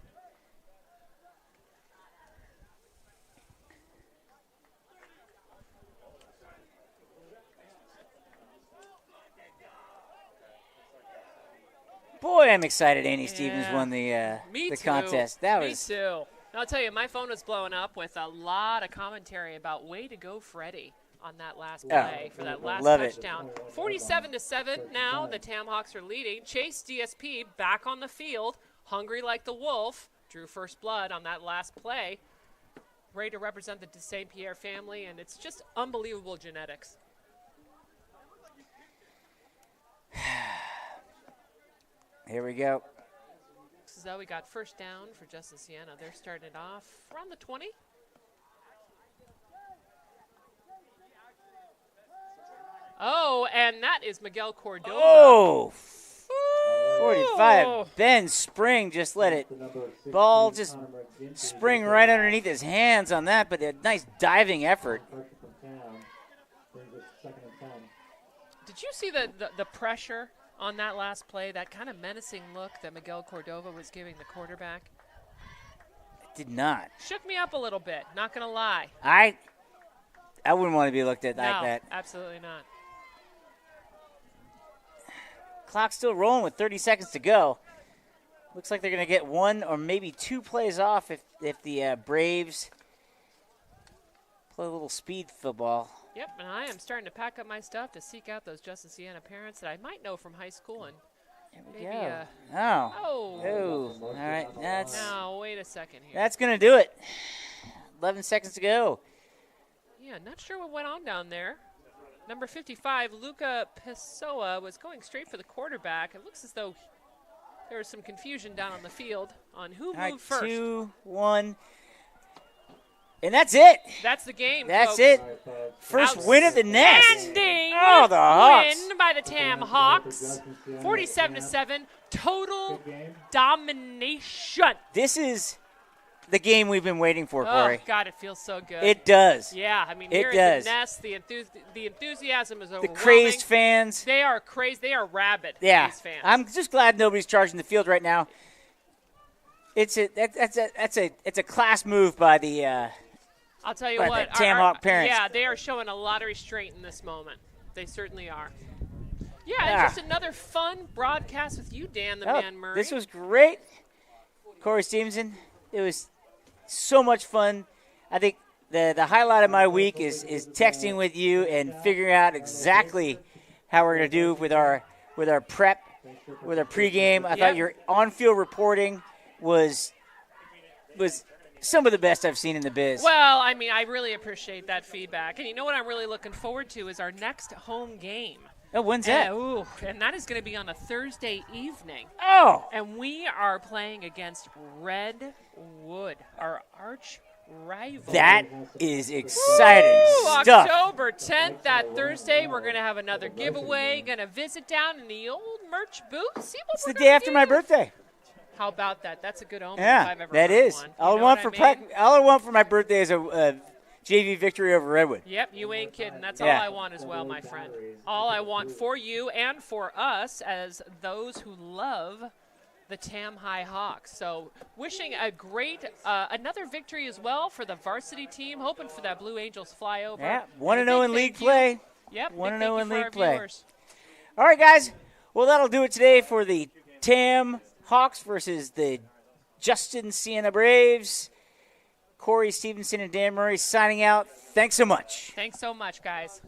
Boy, I'm excited Annie Stevens won the Me too. contest. Me too. And I'll tell you, my phone was blowing up with a lot of commentary about way to go, Freddie, on that last play for that last love it. touchdown. 47-7 now. The Tam Hawks are leading. Chase DSP back on the field, hungry like the wolf. Drew first blood on that last play. Ready to represent the St. Pierre family, and it's just unbelievable genetics. Here we go. So we got first down for Justin-Siena. They're starting it off around the 20. Oh, and that is Miguel Cordova. Oh, 45. Ben Spring just let it. Ball just spring right underneath his hands on that, but a nice diving effort. Did you see the pressure on that last play, that kind of menacing look that Miguel Cordova was giving the quarterback? Did not. Shook me up a little bit, not going to lie. I wouldn't want to be looked at like No, that. absolutely not. Clock's still rolling with 30 seconds to go. Looks like they're going to get one or maybe two plays off if the Braves play a little speed football. Yep, and I am starting to pack up my stuff to seek out those Justin-Siena parents that I might know from high school. And maybe, Oh. All right. Now, wait a second here. That's going to do it. 11 seconds to go. Yeah, not sure what went on down there. Number 55, Luca Pessoa, was going straight for the quarterback. It looks as though there was some confusion down on the field on who moved first. 2, 1. And that's it. That's the game. That's folks. it. First win of the nest. Outstanding Oh, the Hawks. win by the Tam Hawks. 47-7. Total domination. This is the game we've been waiting for, Oh, Corey. God, it feels so good. It does. Yeah, I mean, It here does. at the Nest, the enthusiasm is The overwhelming. crazed fans. They are crazed. They are rabid, Yeah. these fans. I'm just glad nobody's charging the field right now. It's a class move by the I'll tell you by what. the Tam Hawk parents. Yeah, they are showing a lot of restraint in this moment. They certainly are. Yeah, and Yeah. just another fun broadcast with you, Dan the Man Murray. This was great. Corey Stevenson, it was so much fun. I think the highlight of my week is texting with you and figuring out exactly how we're going to do with our prep, with our pregame. I thought your on-field reporting was some of the best I've seen in the biz. Well, I mean, I really appreciate that feedback. And you know what I'm really looking forward to is our next home game. Oh, when's that? And that is going to be on a Thursday evening. Oh! And we are playing against Redwood, our arch rival. That is exciting stuff. October 10th, that Thursday, we're going to have another giveaway. Going to visit down in the old merch booth. See what It's we're the gonna day after my give. birthday. How about that? That's a good omen if Yeah, I've ever that heard is. one. All You I know want what for I mean? all I want for my birthday is a JV victory over Redwood. Yep, you ain't kidding. That's Yeah. all I want as well, my friend. All I want for you and for us as those who love the Tam High Hawks. So wishing a great, another victory as well for the varsity team, hoping for that Blue Angels flyover. Yeah, And 1-0 in big league thank you. play. Yep, 1-0 in big thank you for league our play. viewers. All right, guys. Well, that'll do it today for the Tam Hawks versus the Justin-Siena Braves. Corey Stevenson and Dan Murray signing out. Thanks so much. Thanks so much, guys.